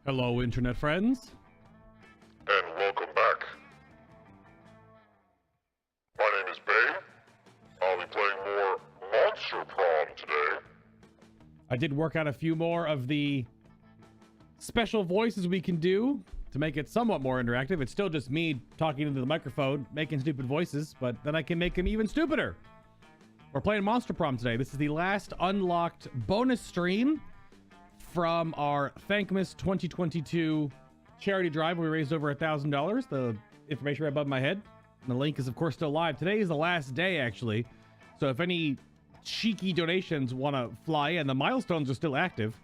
Hello, internet friends. And welcome back. My name is Bane. I'll be playing more Monster Prom today. I did work out a few more of the special voices we can do to make it somewhat more interactive. It's still just me talking into the microphone, making stupid voices, but then I can make them even stupider. We're playing Monster Prom today. This is the last unlocked bonus stream from our Thankmas 2022 charity drive. We raised over $1,000. The information right above my head. And the link is, of course, still live. Today is the last day, actually. So if any cheeky donations want to fly in, the milestones are still active.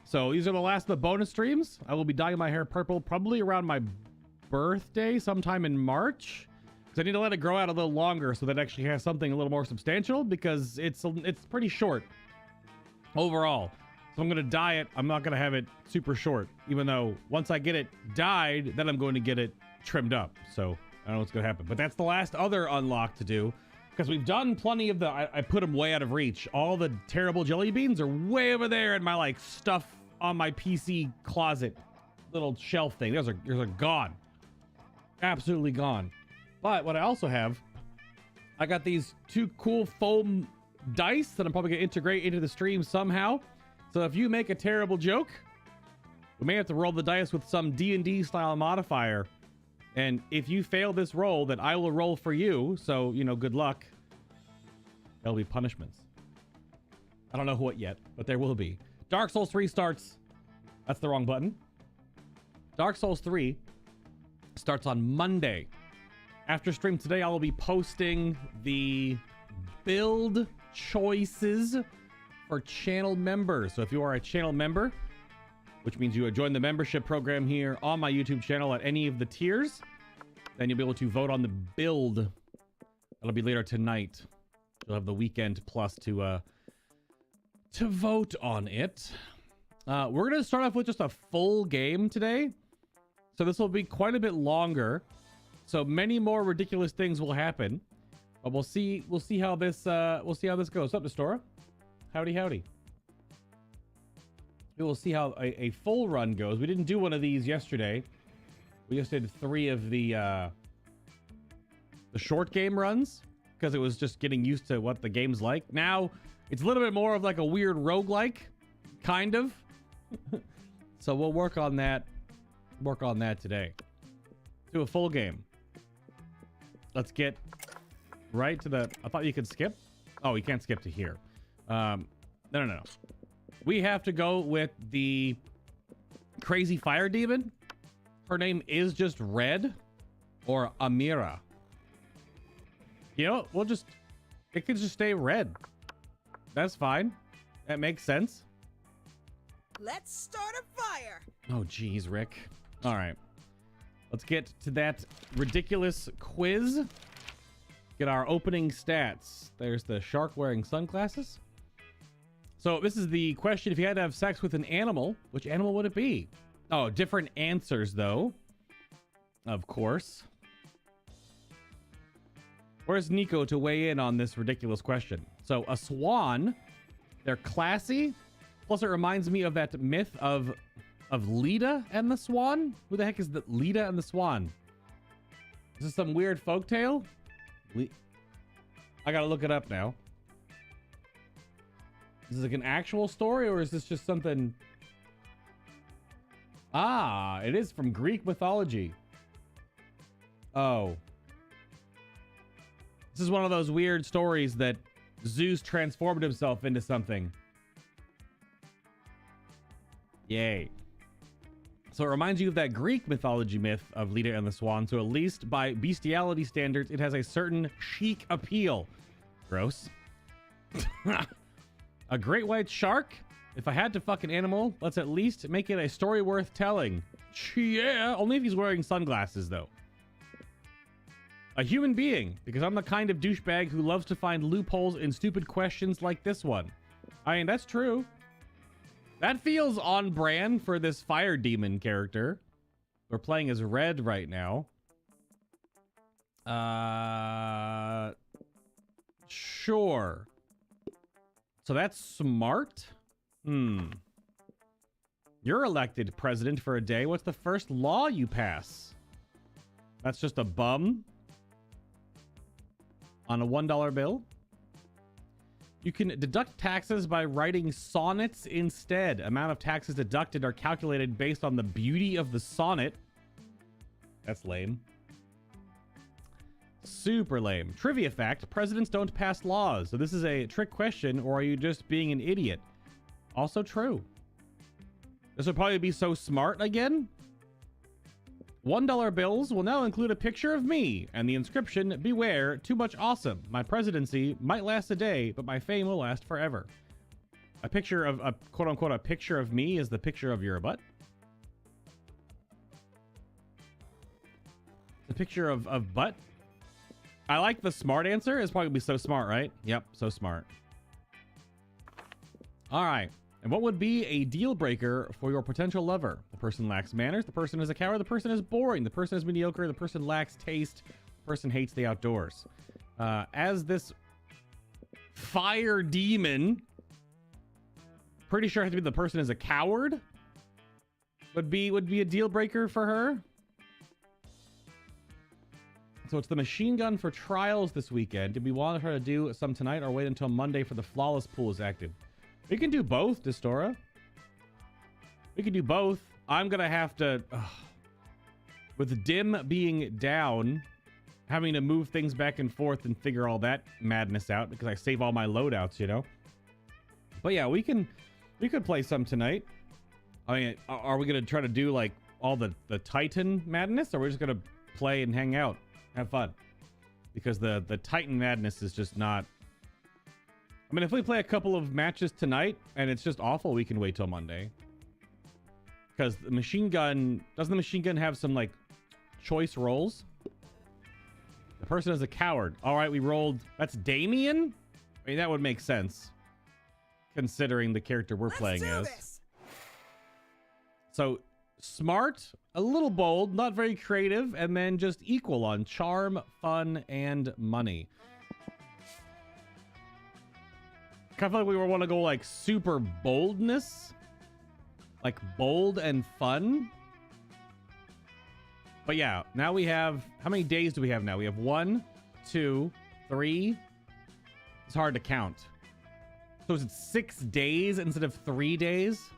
So these are the last of the bonus streams. I will be dyeing my hair purple probably around my birthday, sometime in March. Because I need to let it grow out a little longer so that it actually has something a little more substantial, because it's pretty short overall. So I'm going to dye it. I'm not going to have it super short, even though once I get it dyed, then I'm going to get it trimmed up. So I don't know what's going to happen. But that's the last other unlock to do, because we've done plenty of the... I put them way out of reach. All the terrible jelly beans are way over there in my, like, stuff on my PC closet little shelf thing. Those are gone. Absolutely gone. But what I also have, I got these two cool foam dice that I'm probably going to integrate into the stream somehow. So if you make a terrible joke, we may have to roll the dice with some D&D style modifier. And if you fail this roll, then I will roll for you. So, you know, good luck. There'll be punishments. I don't know what yet, but there will be. Dark Souls 3 starts... That's the wrong button. Dark Souls 3 starts on Monday. After stream today, I will be posting the build choices for channel members. So if you are a channel member, which means you join the membership program here on my YouTube channel at any of the tiers, then you'll be able to vote on the build. That'll be later tonight. You'll have the weekend plus to vote on it. We're going to start off with just a full game today. So this will be quite a bit longer. So many more ridiculous things will happen. But we'll see how this goes. What's up, Destora? Howdy, howdy. We will see how a full run goes. We didn't do one of these yesterday. We just did 3 of the short game runs, because it was just getting used to what the game's like. Now it's a little bit more of like a weird roguelike, kind of. So we'll work on that today. Do a full game. Let's get right to the... I thought you could skip. Oh, you can't skip to here. No. We have to go with the crazy fire demon. Her name is just Red or Amira. You know, it could just stay Red. That's fine. That makes sense. Let's start a fire. Oh, geez, Rick. All right. Let's get to that ridiculous quiz. Get our opening stats. There's the shark wearing sunglasses. So this is the question. If you had to have sex with an animal, which animal would it be? Oh, different answers, though. Of course. Where's Nico to weigh in on this ridiculous question? So a swan, they're classy. Plus, it reminds me of that myth of Leda and the Swan. Who the heck is the Leda and the Swan? Is this some weird folktale? I gotta look it up now. Is this like an actual story, or is this just something? Ah, it is from Greek mythology. Oh. This is one of those weird stories that Zeus transformed himself into something. Yay. So it reminds you of that Greek mythology myth of Leda and the Swan. So at least by bestiality standards, it has a certain chic appeal. Gross. A great white shark? If I had to fuck an animal, let's at least make it a story worth telling. Yeah, only if he's wearing sunglasses, though. A human being, because I'm the kind of douchebag who loves to find loopholes in stupid questions like this one. I mean, that's true. That feels on brand for this fire demon character. We're playing as Red right now. Sure. So that's smart. You're elected president for a day. What's the first law you pass? That's just a bum on a $1 bill. You can deduct taxes by writing sonnets instead. Amount of taxes deducted are calculated based on the beauty of the sonnet. That's lame. Super lame. Trivia fact, presidents don't pass laws. So this is a trick question, or are you just being an idiot? Also true. This would probably be so smart again. $1 bills will now include a picture of me and the inscription, "Beware, too much awesome. My presidency might last a day, but my fame will last forever." A picture of a quote unquote a picture of me is the picture of your butt. The picture of butt. I like the smart answer. It's probably so smart, right? Yep, so smart. All right. And what would be a deal breaker for your potential lover? The person lacks manners. The person is a coward. The person is boring. The person is mediocre. The person lacks taste. The person hates the outdoors. As this fire demon, pretty sure it has to be the person is a coward. Would be a deal breaker for her. So it's the machine gun for trials this weekend. Did we want her to do some tonight or wait until Monday for the flawless pool is active? We can do both, Distora. We can do both. I'm going to have to... with Dim being down, having to move things back and forth and figure all that madness out because I save all my loadouts, you know? But yeah, we could play some tonight. I mean, are we going to try to do like all the Titan madness, or are we just going to play and hang out? Have fun. Because the Titan madness is just not... I mean, if we play a couple of matches tonight and it's just awful, we can wait till Monday. Because the machine gun... Doesn't the machine gun have some, like, choice rolls? The person is a coward. All right, we rolled... That's Damien? I mean, that would make sense. Considering the character we're playing as. This. So, smart, a little bold, not very creative, and then just equal on charm, fun, and money. I feel like we want to go like super boldness, like bold and fun. But yeah, now we have, how many days do we have now? We have 1, 2, 3. It's hard to count. So is it 6 days instead of 3 days?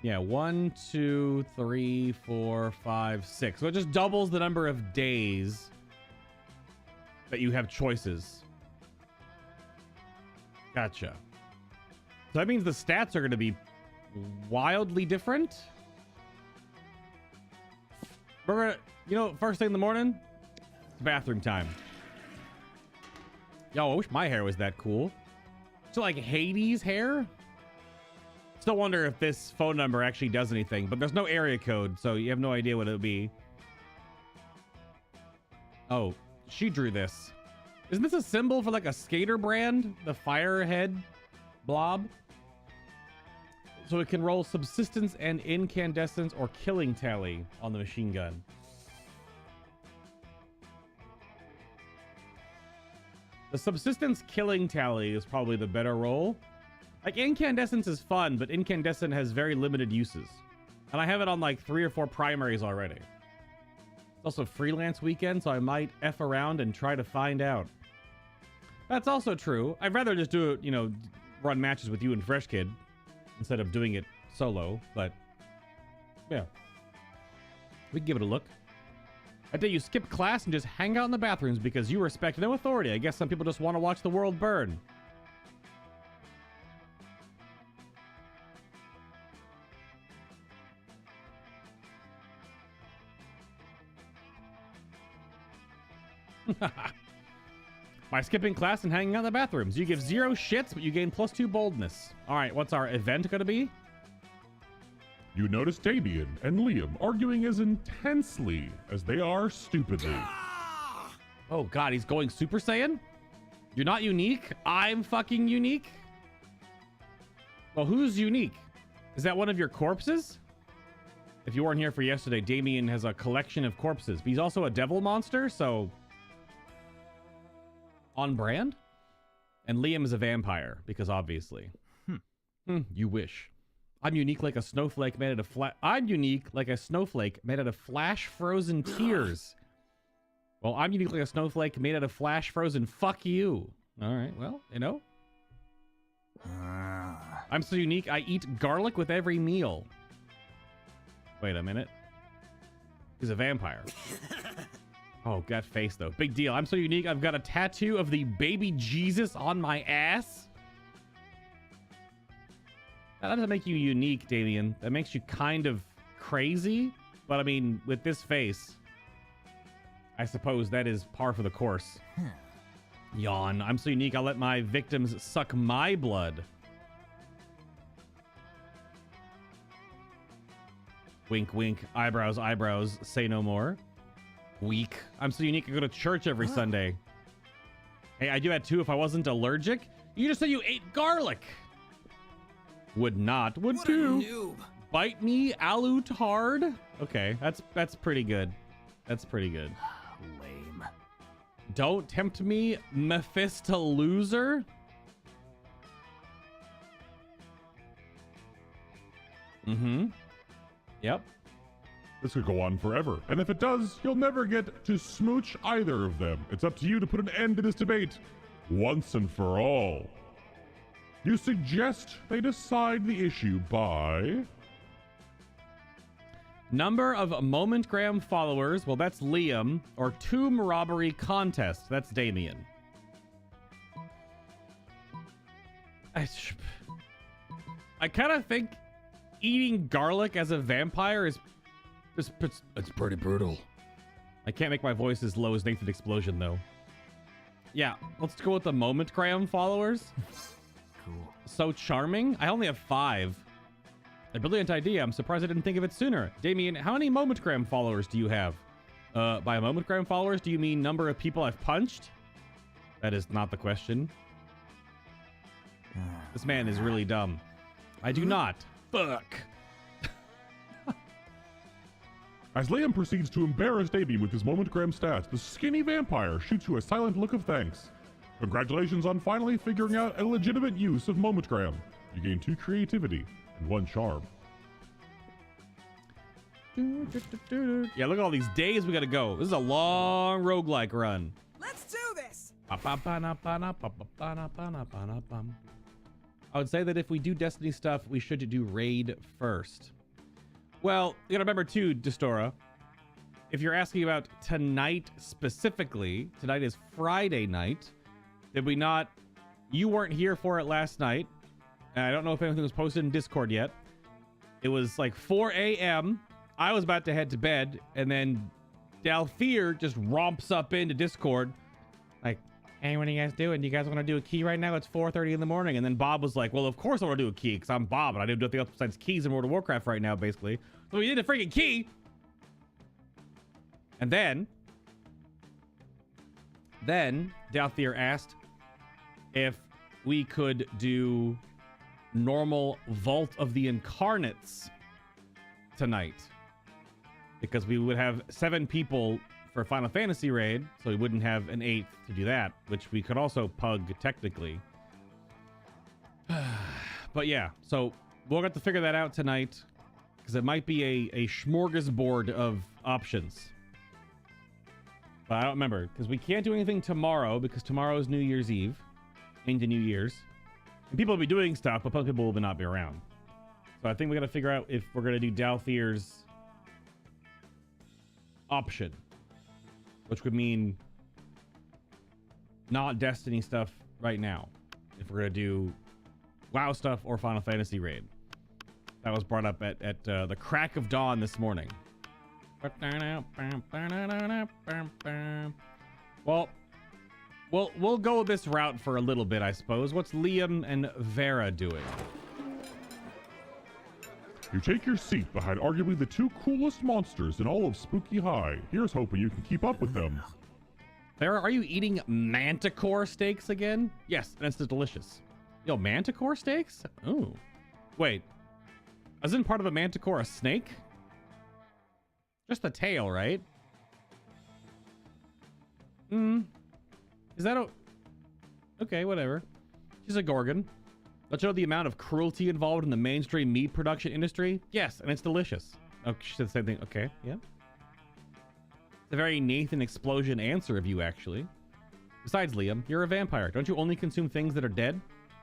Yeah, 1, 2, 3, 4, 5, 6. So it just doubles the number of days that you have choices. Gotcha. So that means the stats are going to be wildly different. We're gonna, you know, first thing in the morning, it's bathroom time. Yo, I wish my hair was that cool. So like Hades hair. Still wonder if this phone number actually does anything, but there's no area code, so you have no idea what it would be. Oh, she drew this. Isn't this a symbol for like a skater brand? The firehead blob? So it can roll subsistence and incandescence or killing tally on the machine gun. The subsistence killing tally is probably the better roll. Like incandescence is fun, but incandescent has very limited uses. And I have it on like 3 or 4 primaries already. It's also freelance weekend, so I might F around and try to find out. That's also true. I'd rather just do it, you know, run matches with you and Fresh Kid instead of doing it solo, but yeah. We can give it a look. I think you skip class and just hang out in the bathrooms because you respect no authority. I guess some people just want to watch the world burn. By skipping class and hanging out in the bathrooms, you give 0 shits, but you gain +2 boldness. All right, what's our event going to be? You notice Damien and Liam arguing as intensely as they are stupidly. Oh god, he's going Super Saiyan? You're not unique? I'm fucking unique? Well, who's unique? Is that one of your corpses? If you weren't here for yesterday, Damien has a collection of corpses. But he's also a devil monster, so... on brand? And Liam is a vampire, because obviously. You wish. I'm unique like a snowflake made out of I'm unique like a snowflake made out of flash frozen tears. Well, I'm unique like a snowflake made out of flash frozen fuck you. All right, well, you know. I'm so unique, I eat garlic with every meal. Wait a minute. He's a vampire. Oh, that face, though. Big deal. I'm so unique, I've got a tattoo of the baby Jesus on my ass. That doesn't make you unique, Damien. That makes you kind of crazy. But, I mean, with this face, I suppose that is par for the course. Yawn. I'm so unique, I'll let my victims suck my blood. Wink, wink. Eyebrows, eyebrows. Say no more. Weak. I'm so unique, I go to church every Sunday. Hey, I do that too if I wasn't allergic. You just said you ate garlic. Would not. Would What do. a noob. Bite me, alut hard. Okay, that's pretty good. That's pretty good. Lame. Don't tempt me, Mephisto loser. Mm-hmm. Yep. This could go on forever, and if it does, you'll never get to smooch either of them. It's up to you to put an end to this debate, once and for all. You suggest they decide the issue by... Number of Momentgram followers. Well, that's Liam. Or tomb robbery contest. That's Damien. I kind of think eating garlic as a vampire is... It's pretty brutal. I can't make my voice as low as Nathan Explosion, though. Yeah, let's go with the Momentgram followers. Cool. So charming. I only have 5. A brilliant idea. I'm surprised I didn't think of it sooner. Damien, how many Momentgram followers do you have? By Momentgram followers, do you mean number of people I've punched? That is not the question. This man is really dumb. I do not. Fuck. As Liam proceeds to embarrass Damien with his Momentgram stats, the skinny vampire shoots you a silent look of thanks. Congratulations on finally figuring out a legitimate use of Momentgram. You gain 2 creativity and 1 charm. Yeah, look at all these days we gotta go. This is a long roguelike run. Let's do this. I would say that if we do Destiny stuff, we should do raid first. Well, you gotta remember too, Distora, if you're asking about tonight specifically, tonight is Friday night. Did we not... You weren't here for it last night. I don't know if anything was posted in Discord yet. It was like 4 a.m. I was about to head to bed, and then Dalfear just romps up into Discord. Like, hey, what are you guys doing? Do you guys want to do a key right now? It's 4:30 in the morning. And then Bob was like, well, of course I want to do a key, because I'm Bob, and I didn't do anything else besides keys in World of Warcraft right now, basically. So we did a freaking key. And then Dalfear asked if we could do normal Vault of the Incarnates tonight, because we would have 7 people for Final Fantasy raid, so we wouldn't have an 8th to do that, which we could also pug technically. But yeah, so we'll have to figure that out tonight, because it might be a smorgasbord of options. But I don't remember, because we can't do anything tomorrow, because tomorrow is New Year's Eve into New Year's. And people will be doing stuff, but other people will not be around. So I think we got to figure out if we're going to do Dalfear's option, which would mean not Destiny stuff right now. If we're going to do WoW stuff or Final Fantasy raid. That was brought up at the crack of dawn this morning. Well, we'll go this route for a little bit, I suppose. What's Liam and Vera doing? You take your seat behind arguably the 2 coolest monsters in all of Spooky High. Here's hoping you can keep up with them. Vera, are you eating manticore steaks again? Yes, and it's delicious. Yo, manticore steaks? Oh. Wait. Isn't part of a manticore a snake? Just the tail, right? Is that a... Okay, whatever. She's a gorgon. Let's show the amount of cruelty involved in the mainstream meat production industry. Yes, and it's delicious. Oh, she said the same thing. Okay, yeah. It's a very Nathan Explosion answer of you, actually. Besides, Liam, you're a vampire. Don't you only consume things that are dead?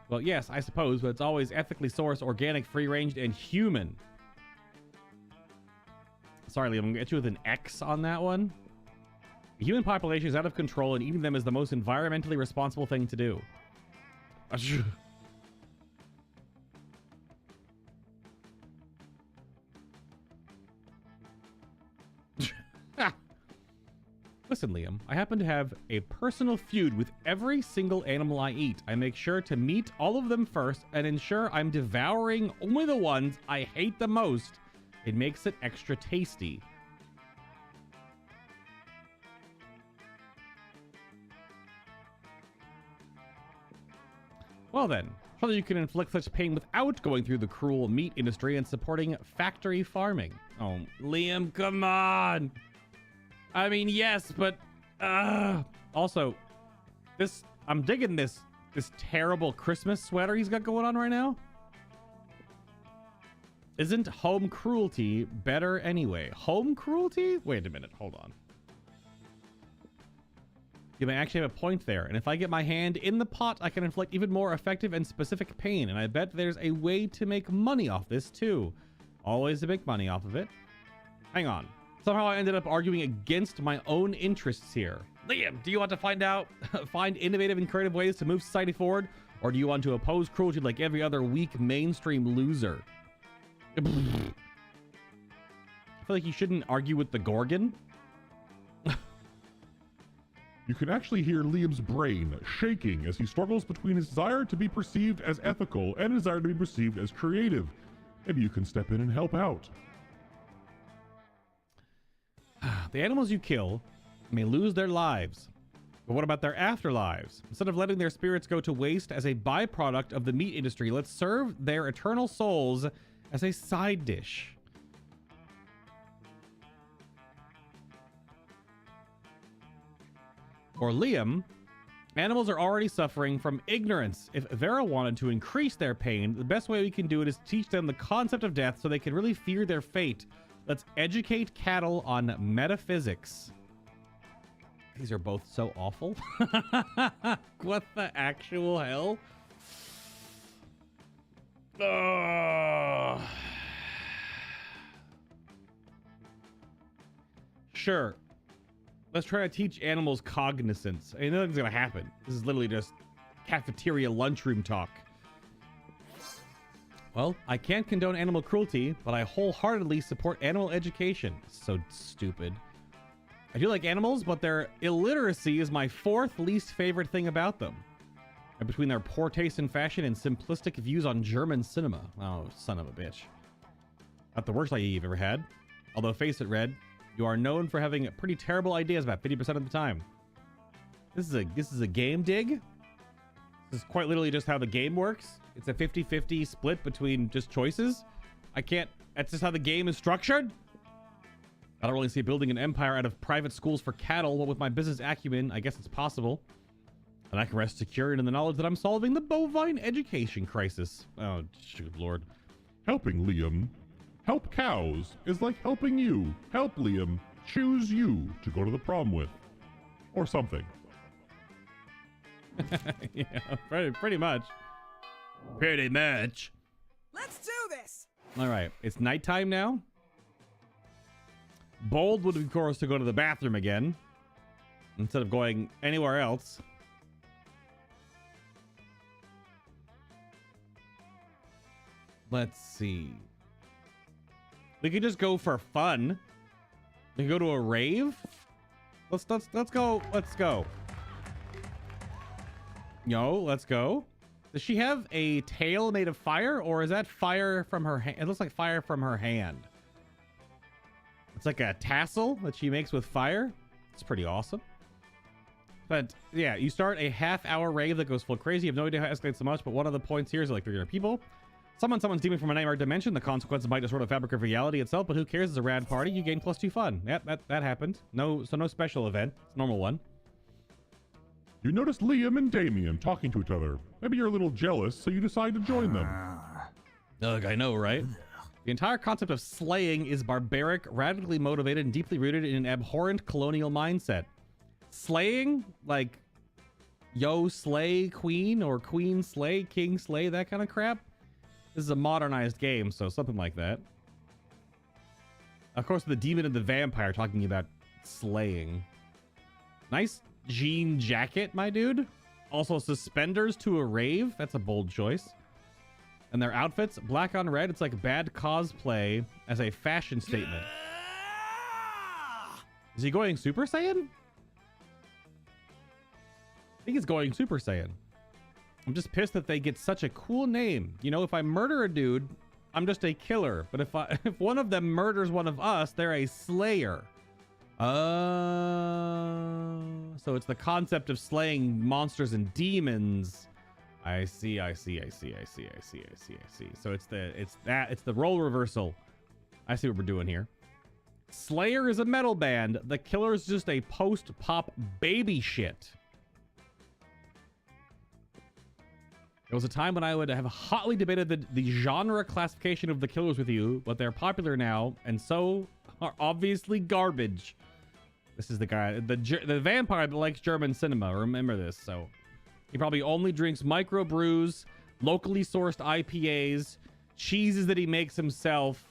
Well, yes, I suppose, but it's always ethically sourced, organic, free-ranged, and human. Sorry, Liam, I'm gonna get you with an X on that one. The human population is out of control, and eating them is the most environmentally responsible thing to do. Listen, Liam, I happen to have a personal feud with every single animal I eat. I make sure to meet all of them first and ensure I'm devouring only the ones I hate the most. It makes it extra tasty. Well then, surely you can inflict such pain without going through the cruel meat industry and supporting factory farming. Oh, Liam, come on! I mean, yes, but also, I'm digging this terrible Christmas sweater he's got going on right now. Isn't home cruelty better anyway? Home cruelty? Wait a minute, hold on. You may actually have a point there, and if I get my hand in the pot, I can inflict even more effective and specific pain, and I bet there's a way to make money off this too. Always to make money off of it. Hang on. Somehow I ended up arguing against my own interests here. Liam, do you want to find innovative and creative ways to move society forward? Or do you want to oppose cruelty like every other weak mainstream loser? I feel like you shouldn't argue with the Gorgon. You can actually hear Liam's brain shaking as he struggles between his desire to be perceived as ethical and his desire to be perceived as creative. Maybe you can step in and help out. The animals you kill may lose their lives, but what about their afterlives? Instead of letting their spirits go to waste as a byproduct of the meat industry, let's serve their eternal souls as a side dish. Or Liam, animals are already suffering from ignorance. If Vera wanted to increase their pain, the best way we can do it is teach them the concept of death so they can really fear their fate. Let's educate cattle on metaphysics. These are both so awful. What the actual hell? Sure. Let's try to teach animals cognizance. I mean, nothing's gonna happen. This is literally just cafeteria lunchroom talk. Well, I can't condone animal cruelty, but I wholeheartedly support animal education. So stupid. I do like animals, but their illiteracy is my fourth least favorite thing about them. And between their poor taste in fashion and simplistic views on German cinema. Oh, son of a bitch. Not the worst idea you've ever had. Although, face it, Red, you are known for having pretty terrible ideas about 50% of the time. This is a game dig. This is quite literally just how the game works. It's a 50-50 split between just choices. That's just how the game is structured. I don't really see building an empire out of private schools for cattle, but with my business acumen, I guess it's possible. And I can rest secure in the knowledge that I'm solving the bovine education crisis. Oh, good lord. Helping Liam. Help cows is like helping you. Help Liam. Choose you to go to the prom with. Or something. Yeah, pretty much. Pretty much. Let's do this. All right, it's nighttime now. Bold would, of course, to go to the bathroom again instead of going anywhere else. Let's see. We could just go for fun. We could go to a rave. Let's go. Let's go. Yo, let's go. Does she have a tail made of fire, or is that fire from her hand? It looks like fire from her hand. It's like a tassel that she makes with fire. It's pretty awesome. But yeah, you start a half-hour rave that goes full crazy. You have no idea how it escalates so much, but one of the points here is like 300 people. Someone's demon from a nightmare dimension. The consequences might distort the fabric of reality itself, but who cares? It's a rad party. You gain +2 fun. Yep, that happened. No special event. It's a normal one. You notice Liam and Damien talking to each other. Maybe you're a little jealous, so you decide to join them. Ugh, I know, right? The entire concept of slaying is barbaric, radically motivated, and deeply rooted in an abhorrent colonial mindset. Slaying? Like, yo, slay queen, or queen slay, king slay, that kind of crap? This is a modernized game, so something like that. Of course, the demon and the vampire talking about slaying. Nice jean jacket, my dude. Also, suspenders to a rave. That's a bold choice. And their outfits, black on red. It's like bad cosplay as a fashion statement. Is he going Super Saiyan? I think he's going Super Saiyan. I'm just pissed that they get such a cool name. You know, if I murder a dude, I'm just a killer. But if one of them murders one of us, they're a slayer. So it's the concept of slaying monsters and demons. I see. So it's the role reversal. I see what we're doing here. Slayer is a metal band. The Killer is just a post-pop baby shit. There was a time when I would have hotly debated the genre classification of the Killers with you, but they're popular now, and so are obviously garbage. This is the guy, the vampire that likes German cinema. Remember this. So he probably only drinks micro brews, locally sourced IPAs, cheeses that he makes himself.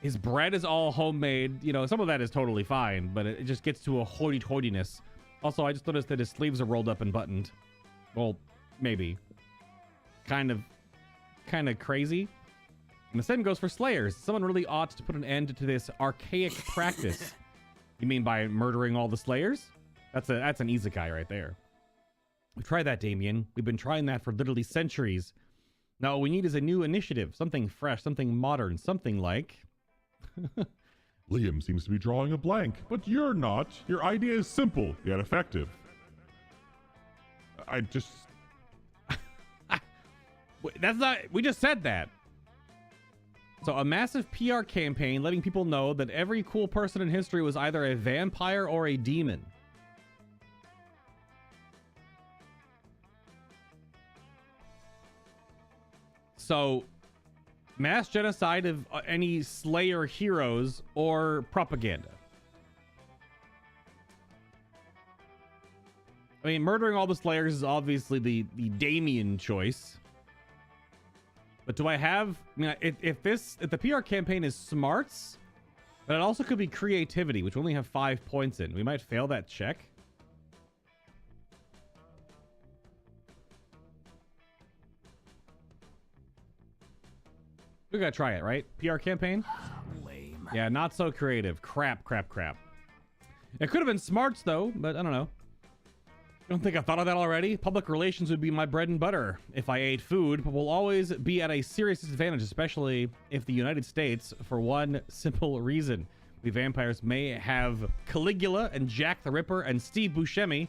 His bread is all homemade. You know, some of that is totally fine, but it just gets to a hoity-toityness. Also, I just noticed that his sleeves are rolled up and buttoned. Well, maybe. Kind of crazy. And the same goes for Slayers. Someone really ought to put an end to this archaic practice. You mean by murdering all the Slayers? That's an isekai right there. Try that, Damien. We've been trying that for literally centuries. Now what we need is a new initiative, something fresh, something modern, something like... Liam seems to be drawing a blank, but you're not. Your idea is simple, yet effective. That's not... We just said that. So a massive PR campaign letting people know that every cool person in history was either a vampire or a demon. So, mass genocide of any Slayer heroes or propaganda. I mean, murdering all the Slayers is obviously the Damien choice. But do I have... I mean, if the PR campaign is smarts, but it also could be creativity, which we only have 5 points in. We might fail that check. We gotta try it, right? PR campaign? Lame. Yeah, not so creative. Crap. It could have been smarts, though, but I don't know. I don't think I thought of that already. Public relations would be my bread and butter if I ate food, but will always be at a serious disadvantage, especially if the United States, for one simple reason. We vampires may have Caligula and Jack the Ripper and Steve Buscemi.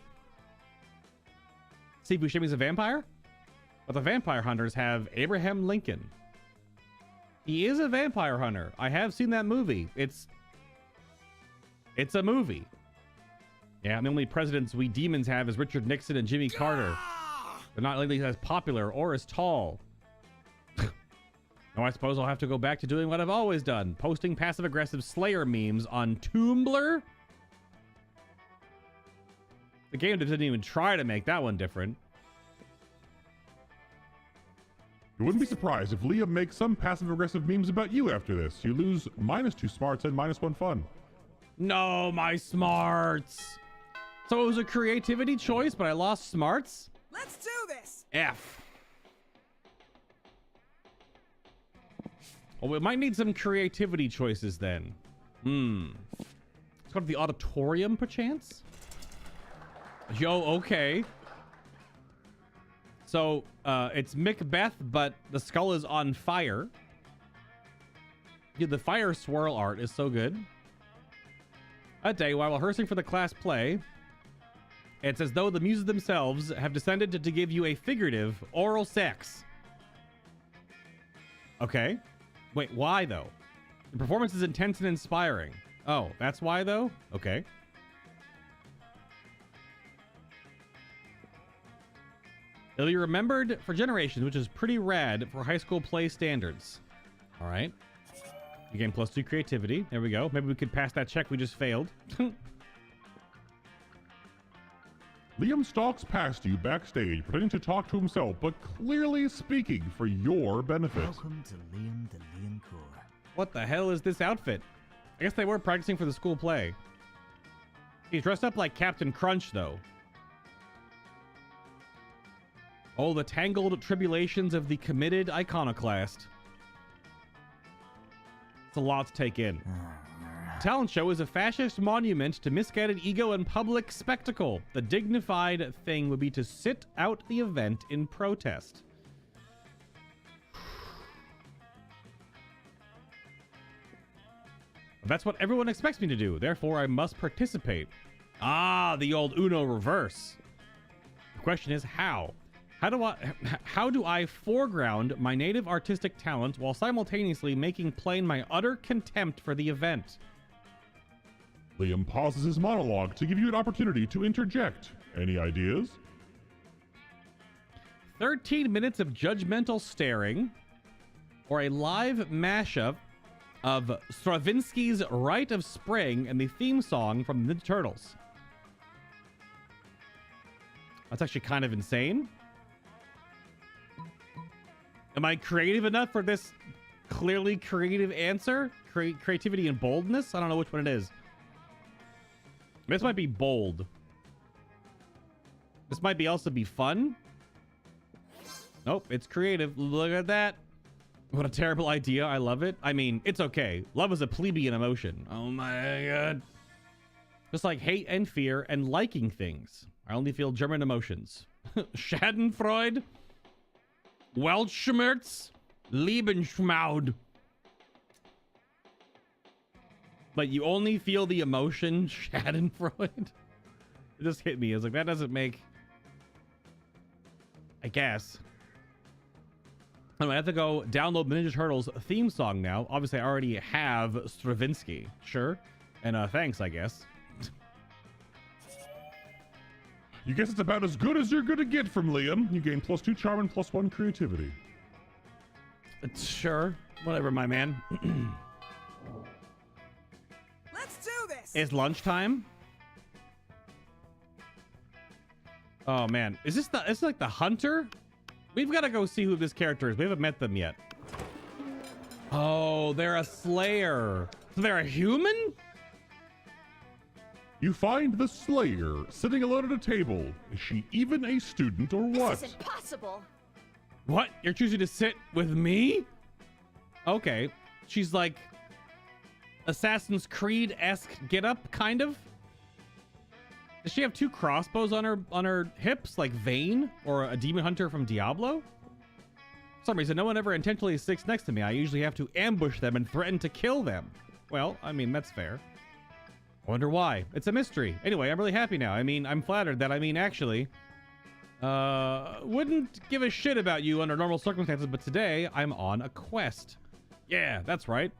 Steve Buscemi's a vampire? But the vampire hunters have Abraham Lincoln. He is a vampire hunter. I have seen that movie. It's a movie. Yeah, and the only presidents we demons have is Richard Nixon and Jimmy Carter. They're not lately as popular or as tall. Now I suppose I'll have to go back to doing what I've always done. Posting passive-aggressive Slayer memes on Tumblr. The game didn't even try to make that one different. You wouldn't be surprised if Liam makes some passive-aggressive memes about you after this. You lose -2 smarts and -1 fun. No, my smarts. So it was a creativity choice, but I lost smarts? Let's do this. F. Well, we might need some creativity choices then. Let's go to the auditorium, perchance? Yo, okay. So, it's Macbeth, but the skull is on fire. Dude, the fire swirl art is so good. A day while rehearsing for the class play, it's as though the muses themselves have descended to give you a figurative oral sex. Okay. Wait, why though? The performance is intense and inspiring. Oh, that's why though? Okay. It'll be remembered for generations, which is pretty rad for high school play standards. All right. You gain +2 creativity. There we go. Maybe we could pass that check we just failed. Liam stalks past you backstage, pretending to talk to himself, but clearly speaking for your benefit. Welcome to Liam the Liam Core. What the hell is this outfit? I guess they were practicing for the school play. He's dressed up like Captain Crunch, though. Oh, the tangled tribulations of the committed iconoclast. It's a lot to take in. Talent show is a fascist monument to misguided ego and public spectacle. The dignified thing would be to sit out the event in protest. That's what everyone expects me to do. Therefore, I must participate. Ah, the old Uno reverse. The question is how? How do I foreground my native artistic talent while simultaneously making plain my utter contempt for the event? Liam pauses his monologue to give you an opportunity to interject. Any ideas? 13 minutes of judgmental staring, or a live mashup of Stravinsky's Rite of Spring and the theme song from the Ninja Turtles. That's actually kind of insane. Am I creative enough for this clearly creative answer? Creativity and boldness? I don't know which one it is. This might be bold. This might be also be fun. Nope, it's creative. Look at that. What a terrible idea. I love it. I mean, it's okay. Love is a plebeian emotion. Oh my god. Just like hate and fear and liking things. I only feel German emotions. Schadenfreude. Weltschmerz. Lebensschmaud. But you only feel the emotion Schadenfreude. It just hit me. I was like, that doesn't make... I guess. Anyway, I have to go download the Ninja Turtles theme song now. Obviously, I already have Stravinsky. Sure. And thanks, I guess. You guess it's about as good as you're gonna get from Liam. You gain +2 charm and +1 creativity. Sure. Whatever, my man. Let's do this. It's lunchtime. Oh man, is this the? It's like the hunter. We've got to go see who this character is. We haven't met them yet. Oh, they're a slayer. So they're a human? You find the Slayer sitting alone at a table. Is she even a student or what? This is impossible. What? You're choosing to sit with me? Okay. She's like Assassin's Creed-esque get-up, kind of. Does she have 2 crossbows on her hips, like Vayne or a demon hunter from Diablo? For some reason, no one ever intentionally sits next to me. I usually have to ambush them and threaten to kill them. Well, I mean, that's fair. I wonder why. It's a mystery. Anyway, I'm really happy now. I mean, I'm flattered that, actually, wouldn't give a shit about you under normal circumstances, but today I'm on a quest. Yeah, that's right.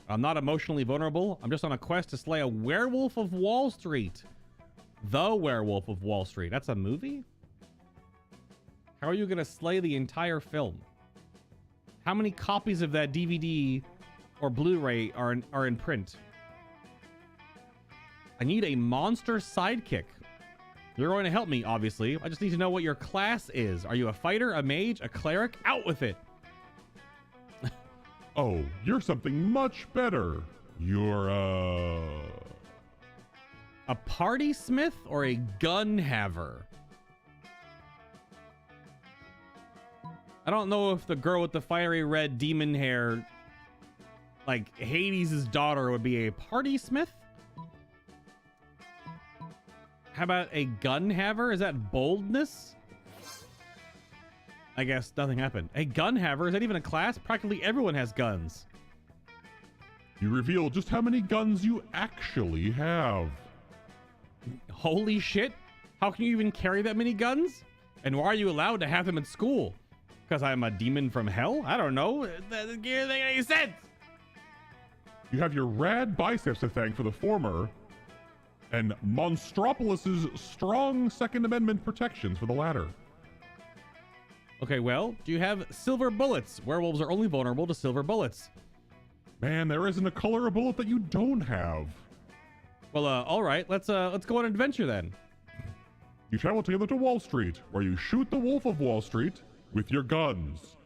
I'm not emotionally vulnerable. I'm just on a quest to slay a werewolf of Wall Street. The Werewolf of Wall Street. That's a movie? How are you going to slay the entire film? How many copies of that DVD or Blu-ray are in print? I need a monster sidekick. You're going to help me, obviously. I just need to know what your class is. Are you a fighter, a mage, a cleric? Out with it. Oh, you're something much better. You're, A party smith or a gun haver? I don't know if the girl with the fiery red demon hair, like Hades' daughter, would be a party smith. How about a gun haver? Is that boldness? I guess nothing happened. A gun haver? Is that even a class? Practically everyone has guns. You reveal just how many guns you actually have. Holy shit. How can you even carry that many guns? And why are you allowed to have them at school? Because I'm a demon from hell? I don't know. That doesn't make any sense. You have your rad biceps to thank for the former, and Monstropolis's strong Second Amendment protections for the latter. Okay, well, do you have silver bullets? Werewolves are only vulnerable to silver bullets. Man, there isn't a color of bullet that you don't have. Well, all right, let's go on an adventure then. You travel together to Wall Street, where you shoot the Wolf of Wall Street with your guns.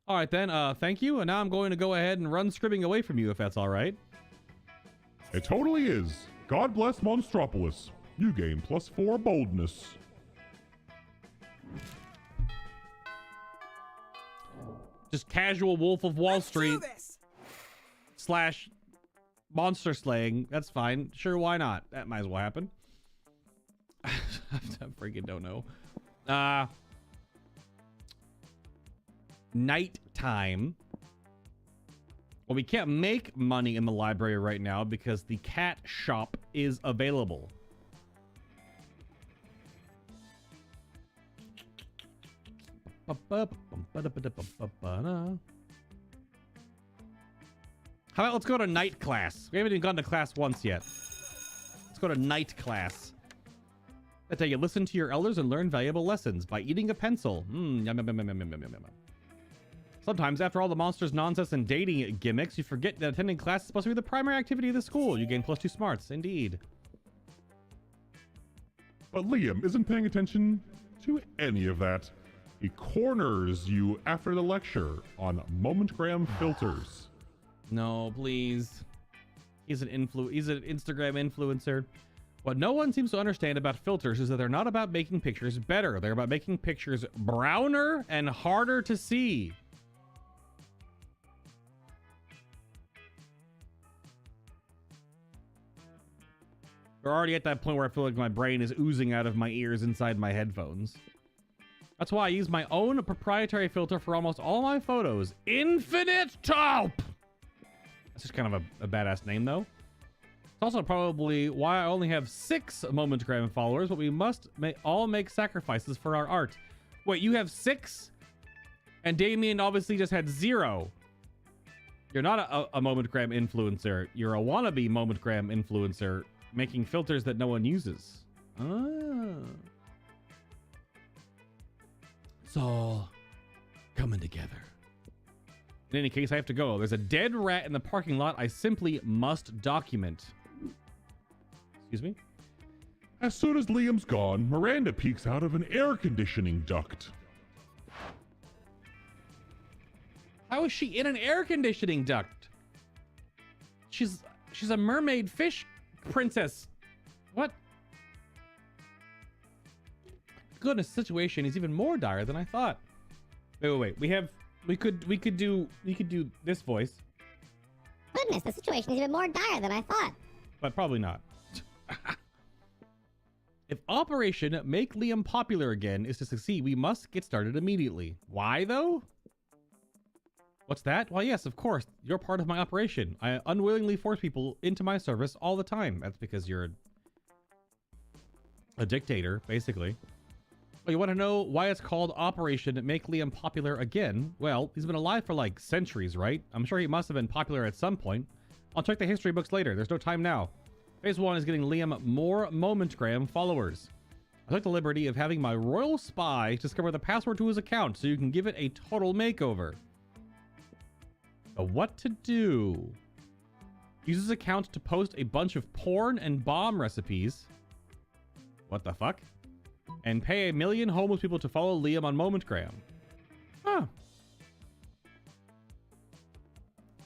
All right then, thank you. And now I'm going to go ahead and run scribbing away from you, if that's all right. It totally is. God bless Monstropolis. You gain +4 boldness. Just casual Wolf of Wall Let's do Street this. / monster slaying. That's fine. Sure, why not? That might as well happen. I freaking don't know. Nighttime. Well, we can't make money in the library right now because the cat shop is available. How about let's go to night class? We haven't even gone to class once yet. Let's go to night class. I tell you, listen to your elders and learn valuable lessons by eating a pencil. Yum, yum, yum, yum, yum, yum, yum, yum. Sometimes, after all the monsters' nonsense and dating gimmicks, you forget that attending class is supposed to be the primary activity of the school. You gain +2 smarts, indeed. But Liam isn't paying attention to any of that. He corners you after the lecture on momentgram filters. No, please. He's an Instagram influencer. What no one seems to understand about filters is that they're not about making pictures better. They're about making pictures browner and harder to see. We're already at that point where I feel like my brain is oozing out of my ears inside my headphones. That's why I use my own proprietary filter for almost all my photos. Infinite Taupe! That's just kind of a badass name, though. It's also probably why I only have 6 Momentgram followers, but we must all make sacrifices for our art. Wait, you have 6? And Damien obviously just had 0. You're not a Momentgram influencer. You're a wannabe Momentgram influencer making filters that no one uses. Ah. It's all coming together. In any case, I have to go. There's a dead rat in the parking lot I simply must document. Excuse me? As soon as Liam's gone, Miranda peeks out of an air conditioning duct. How is she in an air conditioning duct? She's a mermaid fish princess. What? Goodness, the situation is even more dire than I thought. Wait. We could do this voice. Goodness, the situation is even more dire than I thought. But probably not. If Operation Make Liam Popular Again is to succeed, we must get started immediately. Why, though? What's that? Well, yes, of course. You're part of my operation. I unwillingly force people into my service all the time. That's because you're a dictator, basically. Well, you want to know why it's called Operation Make Liam Popular Again? Well, he's been alive for like centuries, right? I'm sure he must have been popular at some point. I'll check the history books later. There's no time now. Phase 1 is getting Liam more Momentgram followers. I took the liberty of having my royal spy discover the password to his account so you can give it a total makeover. But what to do? Use his account to post a bunch of porn and bomb recipes. What the fuck? And pay 1 million homeless people to follow Liam on Momentgram. Huh.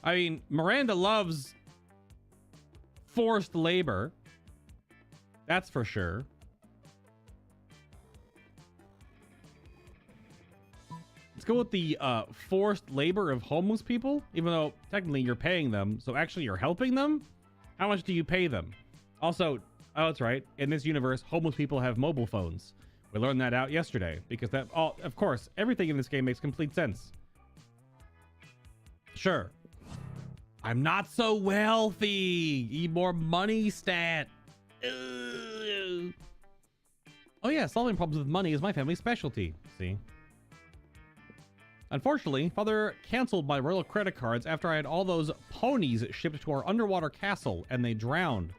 I mean, Miranda loves forced labor. That's for sure. Let's go with the forced labor of homeless people, even though technically you're paying them. So actually you're helping them? How much do you pay them? Also, oh, that's right. In this universe, homeless people have mobile phones. We learned that out yesterday because that, oh, of course, everything in this game makes complete sense. Sure. I'm not so wealthy. Need more money, stat. Ugh. Oh yeah, solving problems with money is my family's specialty. See? Unfortunately, Father canceled my royal credit cards after I had all those ponies shipped to our underwater castle and they drowned.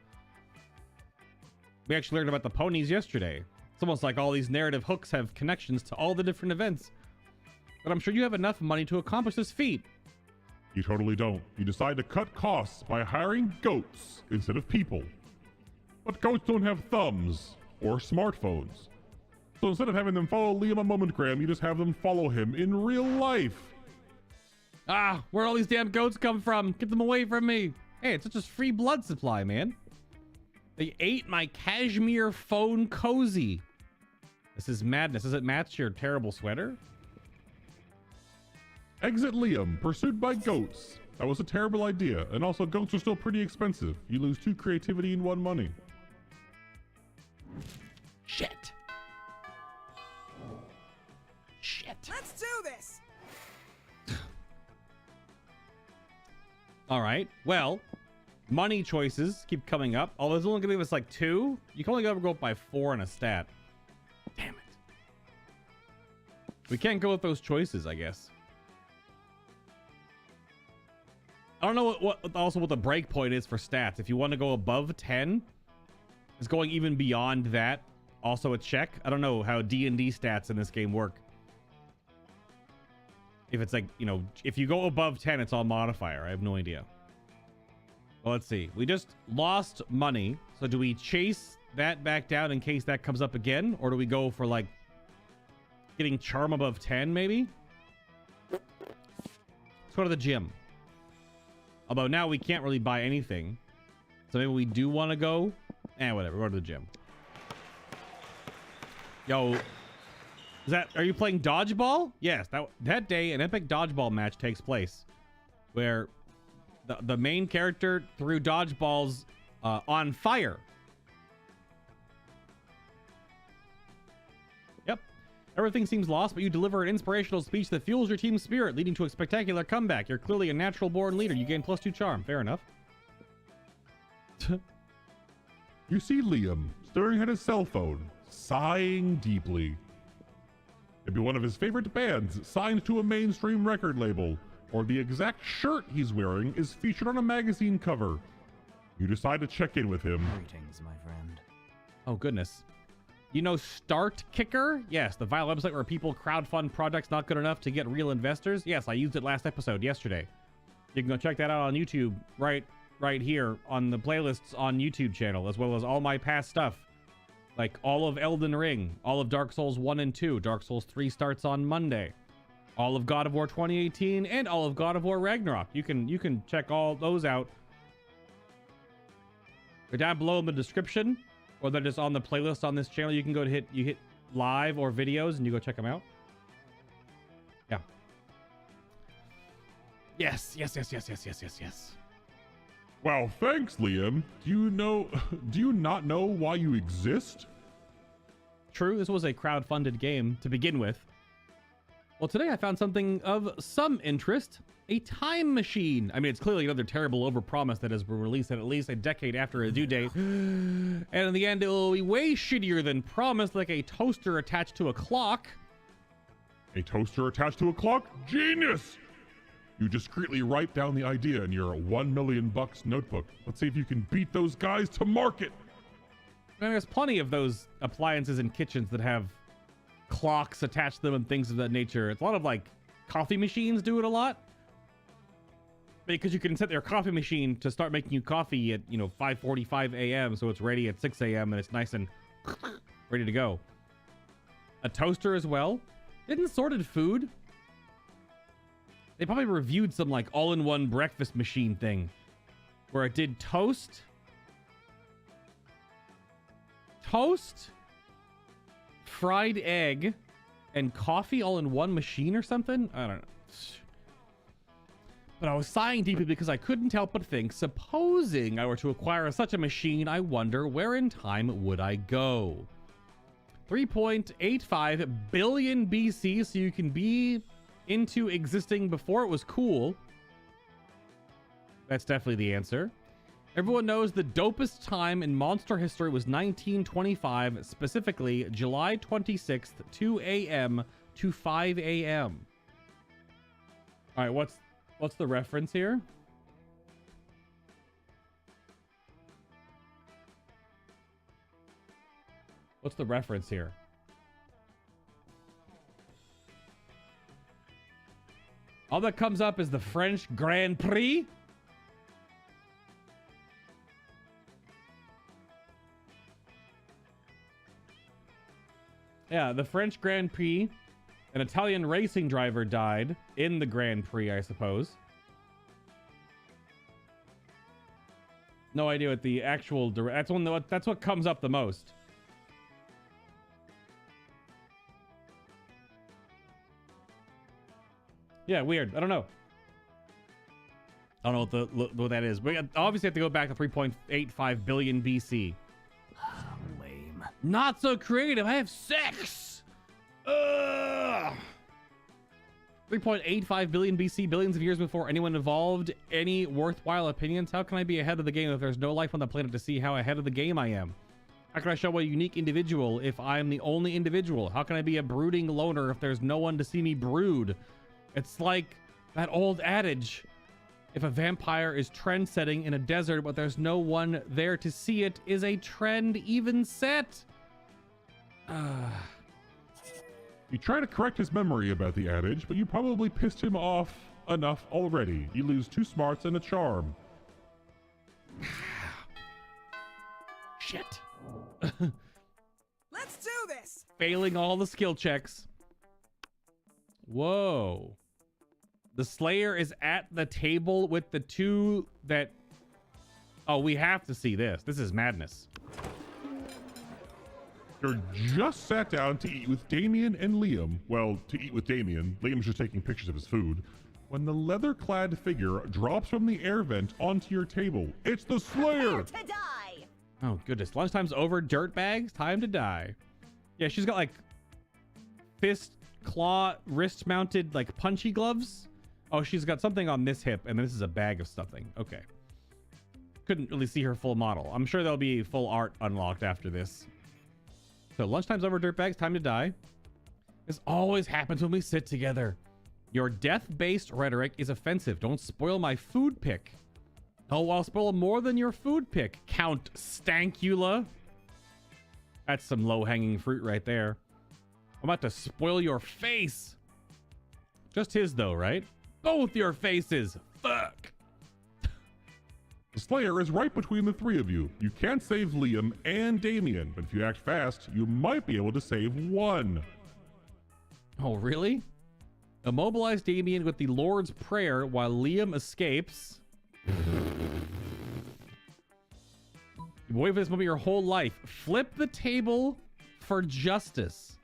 We actually learned about the ponies yesterday. It's almost like all these narrative hooks have connections to all the different events. But I'm sure you have enough money to accomplish this feat. You totally don't. You decide to cut costs by hiring goats instead of people. But goats don't have thumbs or smartphones. So instead of having them follow Liam on Momentgram, you just have them follow him in real life. Ah, where'd all these damn goats come from? Get them away from me. Hey, it's just a free blood supply, man. They ate my cashmere phone cozy. This is madness. Does it match your terrible sweater? Exit Liam, pursued by goats. That was a terrible idea, and also goats are still pretty expensive. You lose 2 creativity and 1 money. Shit. Shit. Let's do this. All right. Well, money choices keep coming up. Although it's only going to give us like 2. You can only go up by 4 in a stat. Damn it. We can't go with those choices, I guess. I don't know what the break point is for stats. If you want to go above 10, is going even beyond that also a check? I don't know how D&D stats in this game work. If it's like, you know, if you go above 10, it's all modifier. I have no idea. Well, let's see. We just lost money. So do we chase that back down in case that comes up again? Or do we go for like getting charm above 10 maybe? Let's go to the gym. Although now we can't really buy anything. So maybe we do want to go. Whatever. Go to the gym. Yo. Are you playing dodgeball? Yes. That day, an epic dodgeball match takes place. Where the main character threw dodgeballs on fire. Yep. Everything seems lost, but you deliver an inspirational speech that fuels your team's spirit, leading to a spectacular comeback. You're clearly a natural-born leader. You gain +2 charm. Fair enough. You see Liam staring at his cell phone, sighing deeply. Maybe one of his favorite bands signed to a mainstream record label, or the exact shirt he's wearing is featured on a magazine cover. You decide to check in with him. Greetings, my friend. Oh, goodness. You know Start Kicker? Yes, the vile website where people crowdfund projects not good enough to get real investors. Yes, I used it last episode, yesterday. You can go check that out on YouTube, right here on the playlists on YouTube channel, as well as all my past stuff. Like all of Elden Ring, all of Dark Souls 1 and 2. Dark Souls 3 starts on Monday. All of God of War 2018 and all of God of War Ragnarok. You can check all those out. They're down below in the description, or they're just on the playlist on this channel. You can go to hit live or videos and you go check them out. Yeah. Yes. Wow, thanks, Liam. Do you not know why you exist? True, this was a crowd-funded game to begin with. Well, today I found something of some interest. A time machine. I mean, it's clearly another terrible overpromise that has been released at least a decade after a due date. And in the end, it will be way shittier than promised, like a toaster attached to a clock. A toaster attached to a clock? Genius! You discreetly write down the idea in your $1 million notebook. Let's see if you can beat those guys to market. And there's plenty of those appliances in kitchens that have clocks attached to them and things of that nature. It's a lot of like coffee machines do it a lot. Because you can set your coffee machine to start making you coffee at, 5:45 a.m. so it's ready at 6 a.m. and it's nice and ready to go. A toaster as well. Didn't Sorted Food? They probably reviewed some like all-in-one breakfast machine thing where it did toast, fried egg, and coffee all in one machine or something. I don't know. But I was sighing deeply because I couldn't help but think, supposing I were to acquire such a machine, I wonder where in time would I go? 3.85 billion BC, so you can be into existing before it was cool. That's definitely the answer. Everyone knows the dopest time in monster history was 1925, specifically July 26th, 2 a.m. to 5 a.m. All right, what's the reference here? What's the reference here? All that comes up is the French Grand Prix. Yeah, the French Grand Prix. An Italian racing driver died in the Grand Prix, I suppose. No idea what the actual that's what comes up the most. Yeah, weird. I don't know. I don't know what that is. We obviously have to go back to 3.85 billion BC. Lame. Not so creative. I have sex. 3.85 billion BC, billions of years before anyone evolved. Any worthwhile opinions? How can I be ahead of the game if there's no life on the planet to see how ahead of the game I am? How can I show a unique individual if I'm the only individual? How can I be a brooding loner if there's no one to see me brood? It's like that old adage. If a vampire is trend setting in a desert, but there's no one there to see it, is a trend even set? You try to correct his memory about the adage, but you probably pissed him off enough already. You lose 2 smarts and a charm. Shit. Let's do this. Failing all the skill checks. Whoa. The Slayer is at the table with the 2 that... Oh, we have to see this. This is madness. You're just sat down to eat with Damien and Liam. Well, to eat with Damien. Liam's just taking pictures of his food. When the leather-clad figure drops from the air vent onto your table, it's the Slayer! To die. Oh, goodness. Lunchtime's over. Dirtbags. Time to die. Yeah, she's got, like, fist, claw, wrist-mounted, like, punchy gloves. Oh, she's got something on this hip, and this is a bag of something. Okay. Couldn't really see her full model. I'm sure there'll be full art unlocked after this. So, lunchtime's over, dirtbags. Time to die. This always happens when we sit together. Your death-based rhetoric is offensive. Don't spoil my food pick. Oh, I'll spoil more than your food pick, Count Stankula. That's some low-hanging fruit right there. I'm about to spoil your face. Just his, though, right? Both your faces. Fuck. The Slayer is right between the 3 of you. You can't save Liam and Damien, but if you act fast, you might be able to save 1. Oh, really? Immobilize Damien with the Lord's Prayer while Liam escapes. You've waited for this moment your whole life. Flip the table for justice.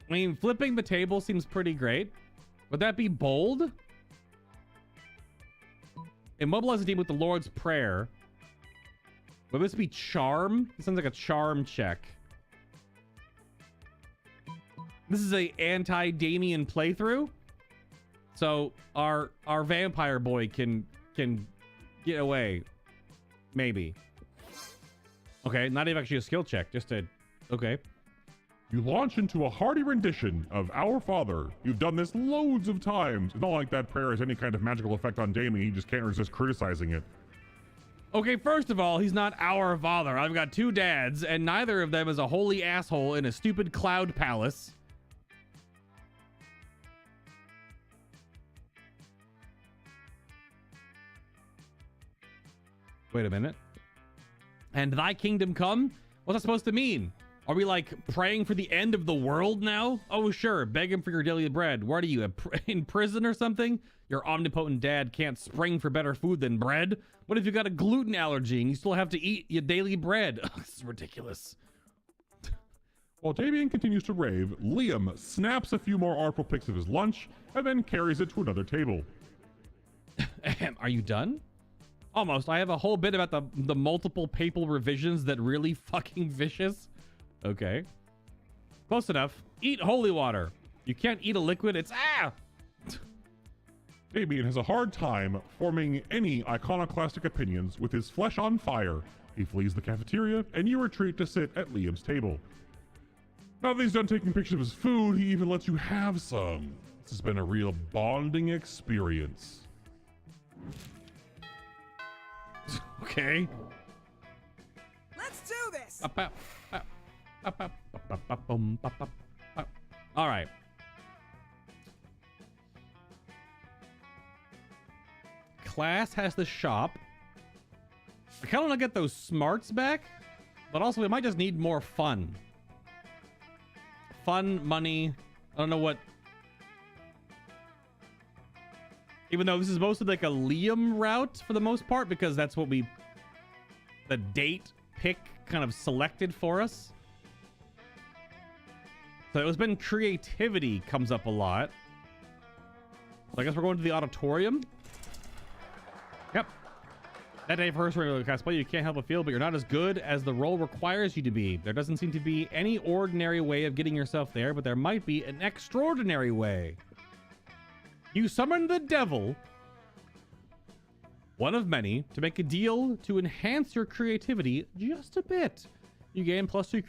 I mean, flipping the table seems pretty great. Would that be bold? Immobilize the demon with the Lord's Prayer. Would this be charm? This sounds like a charm check. This is a anti-Damien playthrough. So our vampire boy can get away. Maybe. Okay, not even actually a skill check. Just a... Okay. You launch into a hearty rendition of Our Father. You've done this loads of times. It's not like that prayer has any kind of magical effect on Damien. He just can't resist criticizing it. Okay, first of all, he's not our father. I've got 2 dads, and neither of them is a holy asshole in a stupid cloud palace. Wait a minute. And thy kingdom come? What's that supposed to mean? Are we like praying for the end of the world now? Oh, sure. Beg him for your daily bread. What are you, in prison or something? Your omnipotent dad can't spring for better food than bread. What if you got a gluten allergy and you still have to eat your daily bread? Ugh, this is ridiculous. While Damien continues to rave, Liam snaps a few more artful pics of his lunch and then carries it to another table. Are you done? Almost. I have a whole bit about the multiple papal revisions that really fucking vicious. Okay. Close enough. Eat holy water. You can't eat a liquid. It's Damien has a hard time forming any iconoclastic opinions with his flesh on fire. He flees the cafeteria, and you retreat to sit at Liam's table. Now that he's done taking pictures of his food, he even lets you have some. This has been a real bonding experience. Okay. All right. Class has the shop. I kind of want to get those smarts back, but also we might just need more fun. Fun, money. I don't know what. Even though this is mostly like a Liam route for the most part, because that's what the date pick kind of selected for us. So it's been creativity comes up a lot. So I guess we're going to the auditorium. Yep. That day first regular cosplay, you can't help but feel, but you're not as good as the role requires you to be. There doesn't seem to be any ordinary way of getting yourself there, but there might be an extraordinary way. You summon the devil, one of many, to make a deal to enhance your creativity just a bit. You gain +2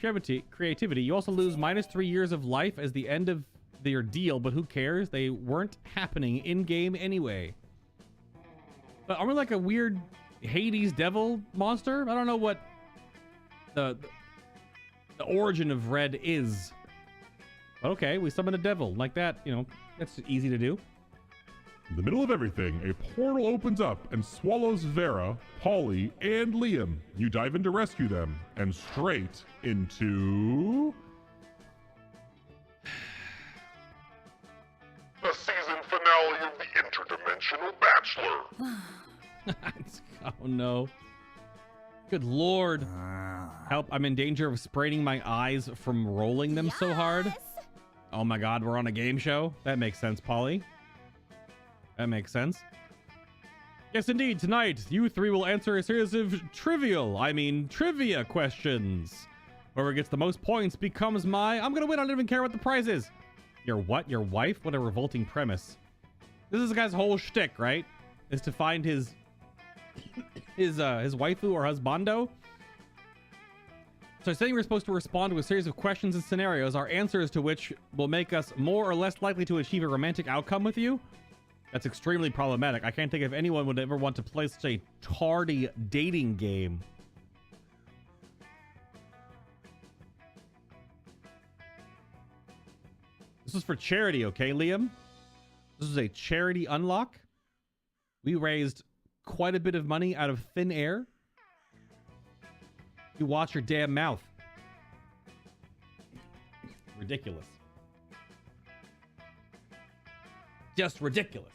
creativity. You also lose -3 years of life as the end of your deal, but who cares? They weren't happening in-game anyway. But are we like a weird Hades devil monster? I don't know what the origin of red is. But okay, we summon a devil like that. You know, that's easy to do. In the middle of everything, a portal opens up and swallows Vera, Polly, and Liam. You dive in to rescue them, and straight into... the season finale of The Interdimensional Bachelor. Oh no. Good lord. Help, I'm in danger of spraining my eyes from rolling them so hard. Oh my god, we're on a game show? That makes sense, Polly. That makes sense. Yes, indeed. Tonight, you three will answer a series of trivia questions. Whoever gets the most points becomes I'm gonna win. I don't even care what the prize is. Your what? Your wife? What a revolting premise. This is the guy's whole shtick, right? Is to find his waifu or husbando. So saying we're supposed to respond to a series of questions and scenarios, our answers to which will make us more or less likely to achieve a romantic outcome with you. That's extremely problematic. I can't think if anyone would ever want to play such a tardy dating game. This is for charity, okay, Liam? This is a charity unlock. We raised quite a bit of money out of thin air. You watch your damn mouth. Ridiculous. Just ridiculous.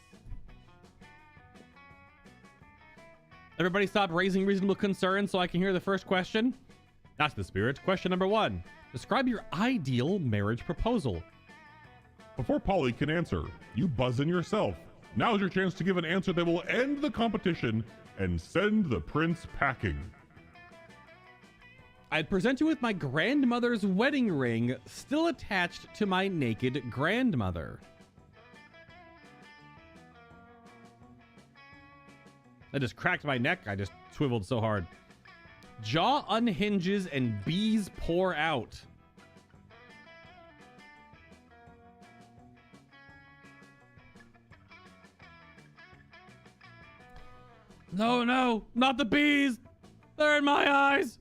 Everybody stop raising reasonable concerns so I can hear the first question. That's the spirit. Question number 1. Describe your ideal marriage proposal. Before Polly can answer, you buzz in yourself. Now's your chance to give an answer that will end the competition and send the prince packing. I'd present you with my grandmother's wedding ring still attached to my naked grandmother. I just cracked my neck. I just swiveled so hard. Jaw unhinges and bees pour out. No, no, not the bees. They're in my eyes.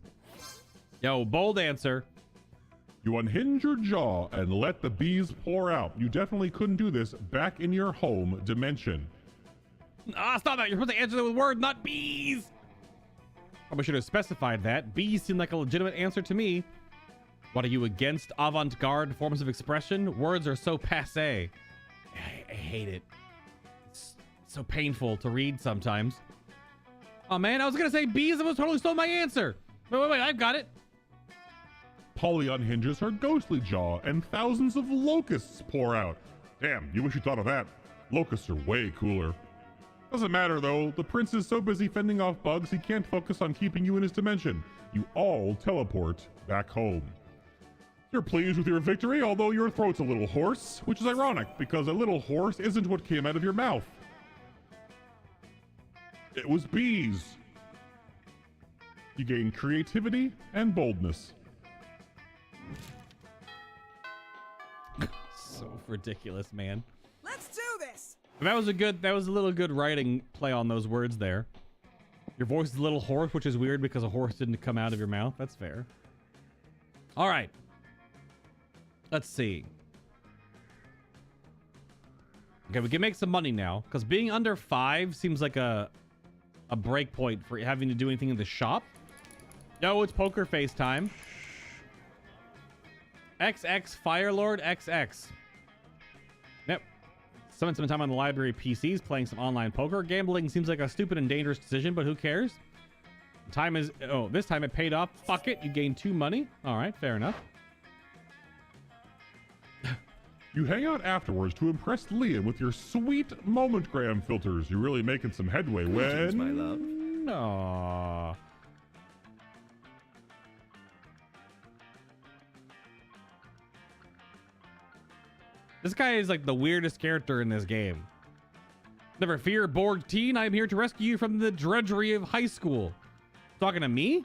Yo, bold answer. You unhinge your jaw and let the bees pour out. You definitely couldn't do this back in your home dimension. Ah, stop that. You're supposed to answer that with words, not bees. Probably should have specified that. Bees seem like a legitimate answer to me. What, are you against avant-garde forms of expression? Words are so passé. I hate it. It's so painful to read sometimes. Oh man, I was gonna say bees. I was totally stole my answer. Wait, I've got it. Polly unhinges her ghostly jaw and thousands of locusts pour out. Damn, you wish you thought of that. Locusts are way cooler. Doesn't matter though, the prince is so busy fending off bugs he can't focus on keeping you in his dimension. You all teleport back home. You're pleased with your victory, although your throat's a little hoarse, which is ironic because a little horse isn't what came out of your mouth. It was bees. You gain creativity and boldness. So ridiculous, man. Let's do this. That was a little good writing play on those words there. Your voice is a little hoarse, which is weird because a horse didn't come out of your mouth. That's fair. All right. Let's see. Okay, we can make some money now because being under 5 seems like a break point for having to do anything in the shop. No, it's poker face time. XX Firelord XX. Yep. Spent some time on the library PCs playing some online poker. Gambling seems like a stupid and dangerous decision, but who cares? Time is... Oh, this time it paid off. Fuck it. You gained 2 money. All right, fair enough. You hang out afterwards to impress Liam with your sweet momentgram filters. You're really making some headway when... my love. Aww. This guy is like the weirdest character in this game. Never fear, bored teen. I am here to rescue you from the drudgery of high school. Talking to me?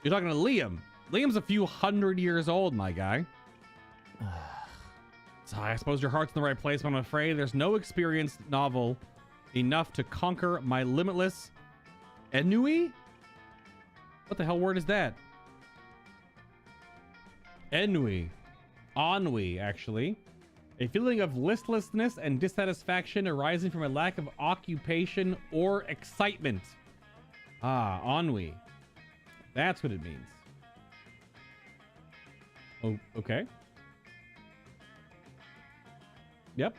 You're talking to Liam. Liam's a few 100 years old, my guy. So I suppose your heart's in the right place, but I'm afraid there's no experienced novel enough to conquer my limitless ennui? What the hell word is that? Ennui. Ennui, actually. A feeling of listlessness and dissatisfaction arising from a lack of occupation or excitement. Ah, ennui. That's what it means. Oh, okay. Yep.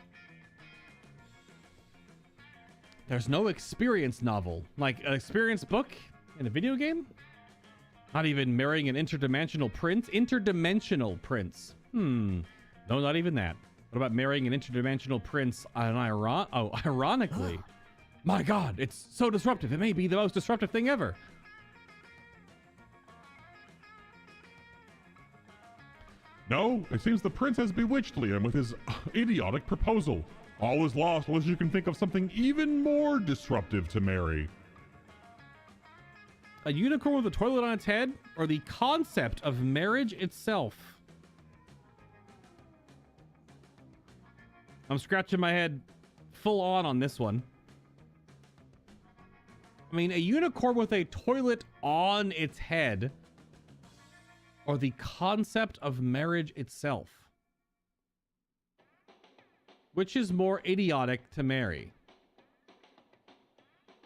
There's no experience novel. Like an experience book in a video game? Not even marrying an interdimensional prince? Interdimensional prince. No, not even that. What about marrying an interdimensional prince ironically? My God, it's so disruptive. It may be the most disruptive thing ever. No, it seems the prince has bewitched Liam with his idiotic proposal. All is lost unless you can think of something even more disruptive to marry. A unicorn with a toilet on its head? Or the concept of marriage itself? I'm scratching my head full on this one. I mean, a unicorn with a toilet on its head, or the concept of marriage itself. Which is more idiotic to marry?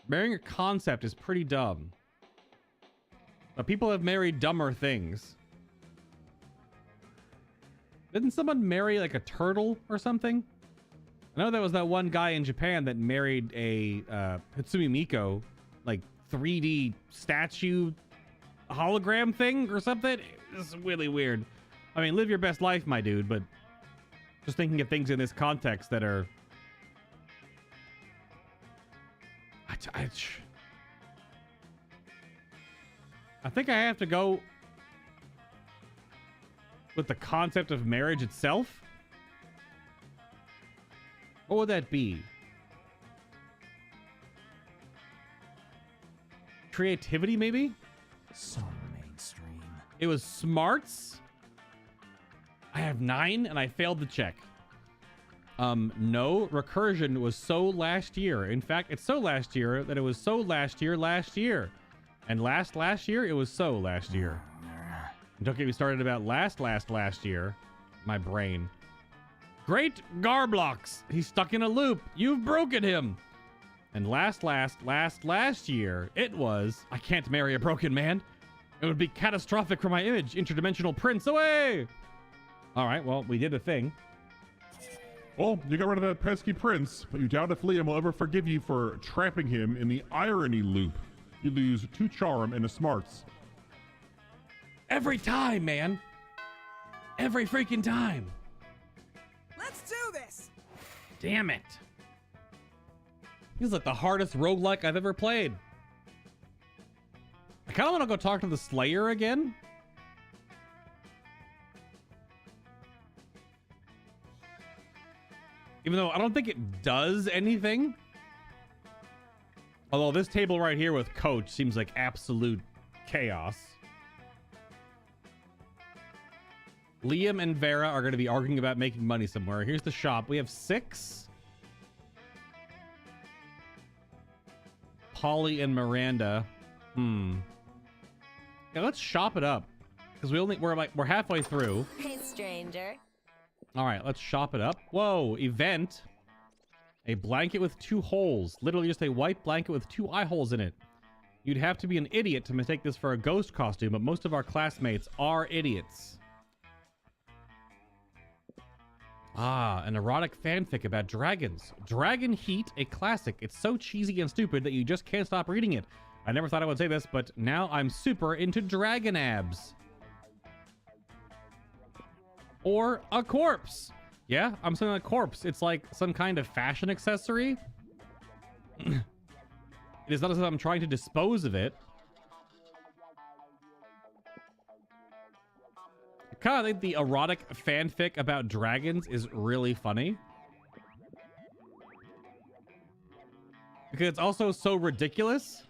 Marrying a concept is pretty dumb. But people have married dumber things. Didn't someone marry like a turtle or something? I know there was that one guy in Japan that married a Hatsumi Miiko, like 3D statue hologram thing or something. It's really weird. I mean, live your best life, my dude, but just thinking of things in this context that are... I think I have to go with the concept of marriage itself. What would that be? Creativity, maybe? So mainstream. It was smarts. I have 9 and I failed the check. No, recursion was so last year. In fact, it's so last year that it was so last year. And last year, it was so last year. Don't get me started about last year. My brain. Great Garblox. He's stuck in a loop. You've broken him. And last year, it was, I can't marry a broken man. It would be catastrophic for my image. Interdimensional prince away. All right, well, we did a thing. Well, you got rid of that pesky prince, but you doubt if Liam will ever forgive you for trapping him in the irony loop. You lose 2 charm and a smarts. Every time, man. Every freaking time. Let's do this. Damn it. This is like the hardest roguelike I've ever played. I kind of want to go talk to the Slayer again. Even though I don't think it does anything. Although this table right here with Coach seems like absolute chaos. Liam and Vera are going to be arguing about making money somewhere. Here's the shop. We have 6. Polly and Miranda. Yeah, let's shop it up. Because we're halfway through. Hey, stranger. All right, let's shop it up. Whoa, event. A blanket with 2 holes. Literally just a white blanket with 2 eye holes in it. You'd have to be an idiot to mistake this for a ghost costume, but most of our classmates are idiots. Ah, an erotic fanfic about dragons. Dragon Heat, a classic. It's so cheesy and stupid that you just can't stop reading it. I never thought I would say this, but now I'm super into dragon abs. Or a corpse. Yeah, I'm saying a corpse. It's like some kind of fashion accessory. It is not as if I'm trying to dispose of it. I kind of think the erotic fanfic about dragons is really funny. Because it's also so ridiculous.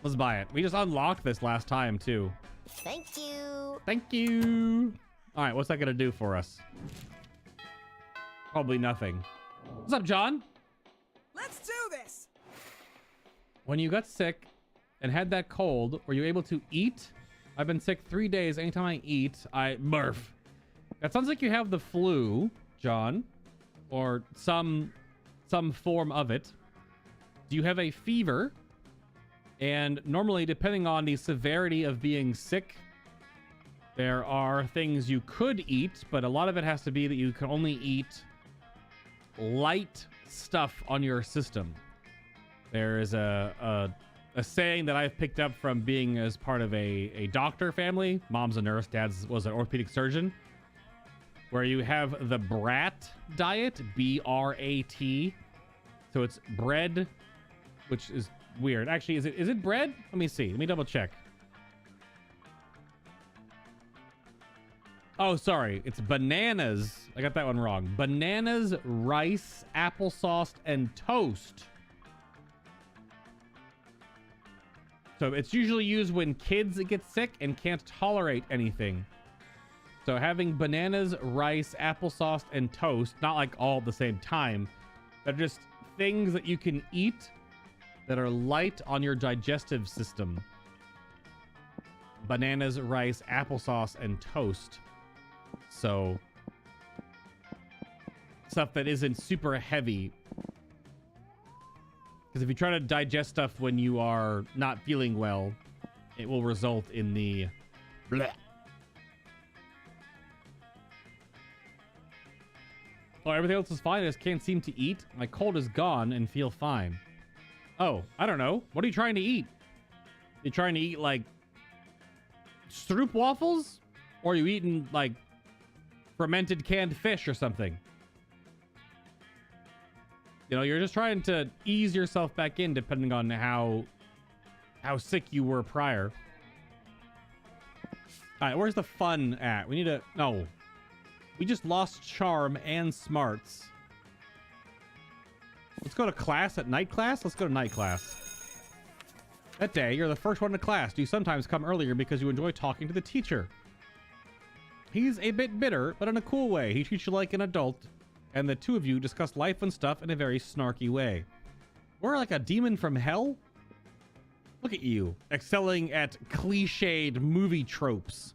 Let's buy it. We just unlocked this last time, too. Thank you. Thank you. All right, what's that going to do for us? Probably nothing. What's up, John? Let's do this. When you got sick and had that cold, were you able to eat? I've been sick 3 days. Anytime I eat, I barf. That sounds like you have the flu, John, or some form of it. Do you have a fever? And normally, depending on the severity of being sick, there are things you could eat, but a lot of it has to be that you can only eat light stuff on your system. There is a saying that I've picked up from being as part of a doctor family. Mom's a nurse, dad's was an orthopedic surgeon, where you have the BRAT diet, B-R-A-T. So it's bread, which is weird. Actually, is it bread? Let me see. Let me double check. Oh, sorry. It's bananas. I got that one wrong. Bananas, rice, applesauce, and toast. So it's usually used when kids get sick and can't tolerate anything. So having bananas, rice, applesauce, and toast, not like all at the same time, they're just things that you can eat that are light on your digestive system. Bananas, rice, applesauce, and toast. So stuff that isn't super heavy. Because if you try to digest stuff when you are not feeling well, it will result in the bleh. Oh, everything else is fine. I just can't seem to eat. My cold is gone and feel fine. Oh, I don't know. What are you trying to eat? You trying to eat like stroop waffles? Or are you eating like fermented canned fish or something? You know, you're just trying to ease yourself back in depending on how sick you were prior. All right, where's the fun at? We need to... No. We just lost charm and smarts. Let's go to class at night class. Let's go to night class. That day, you're the first one to class. You sometimes come earlier because you enjoy talking to the teacher. He's a bit bitter, but in a cool way. He treats you like an adult, and the two of you discuss life and stuff in a very snarky way. We're like a demon from hell? Look at you, excelling at cliched movie tropes.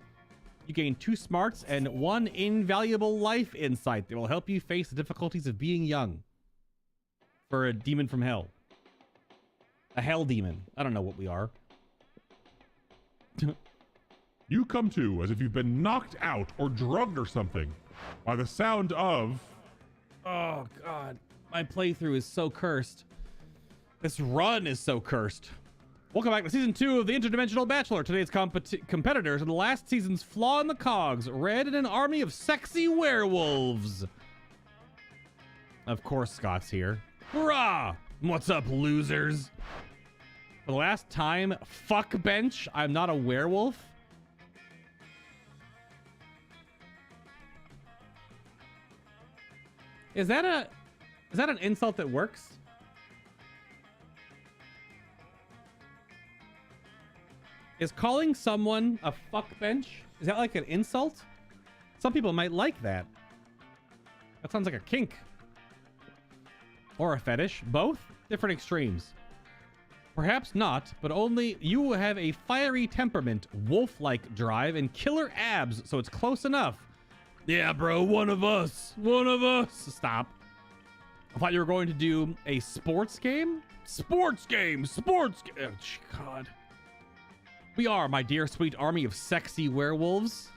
You gain 2 smarts and 1 invaluable life insight that will help you face the difficulties of being young. For a demon from hell. A hell demon. I don't know what we are. You come to as if you've been knocked out or drugged or something by the sound of... Oh, God. My playthrough is so cursed. This run is so cursed. Welcome back to Season 2 of The Interdimensional Bachelor. Today's competitors are the last season's Flaw in the Cogs, Red and an army of sexy werewolves. Of course Scott's here. Hurrah! What's up, losers? For the last time, fuck bench, I'm not a werewolf. Is that an insult that works? Is calling someone a fuck bench, is that like an insult? Some people might like that. That sounds like a kink. Or a fetish. Both? Different extremes. Perhaps not, but only you will have a fiery temperament, wolf-like drive, and killer abs, so it's close enough. Yeah, bro, one of us. One of us. Stop. I thought you were going to do a sports game? Sports game! Sports game! Oh, God. We are, my dear sweet army of sexy werewolves.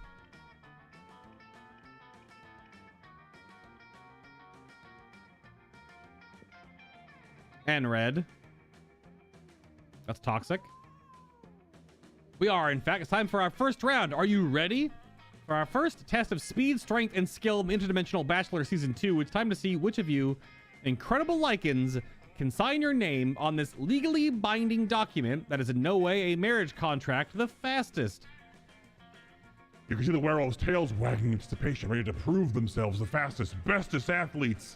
And red. That's toxic. We are, in fact. It's time for our first round. Are you ready? For our first test of speed, strength, and skill in Interdimensional Bachelor Season 2, it's time to see which of you incredible lichens can sign your name on this legally binding document that is in no way a marriage contract the fastest. You can see the werewolves' tails wagging in anticipation, ready to prove themselves the fastest, bestest athletes.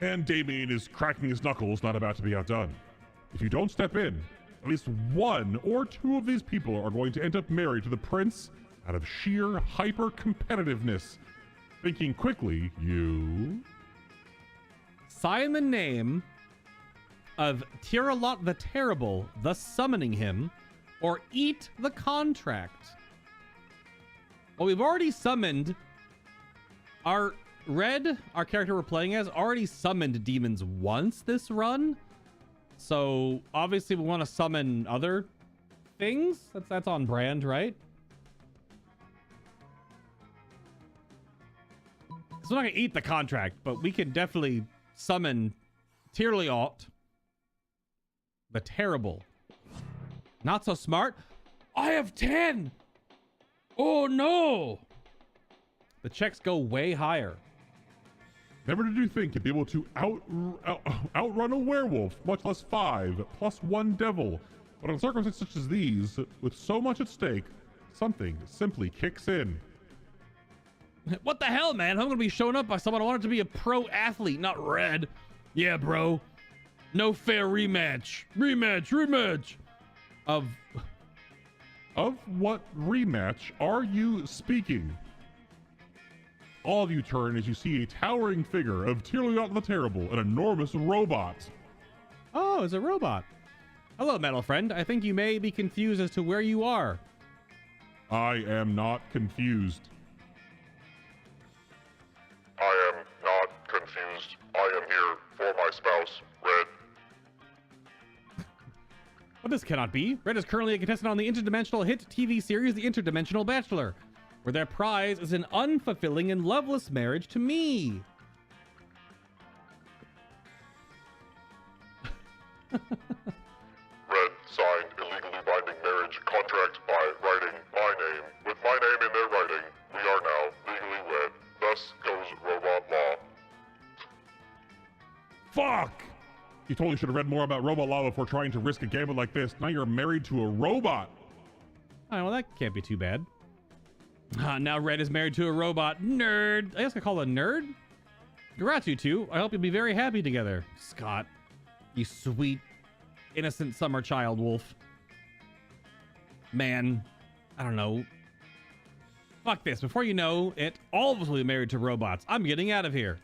And Damien is cracking his knuckles, not about to be outdone. If you don't step in, at least one or two of these people are going to end up married to the prince out of sheer hyper-competitiveness. Thinking quickly, you... Sign the name of Tiralot the Terrible, thus summoning him, or eat the contract. Well, we've already summoned our character we're playing as, already summoned demons once this run. So obviously we want to summon other things. That's on brand, right? So we're not gonna eat the contract, but we can definitely summon Tirliot the Terrible. Not so smart. I have 10. Oh no. The checks go way higher. Never did you think you'd be able to outrun a werewolf, much less 5, plus 1 devil. But in circumstances such as these, with so much at stake, something simply kicks in. What the hell, man? I'm gonna be shown up by someone I wanted to be a pro athlete, not red. Yeah, bro. No fair rematch. Rematch. Of what rematch are you speaking? All of you turn as you see a towering figure of Tirliot the Terrible, an enormous robot. Oh, it's a robot. Hello, metal friend. I think you may be confused as to where you are. I am not confused. I am not confused. I am here for my spouse, Red. Well, this cannot be. Red is currently a contestant on the interdimensional hit TV series The Interdimensional Bachelor, where their prize is an unfulfilling and loveless marriage to me. Red signed a legally binding marriage contract by writing my name. With my name in their writing, we are now legally wed. Thus goes robot law. Fuck! You totally should have read more about robot law before trying to risk a gamble like this. Now you're married to a robot. Oh, well, that can't be too bad. Now Red is married to a robot. Nerd. I guess I call a nerd? Congrats, you two. I hope you'll be very happy together. Scott, you sweet, innocent summer child wolf. Man, I don't know. Fuck this. Before you know it, all of us will be married to robots. I'm getting out of here.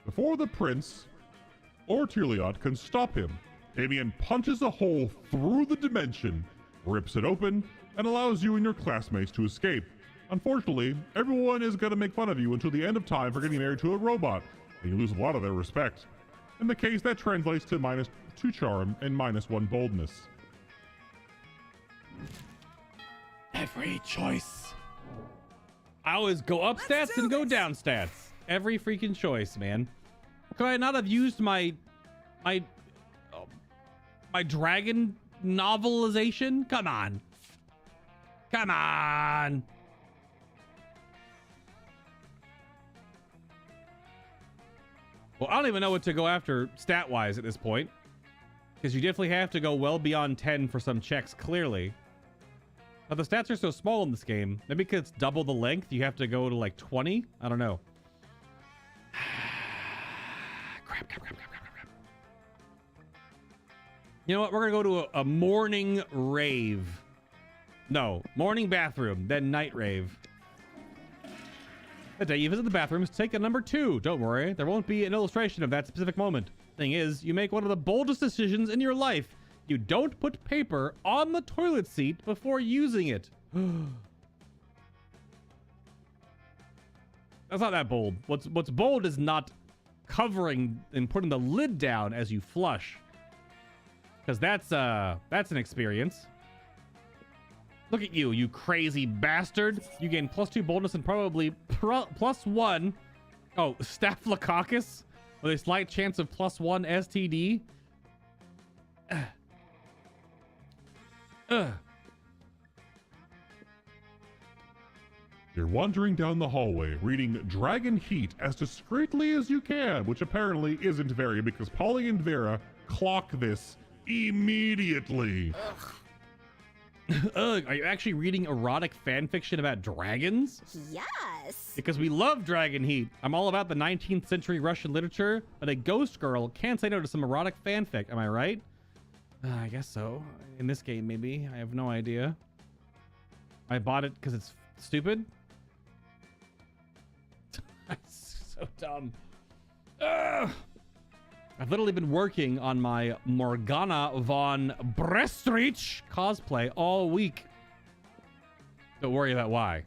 Before the prince or Tirliot can stop him, Damien punches a hole through the dimension, rips it open, and allows you and your classmates to escape. Unfortunately, everyone is going to make fun of you until the end of time for getting married to a robot, and you lose a lot of their respect. In the case, that translates to -2 charm and -1 boldness. Every choice. I always go up stats and go down stats. Every freaking choice, man. Could I not have used my dragon novelization? Come on. Come on. Well, I don't even know what to go after stat-wise at this point, because you definitely have to go well beyond 10 for some checks, clearly. But the stats are so small in this game. Maybe because it's double the length, you have to go to like 20? I don't know. Crap. You know what? We're going to go to a morning rave. No, morning bathroom, then night rave. The day you visit the bathrooms, take a number 2. Don't worry, there won't be an illustration of that specific moment. thing is, you make one of the boldest decisions in your life. You don't put paper on the toilet seat before using it. That's not that bold. What's bold is not covering and putting the lid down as you flush. Because that's an experience. Look at you, you crazy bastard. You gain +2 boldness and probably +1. Oh, staphylococcus with a slight chance of +1 STD. You're wandering down the hallway, reading Dragon Heat as discreetly as you can, which apparently isn't very, because Polly and Vera clock this immediately. Ugh, are you actually reading erotic fan fiction about dragons? Yes. Because we love Dragon Heat. I'm all about the 19th century Russian literature, but a ghost girl can't say no to some erotic fanfic. Am I right? I guess so. In this game, maybe. I have no idea. I bought it because it's stupid. So dumb. Ugh. I've literally been working on my Morgana von Brestrich cosplay all week. Don't worry about why.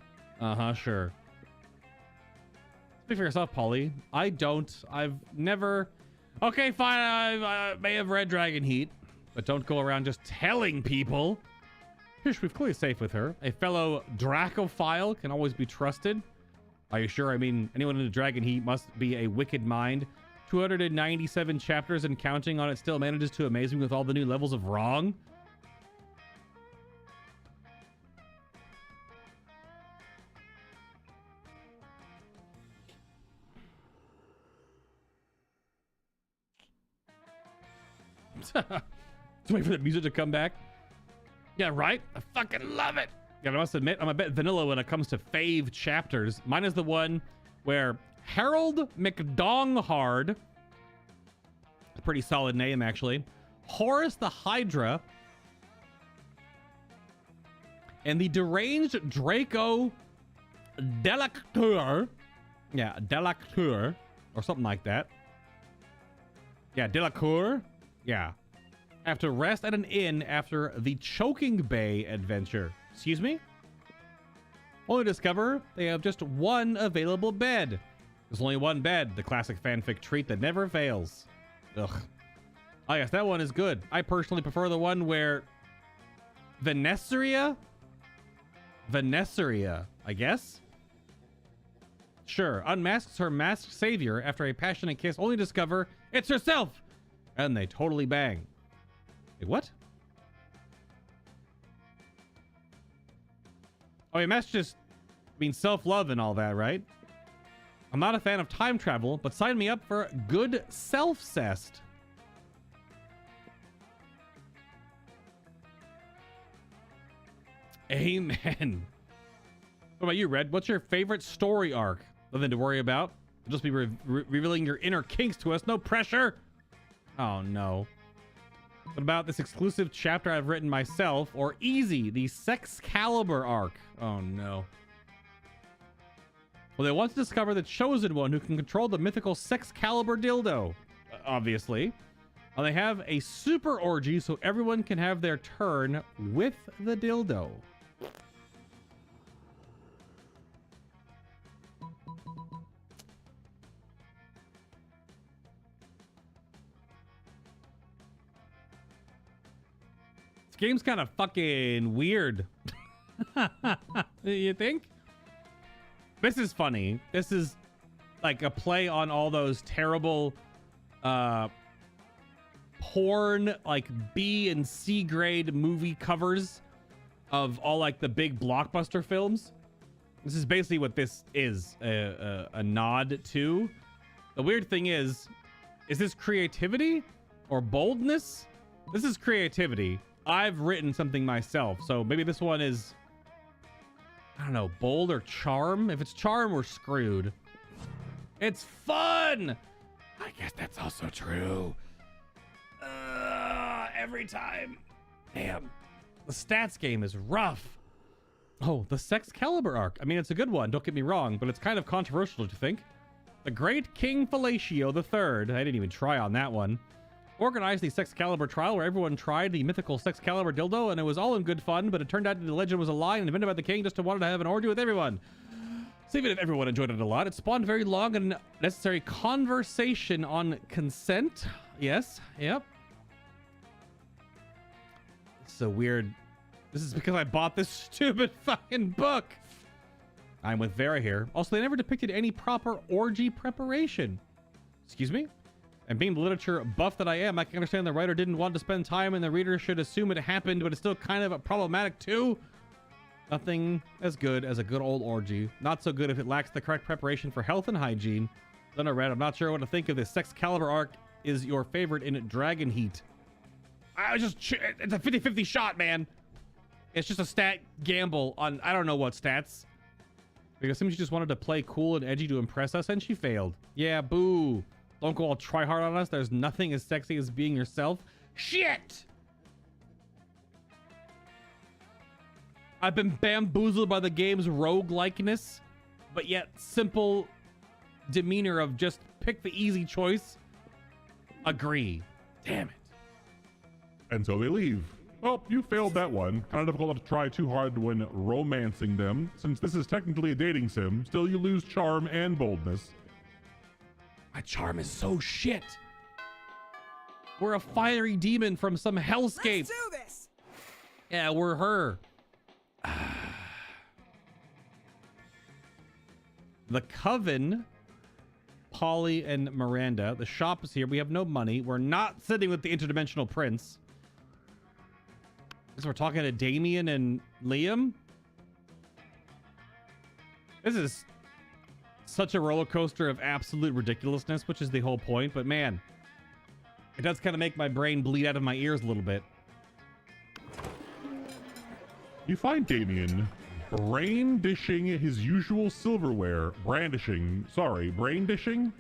Sure. Speak for yourself, Polly. I don't. I've never... Okay, fine. I may have read Dragon Heat, but don't go around just telling people. Pish, we've clearly safe with her. A fellow Dracophile can always be trusted. Are you sure? I mean, anyone into Dragon Heat must be a wicked mind. 297 chapters and counting on it still manages to amaze me with all the new levels of wrong. Just wait for the music to come back. Yeah, right? I fucking love it. Yeah, I must admit, I'm a bit vanilla when it comes to fave chapters. Mine is the one where Harold McDonghard, a pretty solid name actually, Horus the Hydra, and the deranged Draco Delacteur, yeah, Delacteur, or something like that. Yeah, Delacour, yeah, have to rest at an inn after the Choking Bay adventure. Excuse me? Only discover they have just one available bed. There's only one bed, the classic fanfic treat that never fails. Ugh. Oh yes, that one is good. I personally prefer the one where Venesseria, I guess? Sure, unmasks her masked savior after a passionate kiss, only discover it's herself! And they totally bang. Wait, what? Oh, yeah, that's just, self-love and all that, right? I'm not a fan of time travel, but sign me up for good self-cest. Amen. What about you, Red? What's your favorite story arc? Nothing to worry about. You'll just be revealing your inner kinks to us. No pressure. Oh, no. What about this exclusive chapter I've written myself? Or easy, the Sexcalibur arc. Oh, no. Well, they want to discover the chosen one who can control the mythical Sexcalibur dildo. Obviously. And they have a super orgy so everyone can have their turn with the dildo. This game's kind of fucking weird. You think? This is funny. This is like a play on all those terrible porn, like B and C grade movie covers of all like the big blockbuster films. This is basically what this is, a nod to. The weird thing is this creativity or boldness? This is creativity. I've written something myself, so maybe this one is, I don't know, bold or charm? If it's charm, we're screwed. It's fun! I guess that's also true. Every time. Damn. The stats game is rough. Oh, the Sexcalibur arc. I mean, it's a good one, don't get me wrong, but it's kind of controversial to think. The Great King Fellatio III, I didn't even try on that one, organized the Sexcalibur trial where everyone tried the mythical Sexcalibur dildo, and it was all in good fun, but it turned out the legend was a lie and invented by the king just to wanted to have an orgy with everyone. So even if everyone enjoyed it a lot, it spawned very long and necessary conversation on consent. Yes, yep. So weird. This is because I bought this stupid fucking book. I'm with Vera here. Also, they never depicted any proper orgy preparation. Excuse me? And being the literature buff that I am, I can understand the writer didn't want to spend time and the reader should assume it happened, but it's still kind of problematic too. Nothing as good as a good old orgy. Not so good if it lacks the correct preparation for health and hygiene. Then I read, I'm not sure what to think of this. Sexcalibur arc is your favorite in Dragon Heat. It's a 50-50 shot, man. It's just a stat gamble on, I don't know what stats. Because she just wanted to play cool and edgy to impress us, and she failed. Yeah, boo. Don't go all try hard on us. There's nothing as sexy as being yourself. Shit! I've been bamboozled by the game's roguelikeness, but yet simple demeanor of just pick the easy choice. Agree. Damn it. And so they leave. Well, you failed that one. Kind of difficult not to try too hard when romancing them. Since this is technically a dating sim, still you lose charm and boldness. My charm is so shit. We're a fiery demon from some hellscape. Let's do this. Yeah, we're her. The Coven, Polly and Miranda. The shop is here. We have no money. We're not sitting with the interdimensional prince. Because we're talking to Damien and Liam. This is such a roller coaster of absolute ridiculousness, which is the whole point. But man, it does kind of make my brain bleed out of my ears a little bit. You find Damien brandishing his usual silverware. Brandishing,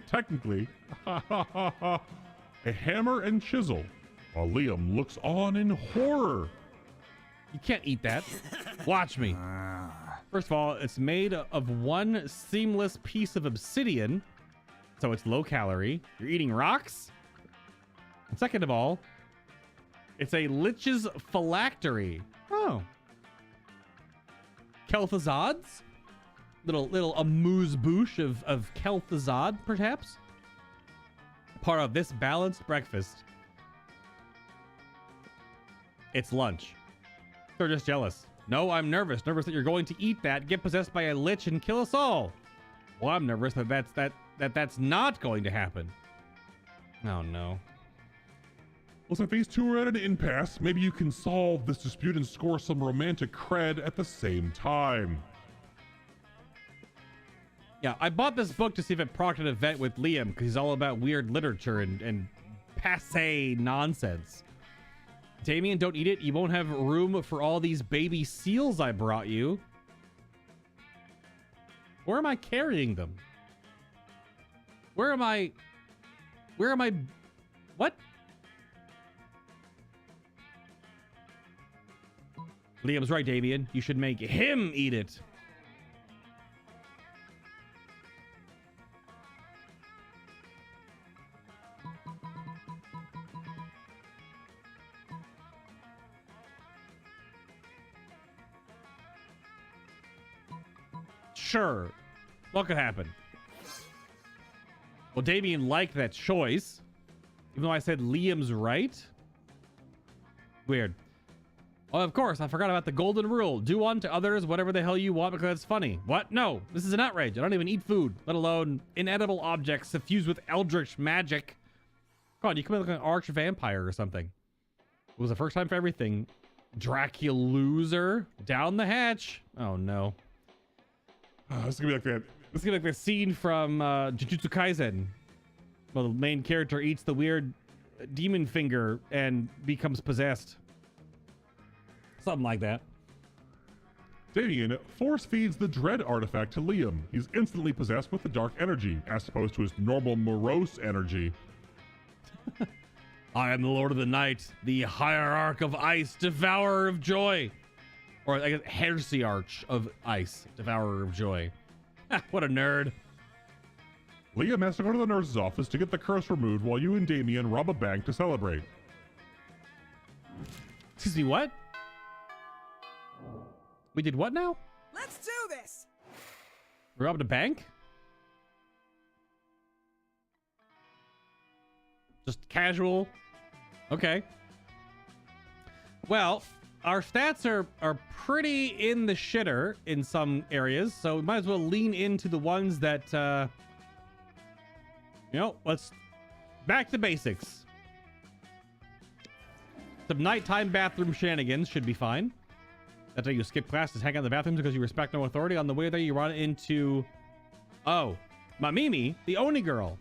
technically. A hammer and chisel, while Liam looks on in horror. You can't eat that. Watch me. First of all, it's made of one seamless piece of obsidian, so it's low calorie. You're eating rocks? And second of all, it's a lich's phylactery. Oh. Kel'Thuzad's? Little amuse-bouche of Kel'Thuzad, perhaps? Part of this balanced breakfast. It's lunch. They're just jealous. No, I'm nervous. Nervous that you're going to eat that, get possessed by a lich, and kill us all. Well, I'm nervous that that's not going to happen. Oh, no. Well, since these two are at an impasse, maybe you can solve this dispute and score some romantic cred at the same time. Yeah, I bought this book to see if it procced an event with Liam, because he's all about weird literature and passé nonsense. Damien, don't eat it. You won't have room for all these baby seals I brought you. Where am I carrying them? Where am I? What? Liam's right, Damien. You should make him eat it. Sure. What could happen? Well, Damien liked that choice, even though I said Liam's right. Weird. Oh, of course, I forgot about the golden rule. Do unto others whatever the hell you want because it's funny. What? No, this is an outrage. I don't even eat food, let alone inedible objects suffused with eldritch magic. Come on, you come in like an arch vampire or something. It was the first time for everything. Dracula loser. Down the hatch. Oh, no. This is gonna be like that. This is gonna be like the scene from Jujutsu Kaisen. Well, the main character eats the weird demon finger and becomes possessed. Something like that. Damien force feeds the dread artifact to Liam. He's instantly possessed with the dark energy, as opposed to his normal morose energy. I am the Lord of the Night, the Hierarch of Ice, Devourer of Joy. Or I guess Heresiarch of Ice, Devourer of Joy. What a nerd. Liam has to go to the nurse's office to get the curse removed while you and Damien rob a bank to celebrate. Excuse me, what? We did what now? Let's do this. We robbed a bank? Just casual. Okay. Well, our stats are pretty in the shitter in some areas, so we might as well lean into the ones that, you know, let's back to basics. Some nighttime bathroom shenanigans should be fine. That's how you skip class, just hang out in the bathrooms because you respect no authority. On the way there, you run into, oh, Mamimi, the Oni girl.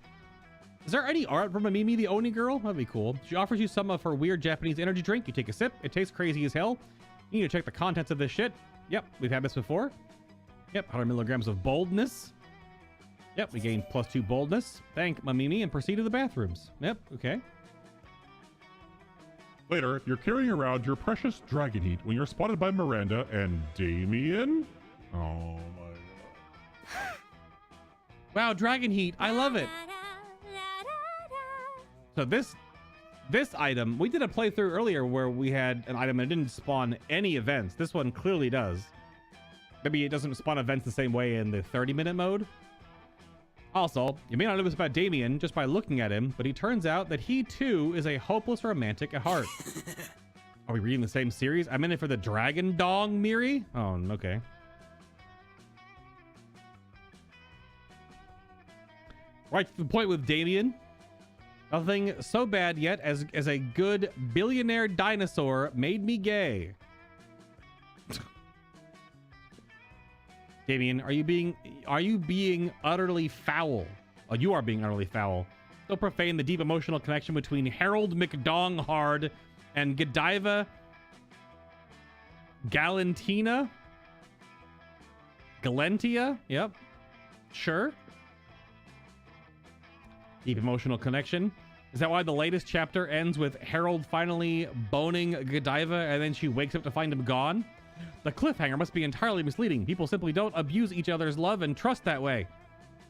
Is there any art from Mamimi, the Oni girl? That'd be cool. She offers you some of her weird Japanese energy drink. You take a sip. It tastes crazy as hell. You need to check the contents of this shit. Yep, we've had this before. Yep, 100 milligrams of boldness. Yep, we gained +2 boldness. Thank Mamimi and proceed to the bathrooms. Yep, okay. Later, you're carrying around your precious dragon heat when you're spotted by Miranda and Damien. Oh my god. Wow, dragon heat. I love it. So this item, we did a playthrough earlier where we had an item and it didn't spawn any events. This one clearly does. Maybe it doesn't spawn events the same way in the 30-minute mode. Also, you may not know this about Damien just by looking at him, but he turns out that he too is a hopeless romantic at heart. Are we reading the same series? I'm in it for the Dragon Dong, Miri? Oh, okay. Right to the point with Damien. Nothing so bad yet as a good billionaire dinosaur made me gay. Damien, are you being utterly foul? Oh, you are being utterly foul. Don't profane the deep emotional connection between Harold McDonghard and Godiva Galentia? Yep. Sure. Deep emotional connection. Is that why the latest chapter ends with Harold finally boning Godiva and then she wakes up to find him gone? The cliffhanger must be entirely misleading. People simply don't abuse each other's love and trust that way.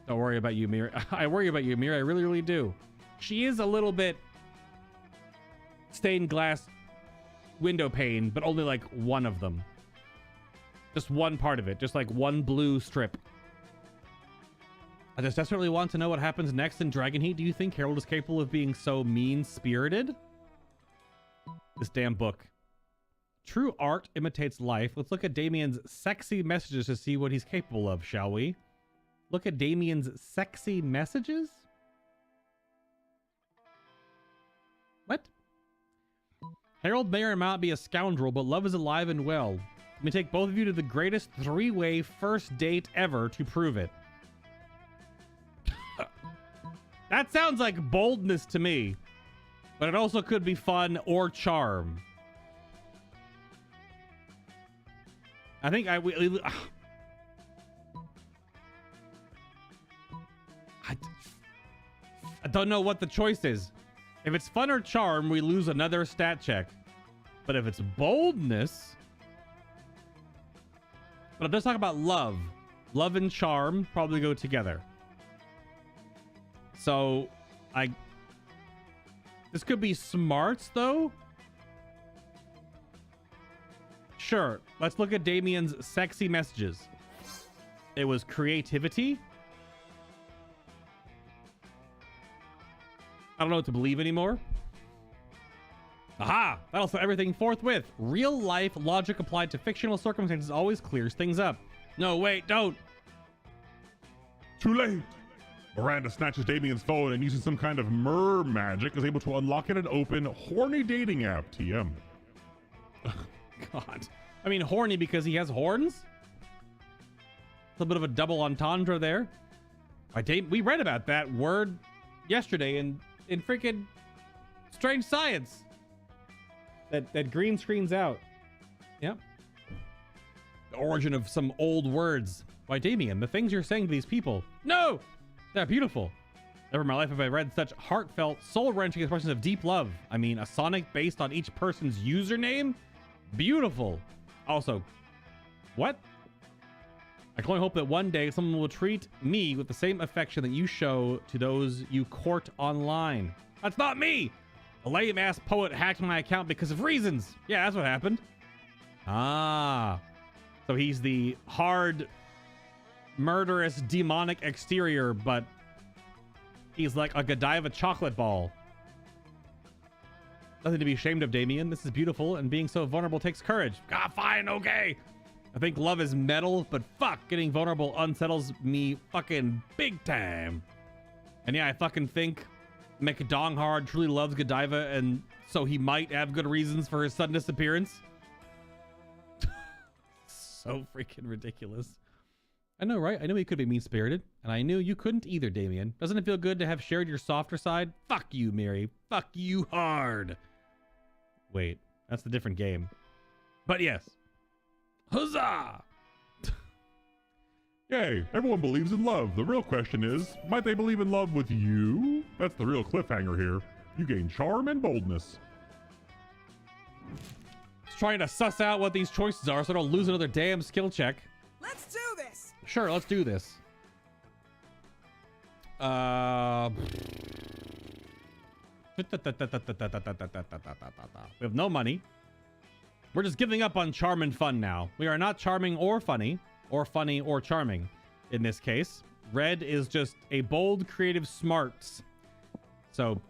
Don't worry about you, Mira. I worry about you, Mira. I really, really do. She is a little bit stained glass window pane, but only like one of them. Just one part of it. Just like one blue strip. I just desperately want to know what happens next in Dragon Heat. Do you think Harold is capable of being so mean-spirited? This damn book. True art imitates life. Let's look at Damien's sexy messages to see what he's capable of, shall we? Look at Damien's sexy messages? What? Harold may or may not be a scoundrel, but love is alive and well. Let me take both of you to the greatest three-way first date ever to prove it. That sounds like boldness to me, but it also could be fun or charm. I think I don't know what the choice is. If it's fun or charm, we lose another stat check. But if it's boldness, but let's talk about love. Love and charm probably go together. So, this could be smarts, though. Sure, let's look at Damien's sexy messages. It was creativity. I don't know what to believe anymore. Aha! That'll set everything forthwith. Real life logic applied to fictional circumstances always clears things up. No, wait, don't. Too late. Miranda snatches Damien's phone and using some kind of mer magic is able to unlock it and open horny dating app. TM. God. I mean, horny because he has horns? A little bit of a double entendre there. We read about that word yesterday in freaking Strange Science. That green screens out. Yep. The origin of some old words. Why, Damien, the things you're saying to these people. No! They're beautiful. Never in my life have I read such heartfelt, soul-wrenching expressions of deep love. I mean, a Sonic based on each person's username? Beautiful. Also, what? I can only hope that one day someone will treat me with the same affection that you show to those you court online. That's not me! A lame-ass poet hacked my account because of reasons. Yeah, that's what happened. Ah. So he's the hard, murderous, demonic exterior, but he's like a Godiva chocolate ball. Nothing to be ashamed of, Damien. This is beautiful, and being so vulnerable takes courage. Ah, fine, okay. I think love is metal, but fuck, getting vulnerable unsettles me fucking big time. And yeah, I fucking think McDonghard truly loves Godiva, and so he might have good reasons for his sudden disappearance. So freaking ridiculous. I know, right? I knew he could be mean-spirited, and I knew you couldn't either, Damien. Doesn't it feel good to have shared your softer side? Fuck you, Mary. Fuck you hard. Wait, that's a different game. But yes. Huzzah! Yay, everyone believes in love. The real question is, might they believe in love with you? That's the real cliffhanger here. You gain charm and boldness. Just trying to suss out what these choices are so I don't lose another damn skill check. Let's do this. Sure, let's do this. We have no money. We're just giving up on charm and fun now. We are not charming or funny or charming in this case. Red is just a bold, creative smarts. So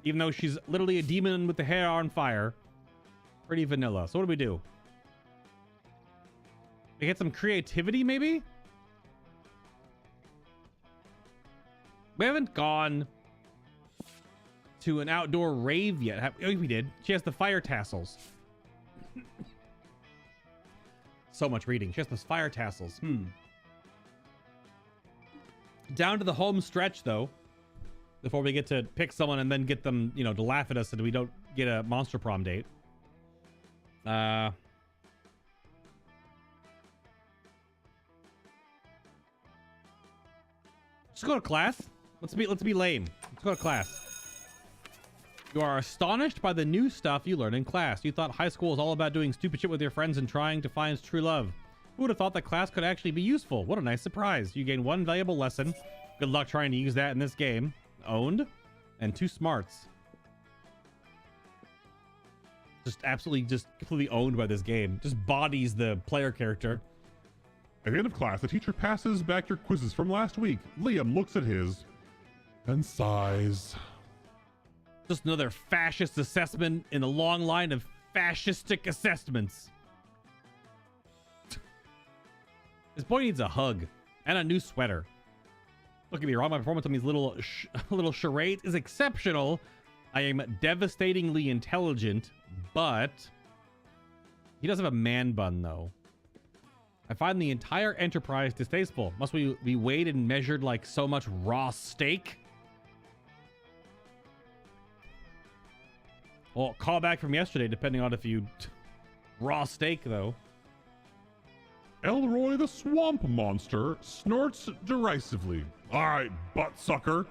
even though she's literally a demon with the hair on fire, pretty vanilla. So what do we do? We get some creativity, maybe? We haven't gone to an outdoor rave yet. Oh, we did. She has the fire tassels. So much reading. She has those fire tassels. Down to the home stretch, though, before we get to pick someone and then get them, you know, to laugh at us and we don't get a monster prom date. Just go to class. Let's be lame. Let's go to class. You are astonished by the new stuff you learn in class. You thought high school was all about doing stupid shit with your friends and trying to find true love. Who would have thought that class could actually be useful? What a nice surprise. You gain one valuable lesson. Good luck trying to use that in this game. Owned. And 2 smarts. Just absolutely just completely owned by this game. Just bodies the player character. At the end of class, the teacher passes back your quizzes from last week. Liam looks at his and sighs. Just another fascist assessment in a long line of fascistic assessments. This boy needs a hug and a new sweater. Don't get me wrong, my performance on these little charades is exceptional. I am devastatingly intelligent, but he does have a man bun, though. I find the entire enterprise distasteful. Must we be weighed and measured like so much raw steak? Well, call back from yesterday, depending on if you... raw steak, though. Elroy the swamp monster snorts derisively. All right, butt sucker.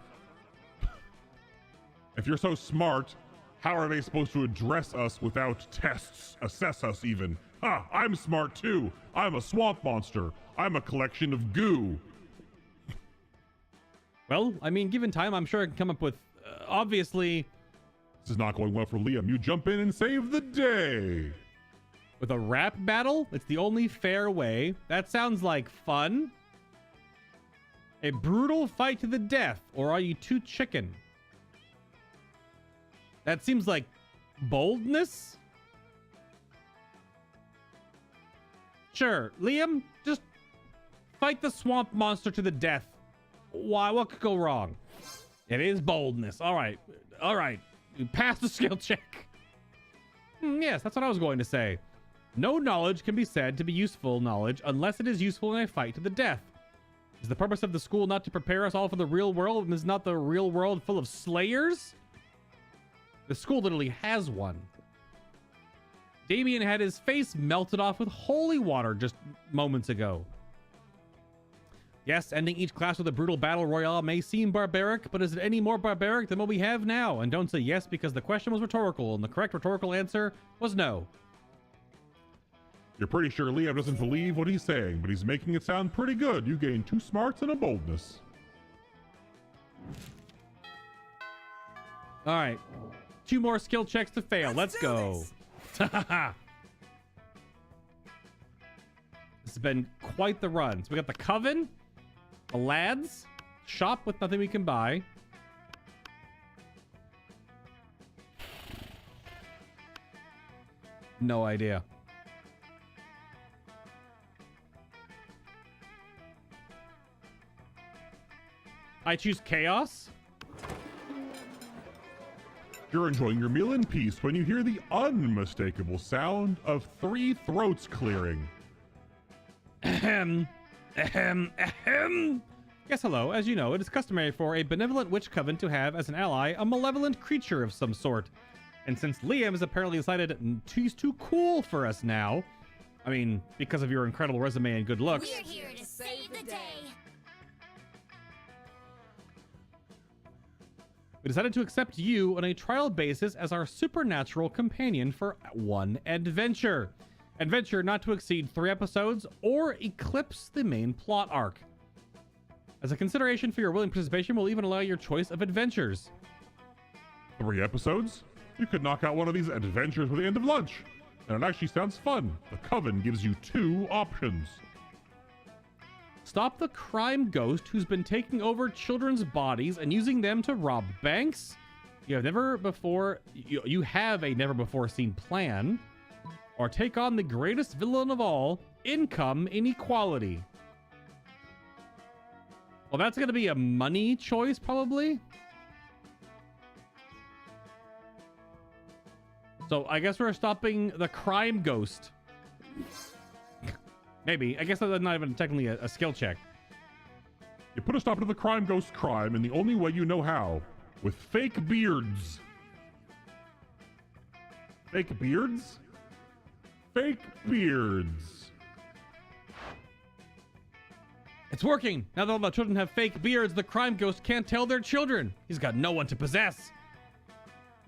If you're so smart, how are they supposed to address us without tests, assess us even? Ha, I'm smart too. I'm a swamp monster. I'm a collection of goo. Well, I mean, given time, I'm sure I can come up with, obviously... This is not going well for Liam. You jump in and save the day. With a rap battle? It's the only fair way. That sounds like fun. A brutal fight to the death, or are you too chicken? That seems like boldness? Sure, Liam, just fight the swamp monster to the death. Why? What could go wrong? It is boldness. All right. All right. You passed the skill check. Yes, that's what I was going to say. No knowledge can be said to be useful knowledge unless it is useful in a fight to the death. Is the purpose of the school not to prepare us all for the real world, and is not the real world full of slayers? The school literally has one. Damien had his face melted off with holy water just moments ago. Yes, ending each class with a brutal battle royale may seem barbaric, but is it any more barbaric than what we have now? And don't say yes because the question was rhetorical, and the correct rhetorical answer was no. You're pretty sure Liam doesn't believe what he's saying, but he's making it sound pretty good. You gain 2 smarts and a boldness. All right. 2 more skill checks to fail. Let's go. This has been quite the run. So we got the Coven, the Lads, shop with nothing we can buy. No idea. I choose Chaos. You're enjoying your meal in peace when you hear the unmistakable sound of 3 throats clearing. Ahem. Ahem. Ahem. Yes, hello. As you know, it is customary for a benevolent witch coven to have as an ally a malevolent creature of some sort. And since Liam has apparently decided he's too cool for us now, I mean, because of your incredible resume and good looks, We're here to save the day. we decided to accept you on a trial basis as our supernatural companion for 1 adventure. Adventure not to exceed 3 episodes or eclipse the main plot arc. As a consideration for your willing participation, we'll even allow your choice of adventures. 3 episodes? You could knock out one of these adventures by the end of lunch. And it actually sounds fun. The Coven gives you 2 options. Stop the crime ghost who's been taking over children's bodies and using them to rob banks. You have never before seen plan. Or take on the greatest villain of all, income inequality. Well, that's going to be a money choice, probably. So I guess we're stopping the crime ghost. Maybe. I guess that's not even technically a skill check. You put a stop to the crime ghost crime in the only way you know how. With fake beards. Fake beards? Fake beards. It's working! Now that all the children have fake beards, the crime ghost can't tell their children. He's got no one to possess.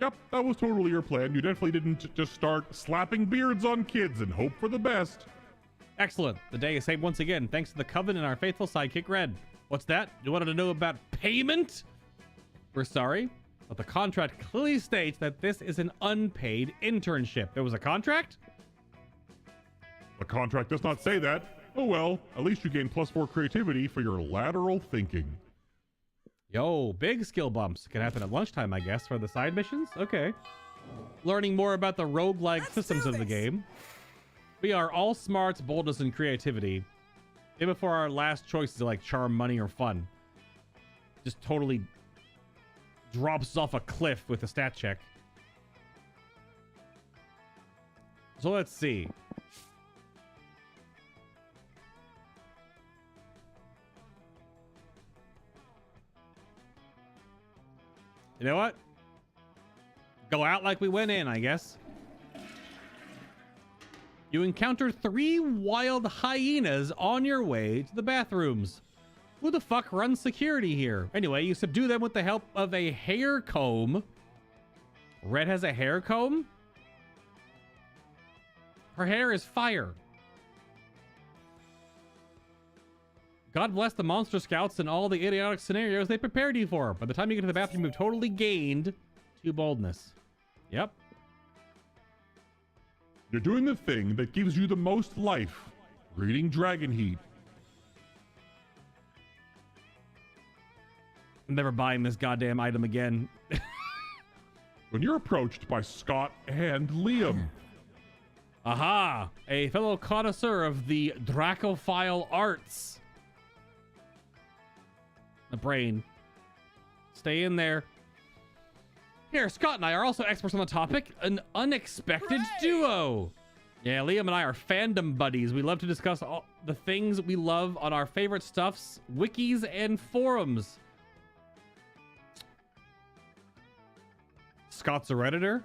Yep, that was totally your plan. You definitely didn't just start slapping beards on kids and hope for the best. Excellent. The day is saved once again, thanks to the Coven and our faithful sidekick, Red. What's that? You wanted to know about payment? We're sorry, but the contract clearly states that this is an unpaid internship. There was a contract? The contract does not say that. Oh well, at least you gain +4 creativity for your lateral thinking. Yo, big skill bumps. Can happen at lunchtime, I guess, for the side missions? Okay. Learning more about the roguelike systems of the game. We are all smarts, boldness, and creativity. Even before our last choices like charm, money, or fun. Just totally drops us off a cliff with a stat check. So let's see. You know what? Go out like we went in, I guess. You encounter 3 wild hyenas on your way to the bathrooms. Who the fuck runs security here? Anyway, you subdue them with the help of a hair comb. Red has a hair comb? Her hair is fire. God bless the monster scouts and all the idiotic scenarios they prepared you for. By the time you get to the bathroom, you've totally gained 2 boldness. Yep. You're doing the thing that gives you the most life. Reading Dragon Heat. I'm never buying this goddamn item again. When you're approached by Scott and Liam. Aha! A fellow connoisseur of the Dracophile arts. The brain. Stay in there. Here, Scott and I are also experts on the topic. An unexpected duo. Yeah, Liam and I are fandom buddies. We love to discuss all the things we love on our favorite stuffs, wikis, and forums. Scott's a Redditor?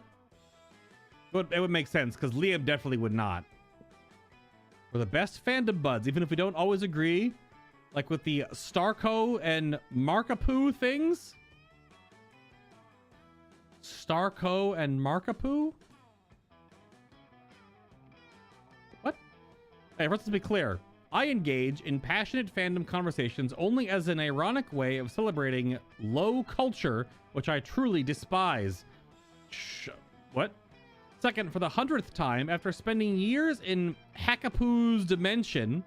It would make sense, because Liam definitely would not. We're the best fandom buds, even if we don't always agree. Like with the Starco and Markapoo things? Starco and Markapoo? What? Hey, let's be clear. I engage in passionate fandom conversations only as an ironic way of celebrating low culture, which I truly despise. What? Second, for the 100th time, after spending years in Hackapoo's dimension,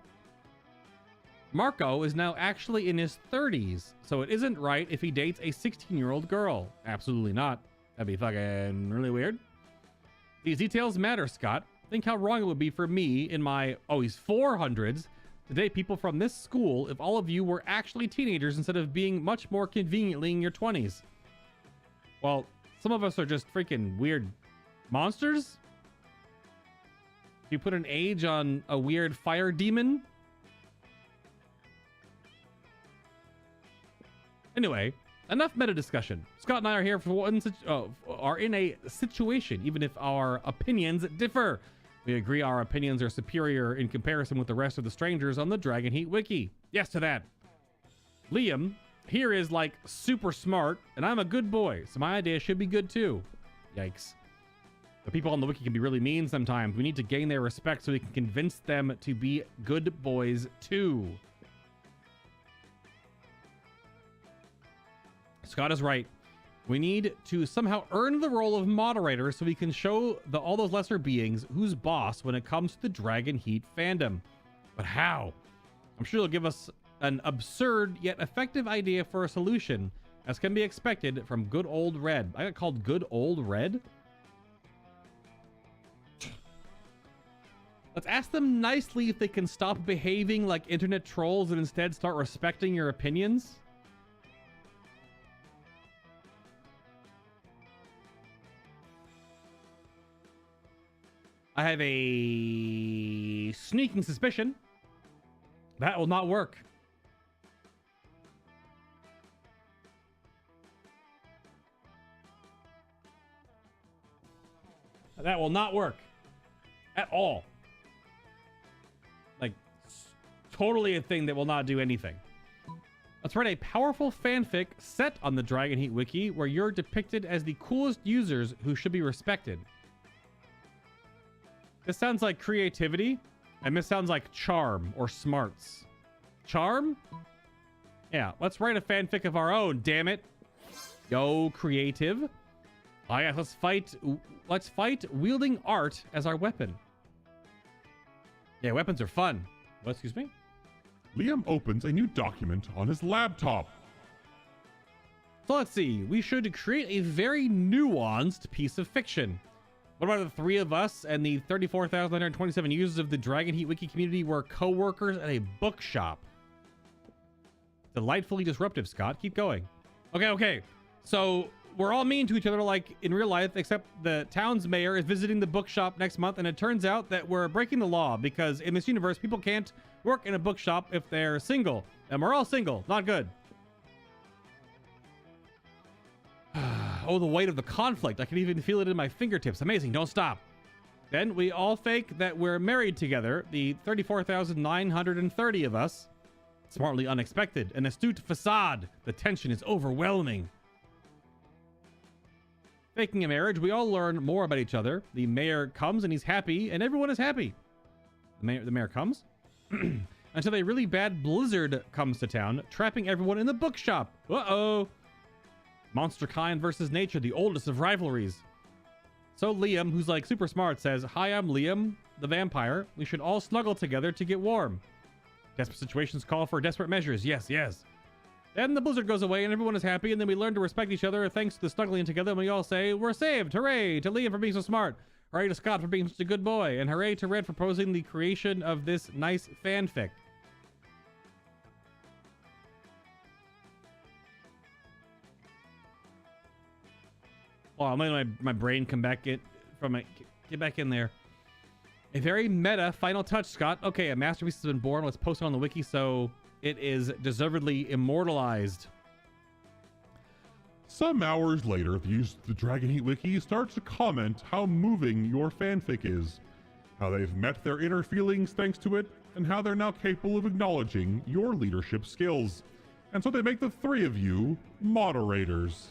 Marco is now actually in his 30s, so it isn't right if he dates a 16-year-old girl. Absolutely not. That'd be fucking really weird. These details matter, Scott. Think how wrong it would be for me in my, he's 400s, to date people from this school if all of you were actually teenagers instead of being much more conveniently in your 20s. Well, some of us are just freaking weird monsters? Do you put an age on a weird fire demon? Anyway, enough meta discussion. Scott and I are here for are in a situation, even if our opinions differ. We agree our opinions are superior in comparison with the rest of the strangers on the Dragonheat Wiki. Yes to that. Liam here is like super smart, and I'm a good boy, so my idea should be good too. Yikes. The people on the wiki can be really mean sometimes. We need to gain their respect so we can convince them to be good boys too. Scott is right. We need to somehow earn the role of moderator so we can show all those lesser beings who's boss when it comes to the Dragonheat fandom. But how? I'm sure you'll give us an absurd yet effective idea for a solution, as can be expected from good old Red. I got called good old Red? Let's ask them nicely if they can stop behaving like internet trolls and instead start respecting your opinions. I have a sneaking suspicion that will not work. That will not work at all. Like, totally a thing that will not do anything. Let's write a powerful fanfic set on the Dragonheat Wiki where you're depicted as the coolest users who should be respected. This sounds like creativity, and this sounds like charm or smarts. Charm? Yeah, let's write a fanfic of our own, damn it. Yo, creative. Oh yeah, let's fight wielding art as our weapon. Yeah, weapons are fun. What, excuse me? Liam opens a new document on his laptop. So let's see, we should create a very nuanced piece of fiction. What about the three of us and the 34,927 users of the Dragonheat Wiki community were co-workers at a bookshop? Delightfully disruptive, Scott. Keep going. Okay. So we're all mean to each other like in real life, except the town's mayor is visiting the bookshop next month, and it turns out that we're breaking the law because in this universe, people can't work in a bookshop if they're single. And we're all single. Not good. Oh, the weight of the conflict. I can even feel it in my fingertips. Amazing. Don't stop. Then we all fake that we're married together. The 34,930 of us. Smartly unexpected. An astute facade. The tension is overwhelming. Faking a marriage, we all learn more about each other. The mayor comes and he's happy, and everyone is happy. The mayor comes until a really bad blizzard comes to town, trapping everyone in the bookshop. Uh-oh. Monster kind versus nature, the oldest of rivalries. So Liam, who's like super smart, says, "Hi, I'm Liam, the vampire. We should all snuggle together to get warm. Desperate situations call for desperate measures. Yes. Then the blizzard goes away and everyone is happy, and then we learn to respect each other thanks to the snuggling together, and we all say, we're saved. Hooray to Liam for being so smart. Hooray to Scott for being such a good boy. And hooray to Red for proposing the creation of this nice fanfic." Oh, I'm letting my brain come back get back in there. A very meta final touch, Scott. Okay, a masterpiece has been born. Let's post it on the wiki so it is deservedly immortalized. Some hours later, the user of the Dragonheat Wiki starts to comment how moving your fanfic is, how they've met their inner feelings thanks to it, and how they're now capable of acknowledging your leadership skills. And so they make the three of you moderators.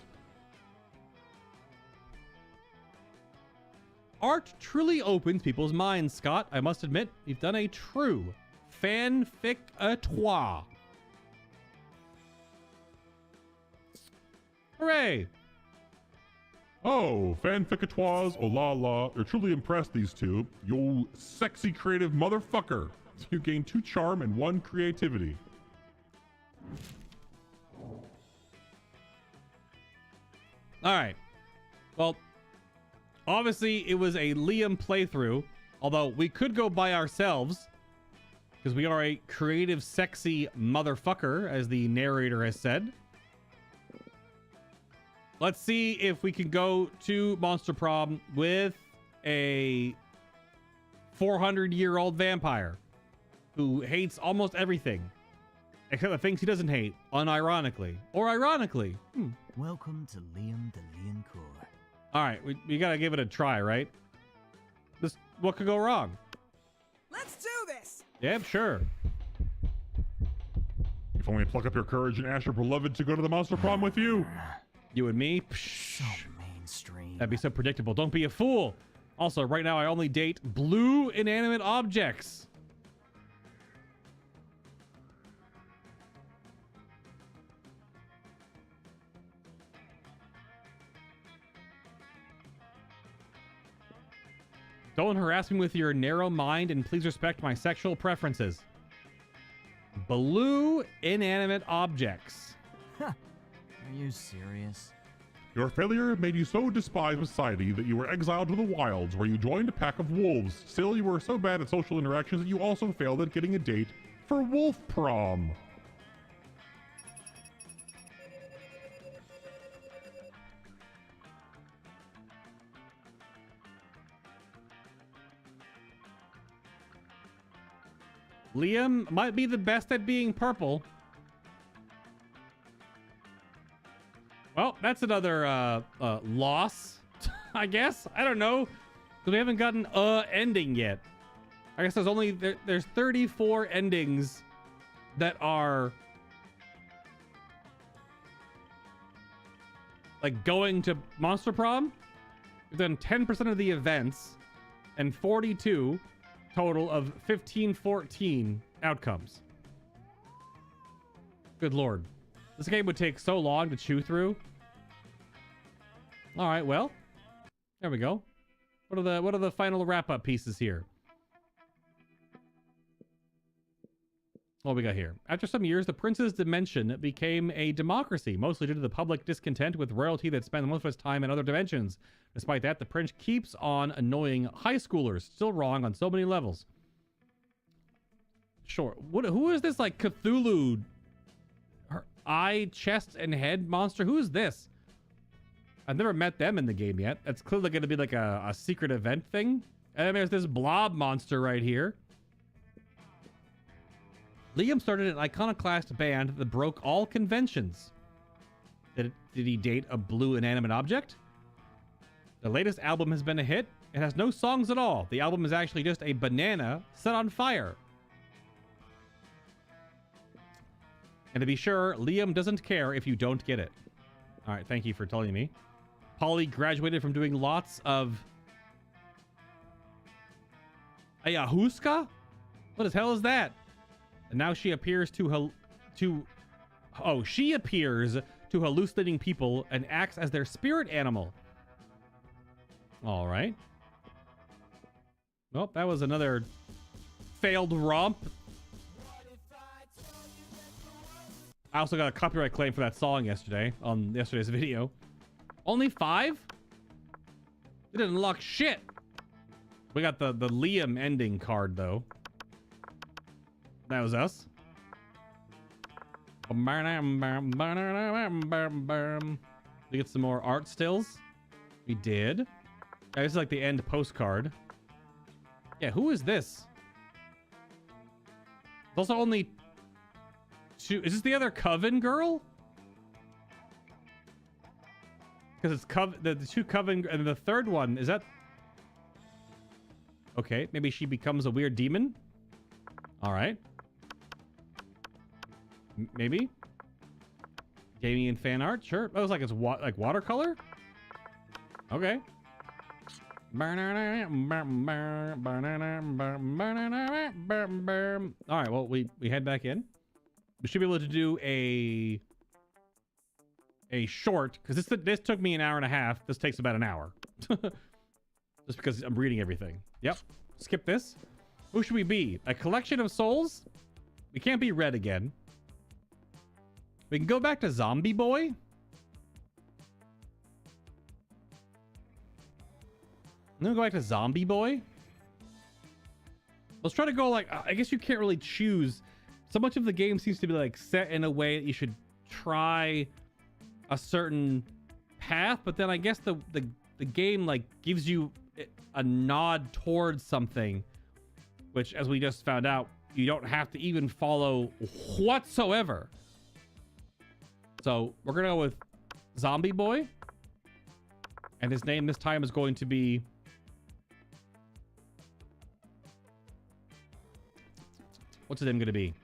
art truly opens people's minds, Scott. I must admit, you've done a true fanfic-a-toi. Hooray! Oh, fanficatoires, oh la la. You're truly impressed, these two. You sexy creative motherfucker. You gain 2 charm and 1 creativity. All right. Well, obviously it was a Liam playthrough, although we could go by ourselves because we are a creative, sexy motherfucker, as the narrator has said. Let's see if we can go to Monster Prom with a 400-year-old vampire who hates almost everything, except the things he doesn't hate, unironically or ironically. Welcome to Liam the Liancourt. All right, we gotta give it a try, right? What could go wrong? Let's do this! Yep, sure. If only pluck up your courage and ask your beloved to go to the Monster Prom with you. You and me? Psh, So mainstream. that'd be so predictable. Don't be a fool. Also, right now I only date blue inanimate objects. Don't harass me with your narrow mind, and please respect my sexual preferences. Blue inanimate objects. Are you serious? Your failure made you so despise society that you were exiled to the wilds, where you joined a pack of wolves. Still, you were so bad at social interactions that you also failed at getting a date for Wolf Prom. Liam might be the best at being purple. Well, that's another loss, I guess. I don't know, because we haven't gotten ending yet. I guess there's 34 endings that are like going to Monster Prom. We've done 10% of the events and 42 total of 14 outcomes. Good lord. This game would take so long to chew through. All right, well, there we go. What are the final wrap-up pieces here? What we got here? After some years, the Prince's Dimension became a democracy, mostly due to the public discontent with royalty that spent most of its time in other dimensions. Despite that, the Prince keeps on annoying high schoolers. Still wrong on so many levels. Sure. Who is this, like, Cthulhu? Her eye, chest, and head monster? Who is this? I've never met them in the game yet. That's clearly going to be like a secret event thing. And then there's this blob monster right here. Liam started an iconoclast band that broke all conventions. Did he date a blue inanimate object? The latest album has been a hit. It has no songs at all. The album is actually just a banana set on fire. And to be sure, Liam doesn't care if you don't get it. All right, thank you for telling me. Polly graduated from doing lots of ayahuasca? What the hell is that? And now she appears to hallucinating people and acts as their spirit animal. All right. Well, that was another failed romp. I also got a copyright claim for that song yesterday on yesterday's video. Only 5? It didn't unlock shit. We got the Liam ending card though. That was us. We get some more art stills. We did. Yeah, this is like the end postcard. Yeah, who is this? There's also only 2. Is this the other Coven girl? Because it's the 2 Coven, and the third one is that? Okay, maybe she becomes a weird demon. All right. Maybe. Damien fan art, sure. That was like it's like watercolor. Okay. All right, well, we head back in. We should be able to do a short, because this took me an hour and a half. This takes about an hour. Just because I'm reading everything. Yep. Skip this. Who should we be? A collection of souls? We can't be red again. We can go back to Zombie Boy. I'm gonna go back to Zombie Boy. Let's try to go like, I guess you can't really choose. So much of the game seems to be like set in a way that you should try a certain path, but then I guess the game like gives you a nod towards something, which, as we just found out, you don't have to even follow whatsoever. So we're gonna go with Zombie Boy, and his name this time is going to be what's his name gonna be?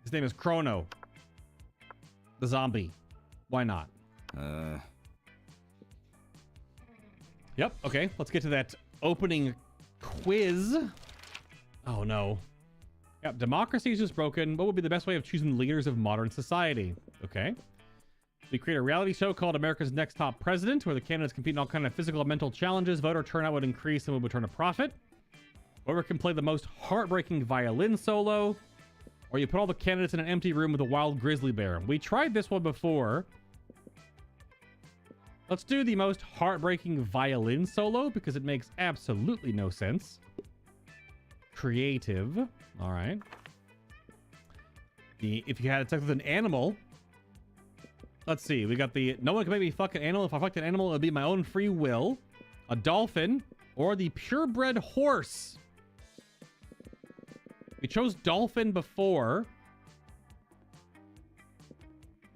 His name is Chrono the zombie. Why not? Yep. Okay, let's get to that opening quiz. Oh no. Yep. Democracy is just broken. What would be the best way of choosing the leaders of modern society? Okay. We create a reality show called America's Next Top President, where the candidates compete in all kind of physical and mental challenges. Voter turnout would increase and would return a profit. Whoever can play the most heartbreaking violin solo. Or you put all the candidates in an empty room with a wild grizzly bear. We tried this one before. Let's do the most heartbreaking violin solo because it makes absolutely no sense. Creative. All right. If you had sex with an animal. Let's see. We got the no one can make me fuck an animal. If I fucked an animal, it would be my own free will. A dolphin or the purebred horse. We chose dolphin before.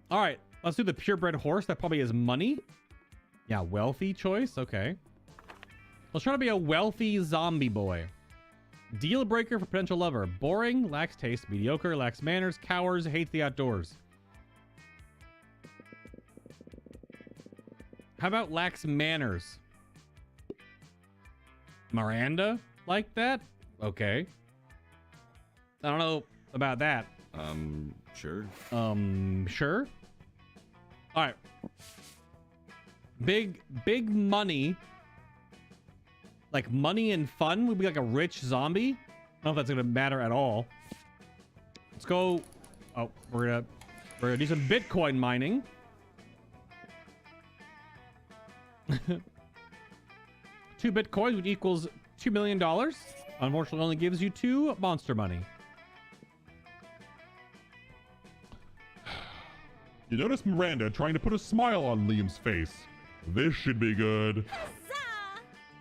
All right, let's do the purebred horse. That probably is money. Yeah, wealthy choice. Okay. Let's try to be a wealthy zombie boy. Deal breaker for potential lover. Boring, lacks taste, mediocre, lacks manners, cowers, hates the outdoors. How about lacks manners? Miranda like that? Okay. I don't know about that. Sure. Sure. All right. Big money. Like money and fun would be like a rich zombie. I don't know if that's gonna matter at all. Let's go. Oh, we're gonna do some Bitcoin mining. 2 Bitcoins, which equals $2 million. Unfortunately, only gives you 2 monster money. You notice Miranda trying to put a smile on Liam's face. This should be good.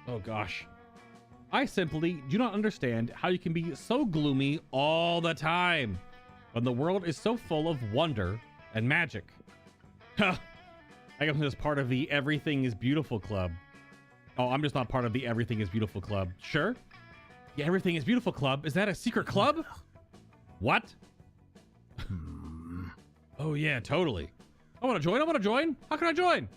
Oh gosh. I simply do not understand how you can be so gloomy all the time when the world is so full of wonder and magic. Huh. I guess I'm just part of the Everything is Beautiful Club. Oh, I'm just not part of the Everything is Beautiful Club. Sure. The Everything is Beautiful Club. Is that a secret club? What? Oh yeah, totally. I want to join. I want to join. How can I join?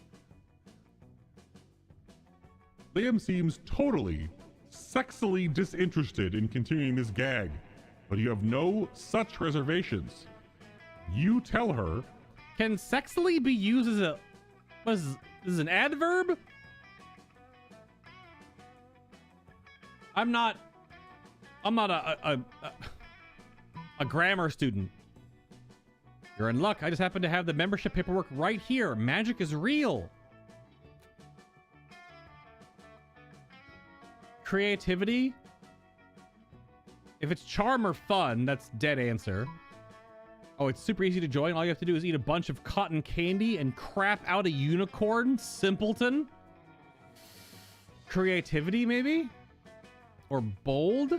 Liam seems totally, sexily disinterested in continuing this gag, but you have no such reservations. You tell her... Can sexily be used as a... What is this? This is an adverb? I'm not a grammar student. You're in luck. I just happen to have the membership paperwork right here. Magic is real. Creativity. If it's charm or fun, that's dead answer. Oh, it's super easy to join. All you have to do is eat a bunch of cotton candy and crap out a unicorn. Simpleton. Creativity, maybe? Or bold?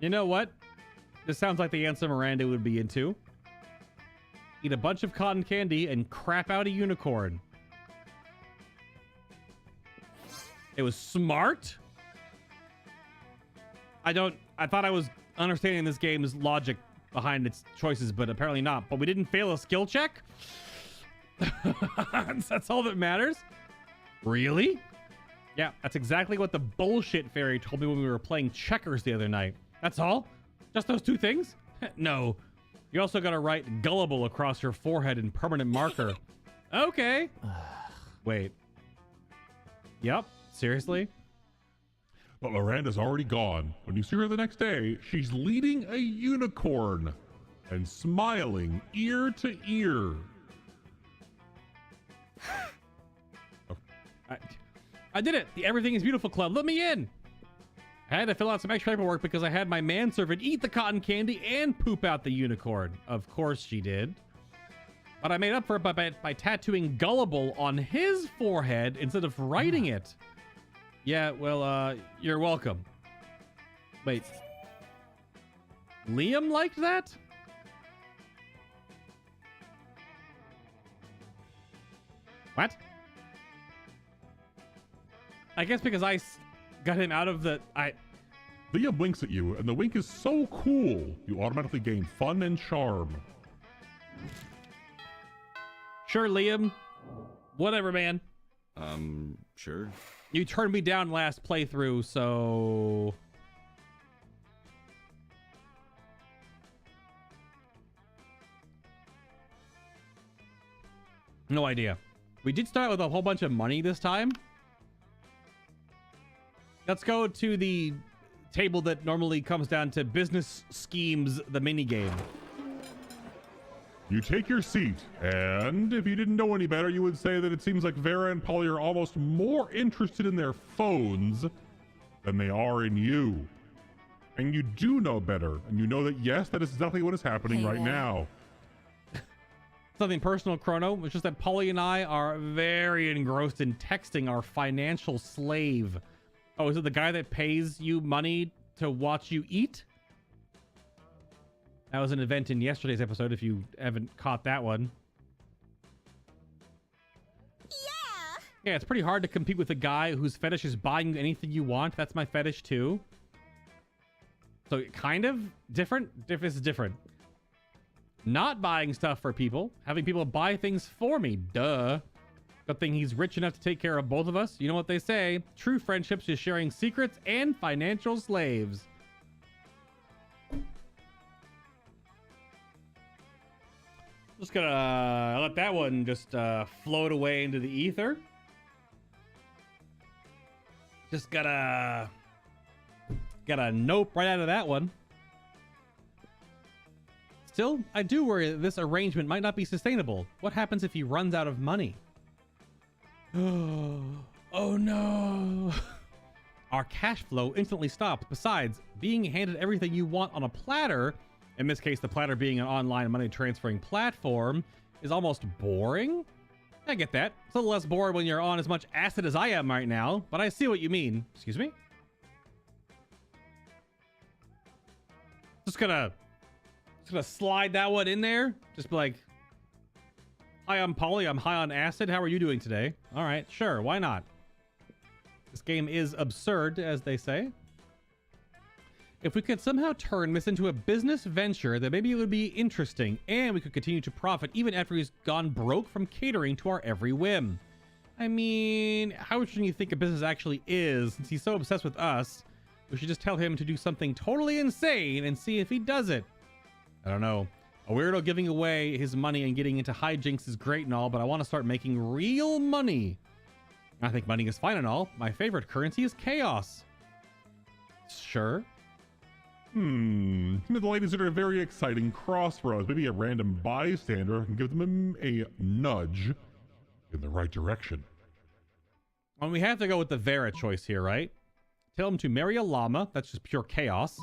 You know what? This sounds like the answer Miranda would be into. Eat a bunch of cotton candy and crap out a unicorn. It was smart? I thought I was understanding this game's logic behind its choices, but apparently not. But we didn't fail a skill check. That's all that matters. Really? Yeah, that's exactly what the bullshit fairy told me when we were playing checkers the other night. That's all? Just those two things? No. You also gotta write gullible across your forehead in permanent marker. Okay. Wait. Yep. Seriously? But Miranda's already gone. When you see her the next day, she's leading a unicorn and smiling ear to ear. I did it! The Everything is Beautiful Club. Let me in! I had to fill out some extra paperwork because I had my manservant eat the cotton candy and poop out the unicorn. Of course she did. But I made up for it by tattooing gullible on his forehead instead of writing it. Yeah, well, you're welcome. Wait. Liam liked that? What? I guess because I got him out of the... Liam winks at you, and the wink is so cool, you automatically gain fun and charm. Sure, Liam. Whatever, man. Sure. You turned me down last playthrough, so... No idea. We did start with a whole bunch of money this time. Let's go to the table that normally comes down to business schemes, the minigame. You take your seat, and if you didn't know any better, you would say that it seems like Vera and Polly are almost more interested in their phones than they are in you. And you do know better, and you know that, yes, that is exactly what is happening right now. Something personal, Chrono. It's just that Polly and I are very engrossed in texting our financial slave. Oh, is it the guy that pays you money to watch you eat? That was an event in yesterday's episode, if you haven't caught that one. Yeah, it's pretty hard to compete with a guy whose fetish is buying you anything you want. That's my fetish, too. So, kind of different. This is different. Not buying stuff for people. Having people buy things for me. Duh. Good thing he's rich enough to take care of both of us. You know what they say. True friendships is sharing secrets and financial slaves. Just gonna let that one just float away into the ether. Just gotta nope right out of that one. Still, I do worry that this arrangement might not be sustainable. What happens if he runs out of money? Oh no. Our cash flow instantly stops. Besides, being handed everything you want on a platter, in this case the platter being an online money transferring platform, is almost boring. I get that. It's a little less bored when you're on as much acid as I am right now, but I see what you mean. Excuse me? Just gonna slide that one in there. Just be like, hi, I'm Polly. I'm high on acid. How are you doing today? All right, sure. Why not? This game is absurd, as they say. If we could somehow turn this into a business venture, then maybe it would be interesting, and we could continue to profit even after he's gone broke from catering to our every whim. I mean, how interesting do you think a business actually is? Since he's so obsessed with us, we should just tell him to do something totally insane and see if he does it. I don't know. A weirdo giving away his money and getting into hijinks is great and all, but I want to start making real money. I think money is fine and all. My favorite currency is chaos. Sure. The ladies are at a very exciting crossroads. Maybe a random bystander can give them a nudge in the right direction. Well, we have to go with the Vera choice here, right? Tell him to marry a llama. That's just pure chaos.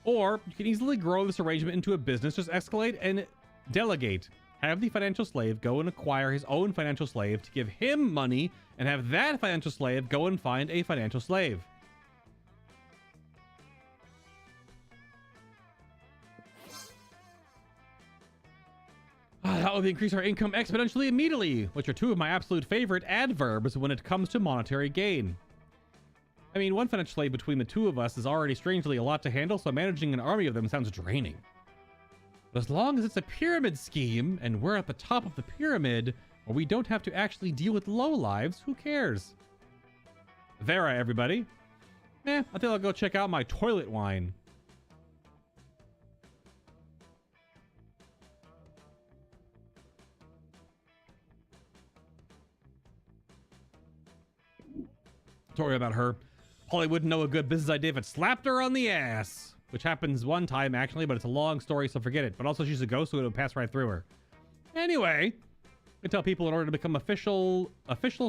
Or you can easily grow this arrangement into a business. Just escalate and delegate. Have the financial slave go and acquire his own financial slave to give him money, and have that financial slave go and find a financial slave. That would increase our income exponentially immediately, which are two of my absolute favorite adverbs when it comes to monetary gain. I mean, one financial slave between the two of us is already strangely a lot to handle, so managing an army of them sounds draining. But as long as it's a pyramid scheme and we're at the top of the pyramid, where we don't have to actually deal with lowlives, who cares? Vera, everybody. I think I'll go check out my toilet wine. Don't worry about her. Holly wouldn't know a good business idea if it slapped her on the ass. Which happens one time, actually, but it's a long story, so forget it. But also, she's a ghost, so it'll pass right through her. Anyway, I tell people in order to become official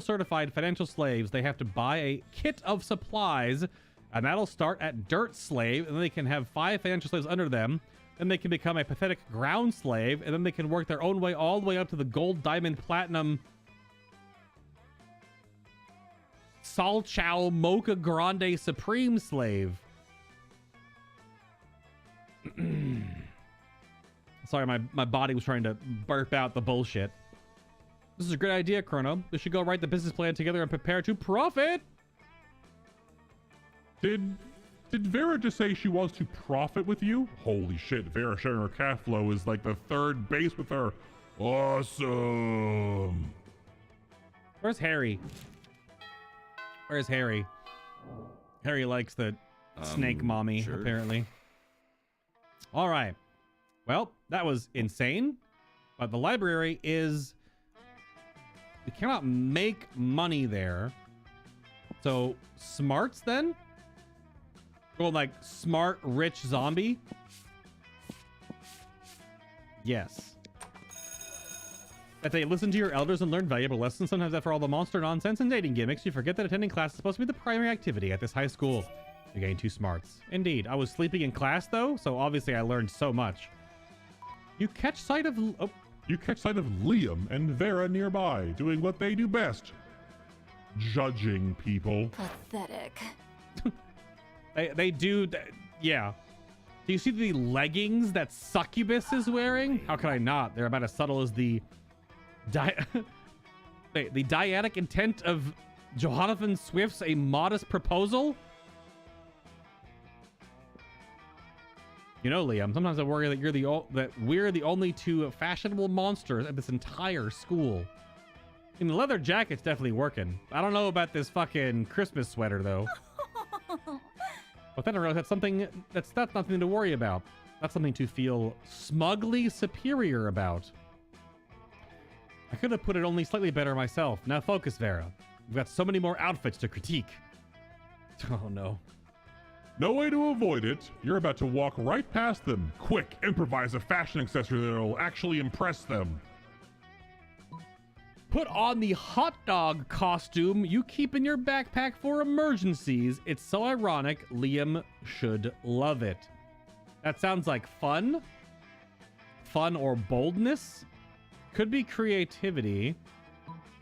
certified financial slaves, they have to buy a kit of supplies, and that'll start at dirt slave, and then they can have 5 financial slaves under them. Then they can become a pathetic ground slave, and then they can work their own way all the way up to the gold, diamond, platinum, Sal Chow Mocha Grande Supreme slave. Sorry, my body was trying to burp out the bullshit. This is a great idea, Chrono. We should go write the business plan together and prepare to profit. Did Vera just say she wants to profit with you? Holy shit, Vera sharing her cash flow is like the 3rd base with her. Awesome. Where's Harry? Where's Harry? Harry likes the snake mommy, sure. Apparently. All right. Well, that was insane. But the library is... We cannot make money there. So, smarts then? Going like smart, rich zombie? Yes. That they listen to your elders and learn valuable lessons. Sometimes after all the monster nonsense and dating gimmicks, you forget that attending class is supposed to be the primary activity at this high school. You gain 2 smarts. Indeed. I was sleeping in class though, so obviously I learned so much. You catch sight of... Oh. You catch sight of Liam and Vera nearby, doing what they do best. Judging people. Pathetic. They do... Yeah. Do you see the leggings that Succubus is wearing? How can I not? They're about as subtle as the... Wait, the dyadic intent of Jonathan Swift's A Modest Proposal? You know, Liam, sometimes I worry that we're the only 2 fashionable monsters at this entire school. I mean, the leather jacket's definitely working. I don't know about this fucking Christmas sweater, though. But then I realized that's nothing to worry about. That's something to feel smugly superior about. I could have put it only slightly better myself. Now focus, Vera. We've got so many more outfits to critique. Oh, no. No way to avoid it. You're about to walk right past them. Quick, improvise a fashion accessory that'll actually impress them. Put on the hot dog costume you keep in your backpack for emergencies. It's so ironic. Liam should love it. That sounds like fun. Fun or boldness. Could be creativity.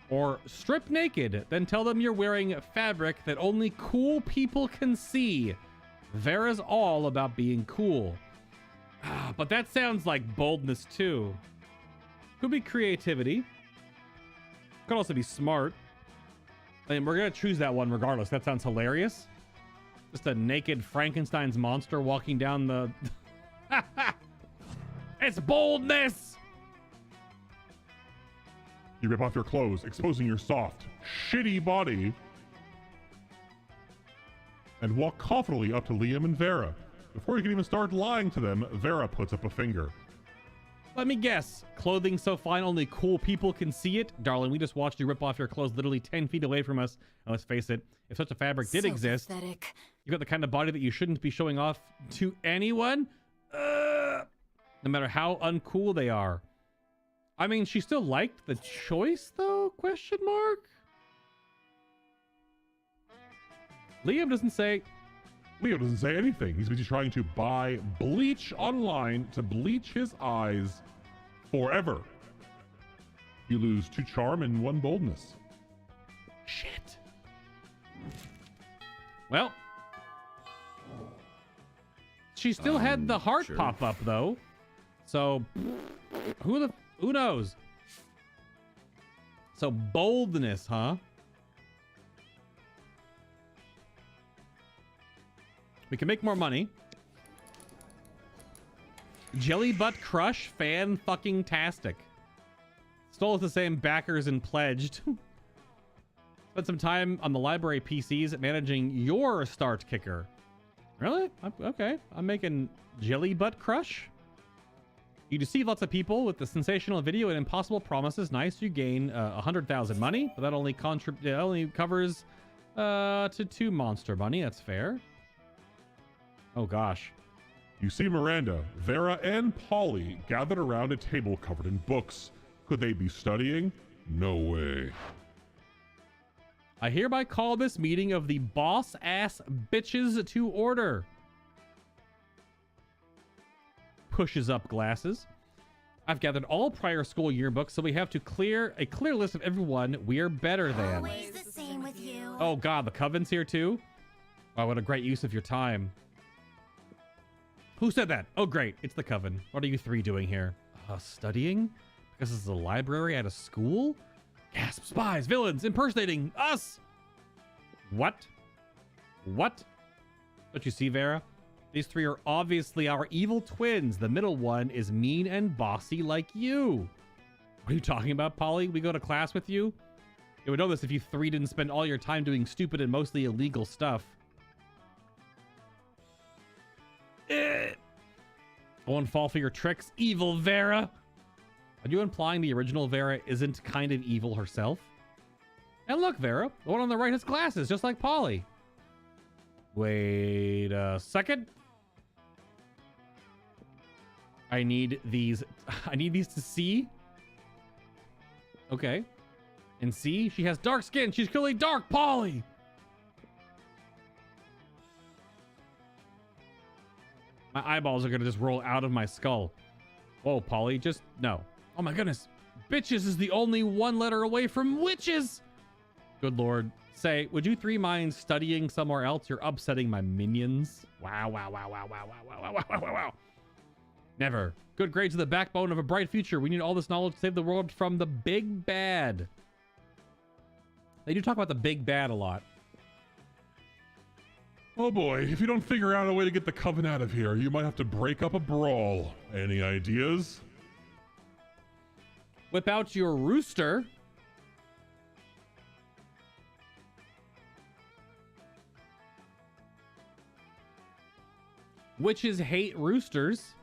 Or strip naked. Then tell them you're wearing fabric that only cool people can see. Vera's all about being cool. But that sounds like boldness too. Could be creativity. Could also be smart. I mean, we're gonna choose that one regardless. That sounds hilarious. Just a naked Frankenstein's monster walking down the... It's boldness! You rip off your clothes, exposing your soft, shitty body, and walk confidently up to Liam and Vera. Before you can even start lying to them, Vera puts up a finger. Let me guess. Clothing so fine only cool people can see it? Darling, we just watched you rip off your clothes literally 10 feet away from us. And let's face it, if such a fabric did exist, Pathetic. you've got the kind of body that you shouldn't be showing off to anyone. No matter how uncool they are. I mean, she still liked the choice though? Question mark? Liam doesn't say... Leo doesn't say anything. He's busy trying to buy bleach online to bleach his eyes forever. You lose 2 charm and 1 boldness. Shit. Well. She still had the heart sure. pop up though. So who knows? So boldness, huh? We can make more money. Jelly Butt Crush, fan-fucking-tastic. Still with the same backers and pledged. Spent some time on the library PCs managing your start kicker. Really? Okay. I'm making Jelly Butt Crush. You deceive lots of people with the sensational video and impossible promises. Nice. You gain 100,000 money, but that only covers to 2 monster money. That's fair. Oh gosh. You see Miranda, Vera, and Polly gathered around a table covered in books. Could they be studying? No way. I hereby call this meeting of the boss-ass bitches to order. Pushes up glasses. I've gathered all prior school yearbooks, so we have to clear a clear list of everyone we're better than. Always the same with you. Oh god, the Coven's here too? Wow, what a great use of your time. Who said that? Oh great, it's the Coven. What are you 3 doing here? Studying? Because this is a library at a school? Gasp, spies, villains, impersonating us! What? What? Don't you see, Vera? These 3 are obviously our evil twins. The middle one is mean and bossy like you. What are you talking about, Polly? We go to class with you? You would know this if you 3 didn't spend all your time doing stupid and mostly illegal stuff. I won't fall for your tricks, evil Vera. Are you implying the original Vera isn't kind of evil herself? And look, Vera, the one on the right has glasses, just like Polly. Wait a second. I need these to see. Okay. And see, she has dark skin. She's clearly dark, Polly. My eyeballs are gonna just roll out of my skull. Whoa, Polly, just no. Oh my goodness. Bitches is the only 1 letter away from witches. Good Lord. Say, would you 3 mind studying somewhere else? You're upsetting my minions. Wow, wow, wow, wow, wow, wow, wow, wow, wow, wow, wow. Never. Good grades are the backbone of a bright future. We need all this knowledge to save the world from the big bad. They do talk about the big bad a lot. Oh boy, if you don't figure out a way to get the Coven out of here, you might have to break up a brawl. Any ideas? Whip out your rooster. Witches hate roosters.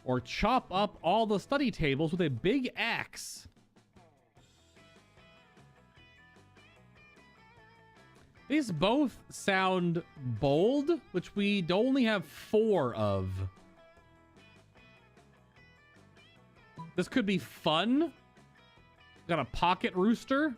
Or chop up all the study tables with a big axe. These both sound bold, which we only have 4 of. This could be fun. Got a pocket rooster.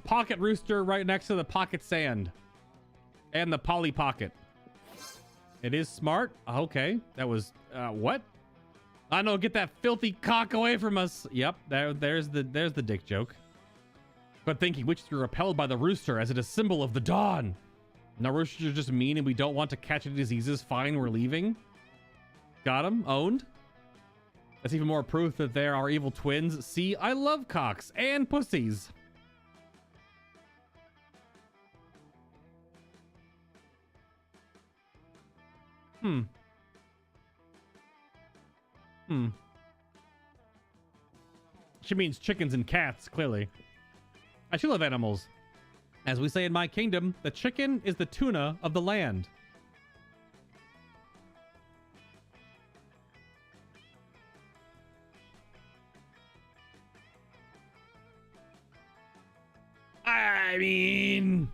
Pocket rooster right next to the pocket sand. And the Polly Pocket. It is smart. Okay. That was, what? I know, get that filthy cock away from us. Yep, there's the dick joke. But thinking witches were repelled by the rooster as it is a symbol of the dawn. No, roosters are just mean and we don't want to catch any diseases. Fine, we're leaving. Got him. Owned. That's even more proof that there are evil twins. See, I love cocks and pussies. She means chickens and cats, clearly. I do love animals. As we say in my kingdom, the chicken is the tuna of the land. I mean...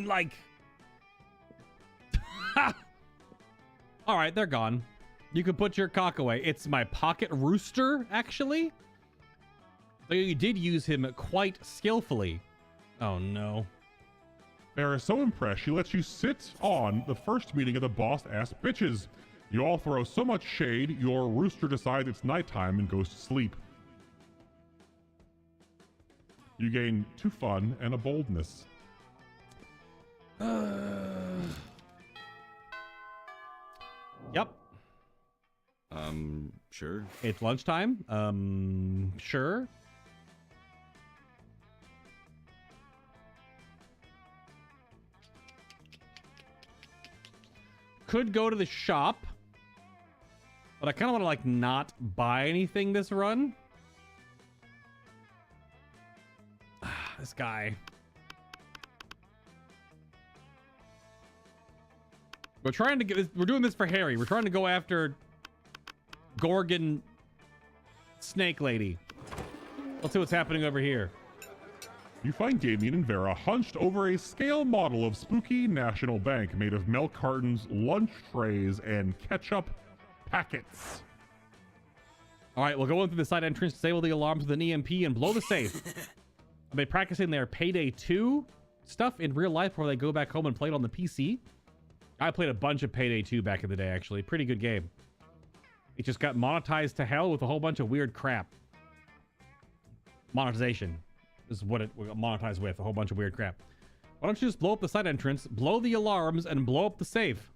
like... All right, they're gone. You can put your cock away. It's my pocket rooster, actually. So you did use him quite skillfully. Oh, no. Vera is so impressed, she lets you sit on the first meeting of the boss-ass bitches. You all throw so much shade, your rooster decides it's nighttime and goes to sleep. You gain 2 fun and a boldness. Yep. Sure. It's lunchtime. Sure. Could go to the shop, but I kind of want to like not buy anything this run. This guy. We're trying to get this. We're doing this for Harry. We're trying to go after Gorgon Snake Lady. Let's see what's happening over here. You find Damien and Vera hunched over a scale model of Spooky National Bank made of milk cartons, lunch trays, and ketchup packets. All right, we'll go in through the side entrance, disable the alarms with an EMP, and blow the safe. Are they practicing their Payday 2 stuff in real life before they go back home and play it on the PC? I played a bunch of Payday 2 back in the day, actually. Pretty good game. It just got monetized to hell with a whole bunch of weird crap. Monetization is what it got monetized with, a whole bunch of weird crap. Why don't you just blow up the side entrance, blow the alarms, and blow up the safe?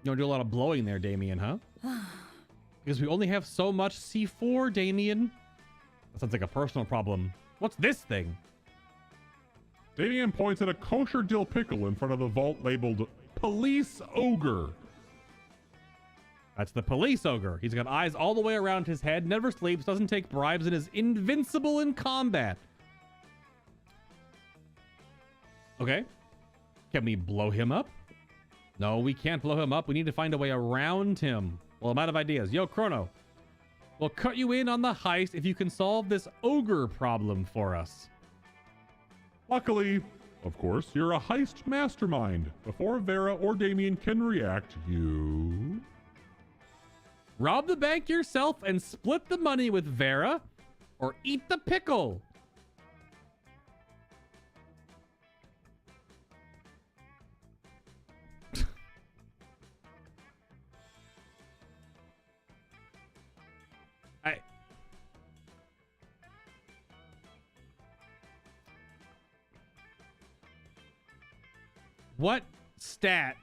You don't do a lot of blowing there, Damien, huh? Because we only have so much C4, Damien. That sounds like a personal problem. What's this thing? Damien points at a kosher dill pickle in front of the vault labeled Police Ogre. That's the police ogre. He's got eyes all the way around his head, never sleeps, doesn't take bribes, and is invincible in combat. Okay. Can we blow him up? No, we can't blow him up. We need to find a way around him. Well, I'm out of ideas. Yo, Chrono. We'll cut you in on the heist if you can solve this ogre problem for us. Luckily, of course, you're a heist mastermind. Before Vera or Damien can react, you... Rob the bank yourself and split the money with Vera, or eat the pickle. What stat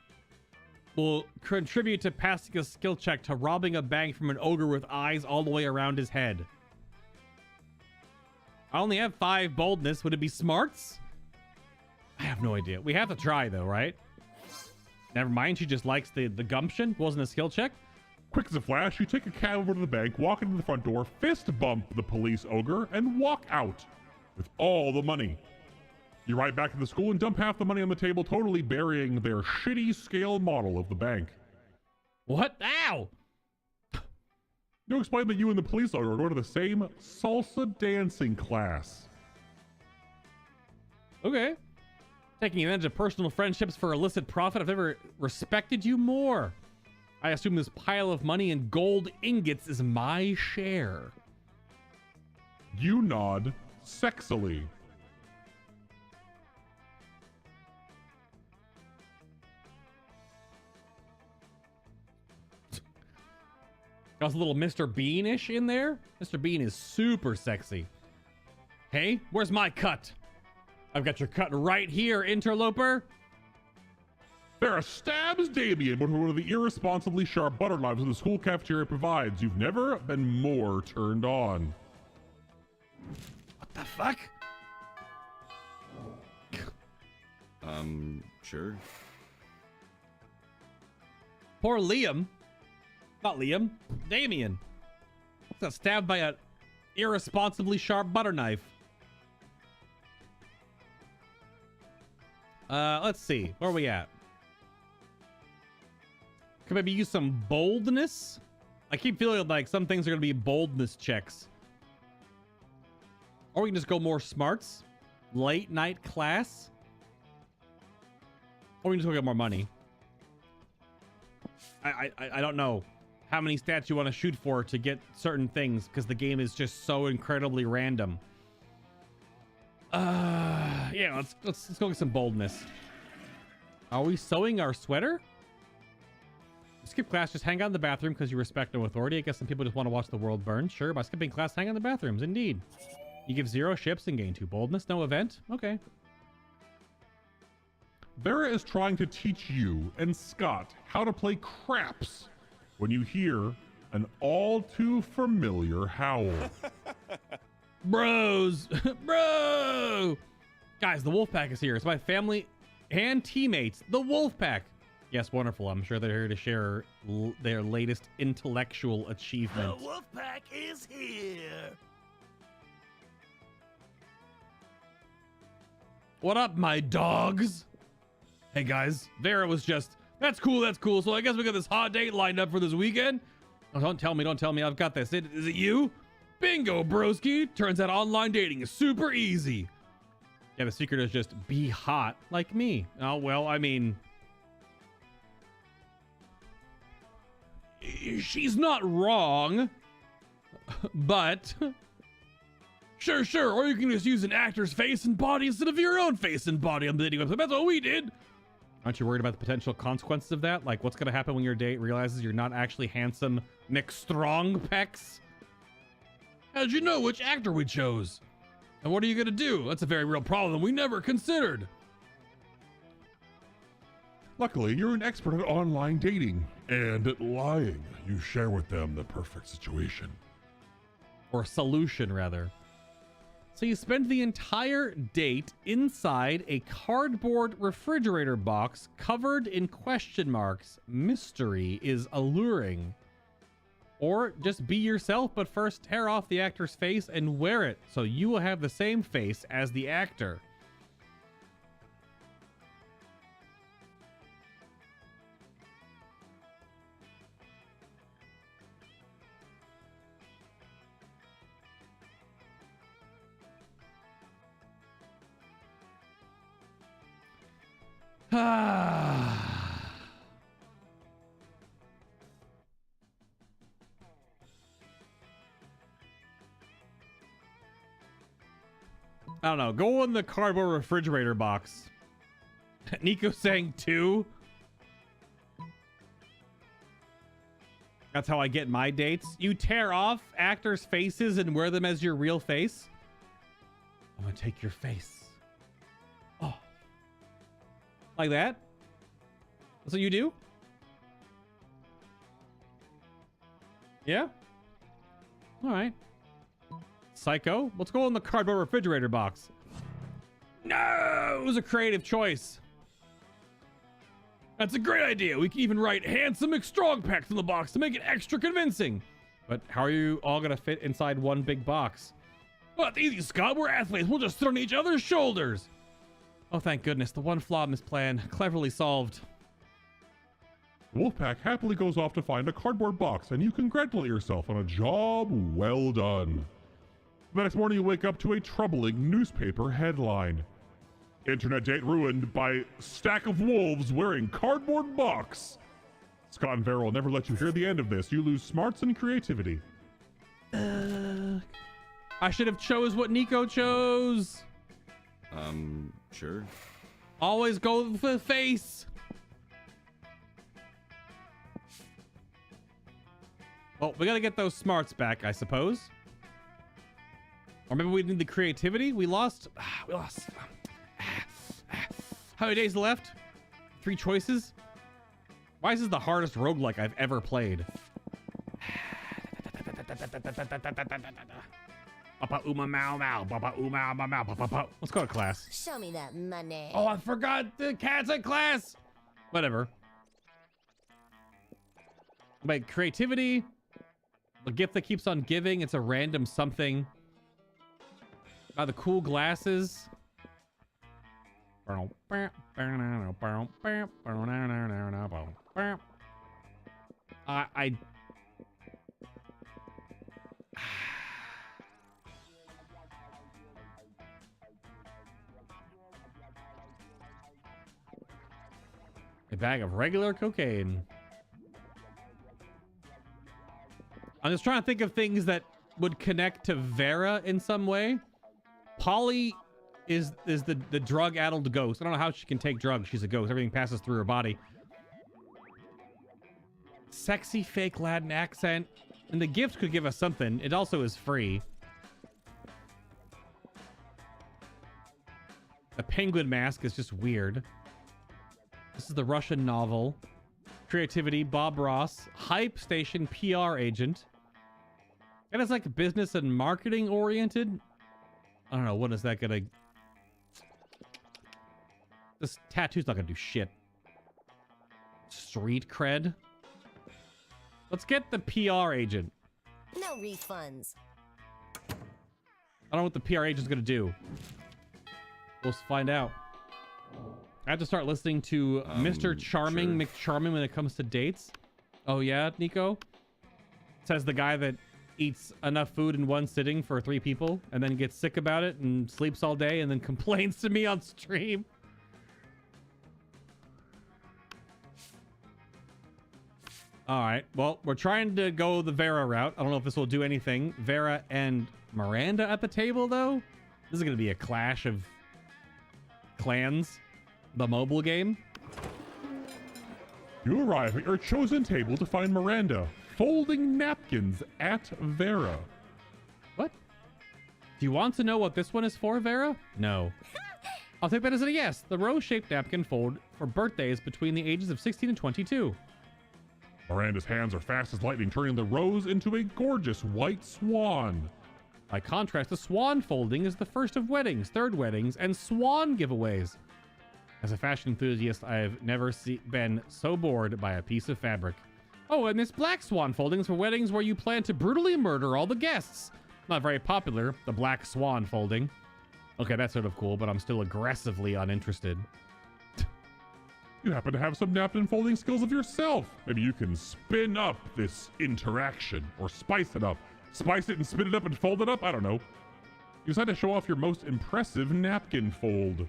will contribute to passing a skill check to robbing a bank from an ogre with eyes all the way around his head? I only have 5 boldness. Would it be smarts? I have no idea. We have to try though, right? Never mind. She just likes the gumption. Wasn't a skill check. Quick as a flash, you take a cab over to the bank, walk into the front door, fist bump the police ogre, and walk out with all the money. You ride back to the school and dump half the money on the table, totally burying their shitty scale model of the bank. What? Ow! You explain that you and the police ogre go to the same salsa dancing class. Okay. Taking advantage of personal friendships for illicit profit. I've never respected you more. I assume this pile of money and gold ingots is my share. You nod sexily. Got a little Mr. Bean-ish in there. Mr. Bean is super sexy. Hey, where's my cut? I've got your cut right here, interloper. Vera stabs Damien with one of the irresponsibly sharp butter knives the school cafeteria provides. You've never been more turned on. What the fuck? Sure. Poor Liam. Not Liam. Damien. Got stabbed by an irresponsibly sharp butter knife. Let's see. Where are we at? Could maybe use some boldness? I keep feeling like some things are going to be boldness checks. Or we can just go more smarts. Late night class. Or we can just go get more money. I don't know how many stats you want to shoot for to get certain things, because the game is just so incredibly random. Yeah, let's go get some boldness. Are we sewing our sweater? Skip class, just hang out in the bathroom because you respect no authority. I guess some people just want to watch the world burn. Sure, by skipping class, hang out in the bathrooms. Indeed. You give 0 ships and gain 2 boldness. No event. Okay. Vera is trying to teach you and Scott how to play craps. when you hear an all too familiar howl. Bros, bro. Guys, the Wolfpack is here. It's my family and teammates, the Wolfpack. Yes, wonderful. I'm sure they're here to share their latest intellectual achievement. The Wolfpack is here. What up, my dogs? Hey guys, Vera was just, that's cool, that's cool. So I guess we got this hot date lined up for this weekend. Oh, don't tell me, I've got this. Is it you? Bingo, broski. Turns out online dating is super easy. Yeah, the secret is just be hot like me. Oh, well, I mean, she's not wrong, but sure. Or you can just use an actor's face and body instead of your own face and body on the dating website. That's what we did. Aren't you worried about the potential consequences of that? Like, what's going to happen when your date realizes you're not actually handsome McStrong pecs? How'd you know which actor we chose? And what are you going to do? That's a very real problem we never considered. Luckily, you're an expert at online dating and at lying. You share with them the perfect situation. Or solution, rather. So you spend the entire date inside a cardboard refrigerator box covered in question marks. Mystery is alluring. Or just be yourself, but first tear off the actor's face and wear it so you will have the same face as the actor. I don't know. Go in the cardboard refrigerator box. Nico saying 2. That's how I get my dates. You tear off actors' faces and wear them as your real face. I'm gonna take your face. Oh. Like that? That's what you do? Yeah? All right. Psycho, let's go in the cardboard refrigerator box. No, it was a creative choice. That's a great idea. We can even write handsome McStrong pecs in the box to make it extra convincing. But how are you all gonna fit inside one big box? Well, it's easy, Scott. We're athletes. We'll just sit on each other's shoulders. Oh, thank goodness. The one flaw in this plan, cleverly solved. The Wolfpack happily goes off to find a cardboard box, and you congratulate yourself on a job well done. The next morning, you wake up to a troubling newspaper headline. Internet date ruined by stack of wolves wearing cardboard box. Scott and Vera will never let you hear the end of this. You lose smarts and creativity. I should have chose what Nico chose. Sure. Always go for the face. Well, we gotta get those smarts back, I suppose. Or maybe we need the creativity. We lost. How many days left? 3 choices. Why is this the hardest roguelike I've ever played? Let's go to class. Show me that money. Oh, I forgot the cat's at class. Whatever. Wait, creativity. A gift that keeps on giving. It's a random something. The cool glasses. I a bag of regular cocaine. I'm just trying to think of things that would connect to Vera in some way. Polly is the drug-addled ghost. I don't know how she can take drugs. She's a ghost. Everything passes through her body. Sexy fake Latin accent. And the gift could give us something. It also is free. The penguin mask is just weird. This is the Russian novel. creativity, Bob Ross, hype station, PR agent. And it's like business and marketing oriented. I don't know. What is that gonna... This tattoo's not gonna do shit. Street cred. Let's get the PR agent. No refunds. I don't know what the PR agent's gonna do. We'll find out. I have to start listening to Mr. Charming, sure. McCharming when it comes to dates. Oh yeah, Nico? Says the guy that eats enough food in one sitting for 3 people and then gets sick about it and sleeps all day and then complains to me on stream. All right, well, we're trying to go the Vera route. I don't know if this will do anything. Vera and Miranda at the table, though? This is going to be a clash of clans. The mobile game. You arrive at your chosen table to find Miranda folding napkins at Vera. What? Do you want to know what this one is for, Vera? No. I'll take that as a yes. The rose-shaped napkin fold for birthdays between the ages of 16 and 22. Miranda's hands are fast as lightning, turning the rose into a gorgeous white swan. By contrast, the swan folding is the first of weddings, third weddings, and swan giveaways. As a fashion enthusiast, I have never been so bored by a piece of fabric. Oh, and this black swan folding is for weddings where you plan to brutally murder all the guests. Not very popular, the black swan folding. Okay, that's sort of cool, but I'm still aggressively uninterested. You happen to have some napkin folding skills of yourself. Maybe you can spin up this interaction or spice it up. Spice it and spin it up and fold it up? I don't know. You decide to show off your most impressive napkin fold.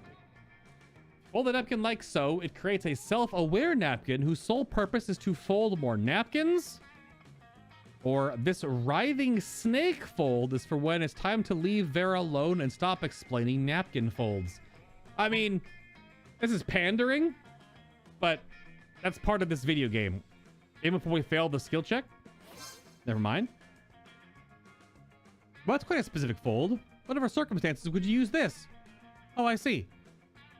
Fold the napkin like so. It creates a self-aware napkin whose sole purpose is to fold more napkins. Or this writhing snake fold is for when it's time to leave Vera alone and stop explaining napkin folds. I mean, this is pandering, but that's part of this video game. Even before we fail the skill check. Never mind. Well, that's quite a specific fold. Whatever circumstances would you use this? Oh, I see.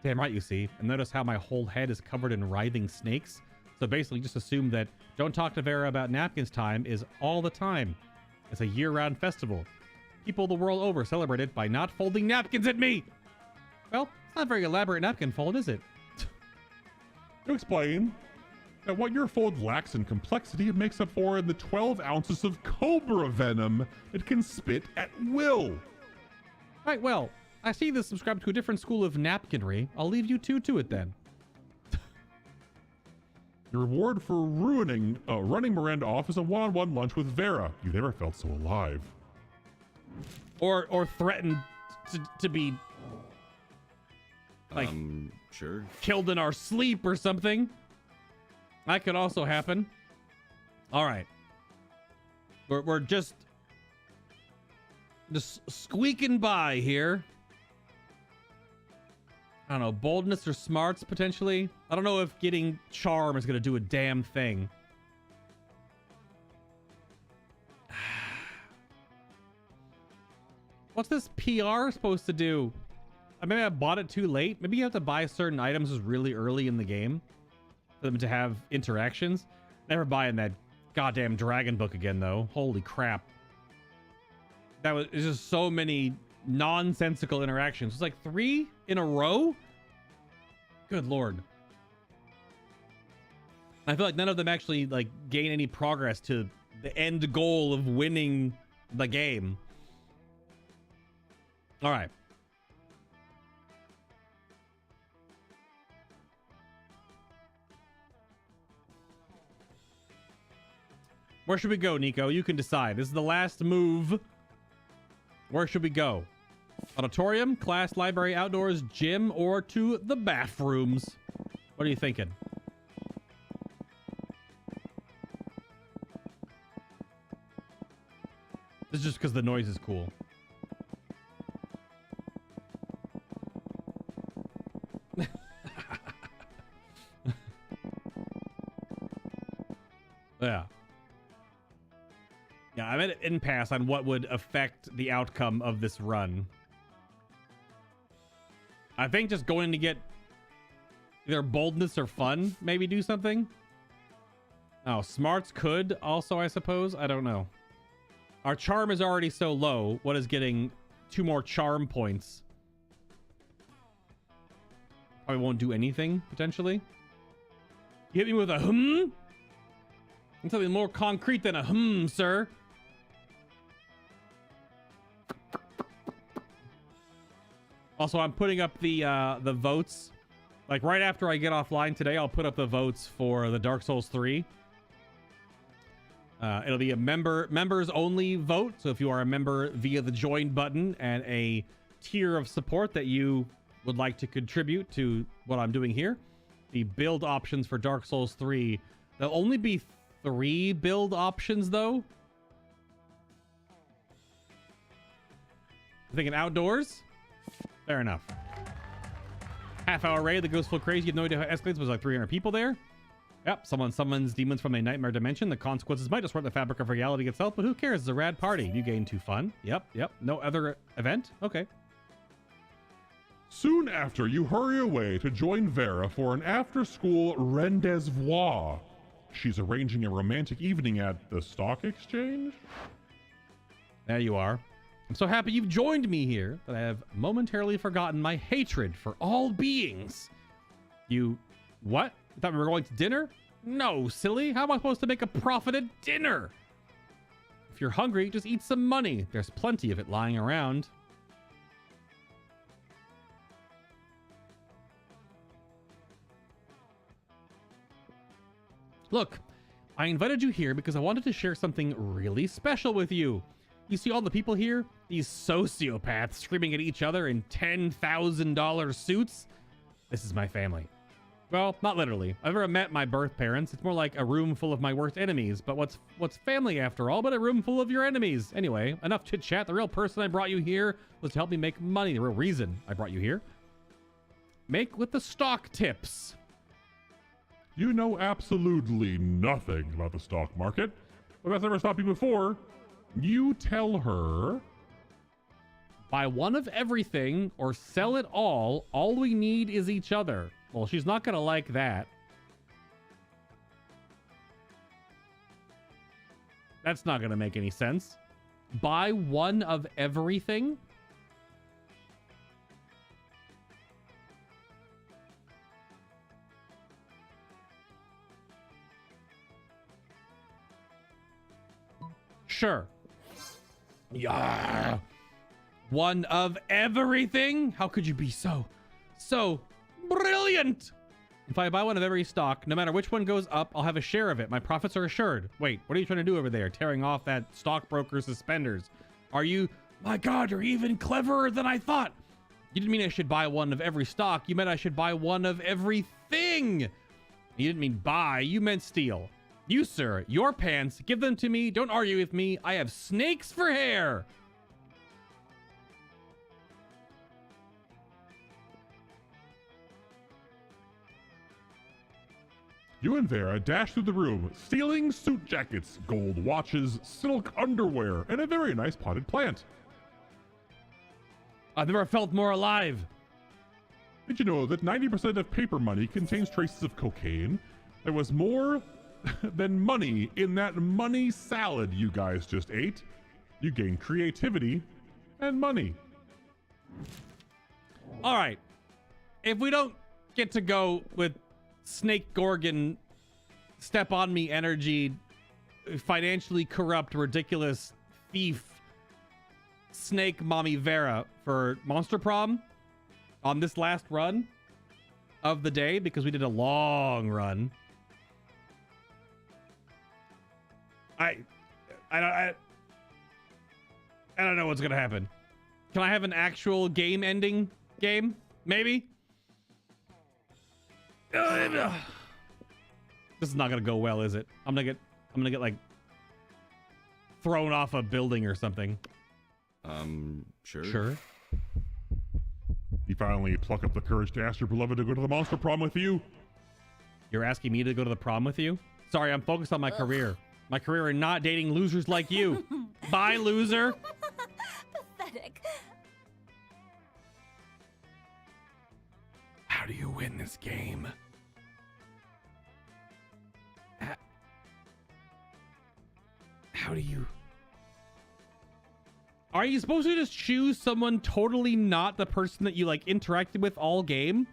Damn right you see. And notice how my whole head is covered in writhing snakes. So basically just assume that don't talk to Vera about napkins time is all the time. It's a year-round festival. People the world over celebrate it by not folding napkins at me. Well, it's not a very elaborate napkin fold, is it? To explain that what your fold lacks in complexity, it makes up for in the 12 ounces of cobra venom it can spit at will. Right, well, I see this subscribed to a different school of napkinry. I'll leave you two to it then. Your reward for running Miranda off is a one-on-one lunch with Vera. You never felt so alive. Or threatened to be like sure. killed in our sleep or something. That could also happen. All right. We're just squeaking by here. I don't know, boldness or smarts potentially. I don't know if getting charm is going to do a damn thing. What's this PR supposed to do? Maybe I bought it too late. Maybe you have to buy certain items really early in the game for them to have interactions. Never buying that goddamn dragon book again, though. Holy crap. It's just so many nonsensical interactions. It's like 3 in a row? Good lord. I feel like none of them actually like gain any progress to the end goal of winning the game. All right. Where should we go, Nico? You can decide. This is the last move. Where should we go? Auditorium, class, library, outdoors, gym, or to the bathrooms? What are you thinking? This is just because the noise is cool. Yeah. Yeah, I'm at an impasse on what would affect the outcome of this run. I think just going to get either boldness or fun, maybe do something. Oh, smarts could also, I suppose. I don't know. Our charm is already so low. What is getting 2 more charm points? Probably won't do anything, potentially. You hit me with a something more concrete than a sir. Also, I'm putting up the votes. Like right after I get offline today, I'll put up the votes for the Dark Souls 3. It'll be a members only vote. So if you are a member via the join button and a tier of support that you would like to contribute to what I'm doing here, the build options for Dark Souls 3, there'll only be 3 build options though. You thinking outdoors? Fair enough. Half-hour raid that goes full crazy. You have no idea how it escalates. Was like 300 people there. Yep, someone summons demons from a nightmare dimension. The consequences might disrupt the fabric of reality itself, but who cares? It's a rad party. You gain 2 fun. Yep. No other event? Okay. Soon after, you hurry away to join Vera for an after-school rendezvous. She's arranging a romantic evening at the stock exchange? There you are. I'm so happy you've joined me here that I have momentarily forgotten my hatred for all beings. You... what? I thought we were going to dinner? No, silly. How am I supposed to make a profit at dinner? If you're hungry, just eat some money. There's plenty of it lying around. Look, I invited you here because I wanted to share something really special with you. You see all the people here? These sociopaths screaming at each other in $10,000 suits? This is my family. Well, not literally. I've never met my birth parents. It's more like a room full of my worst enemies. But what's family after all but a room full of your enemies? Anyway, enough chit chat. The real person I brought you here was to help me make money. The real reason I brought you here. Make with the stock tips. You know absolutely nothing about the stock market, but that's never stopped you before. You tell her... buy one of everything or sell it all. All we need is each other. Well, she's not going to like that. That's not going to make any sense. Buy one of everything? Sure. Yeah. One of everything? How could you be so brilliant? If I buy one of every stock, no matter which one goes up, I'll have a share of it. My profits are assured. Wait, what are you trying to do over there? Tearing off that stockbroker's suspenders. Are you... my God, you're even cleverer than I thought. You didn't mean I should buy one of every stock. You meant I should buy one of everything. You didn't mean buy. You meant steal. You, sir, your pants. Give them to me. Don't argue with me. I have snakes for hair. You and Vera dash through the room, stealing suit jackets, gold watches, silk underwear, and a very nice potted plant. I've never felt more alive. Did you know that 90% of paper money contains traces of cocaine? There was more than money in that money salad you guys just ate. You gained creativity and money. All right. If we don't get to go with Snake Gorgon, step on me energy, financially corrupt, ridiculous thief, Snake Mommy Vera for Monster Prom on this last run of the day, because we did a long run. I don't know what's gonna happen. Can I have an actual game ending game? Maybe? This is not gonna go well, is it? I'm gonna get like thrown off a building or something. Sure. You finally pluck up the courage to ask your beloved to go to the monster prom with you. You're asking me to go to the prom with you? Sorry, I'm focused on my career. My career in not dating losers like you. Bye, loser. Pathetic. How do you win this game? How do you... Are you supposed to just choose someone totally not the person that you like interacted with all game?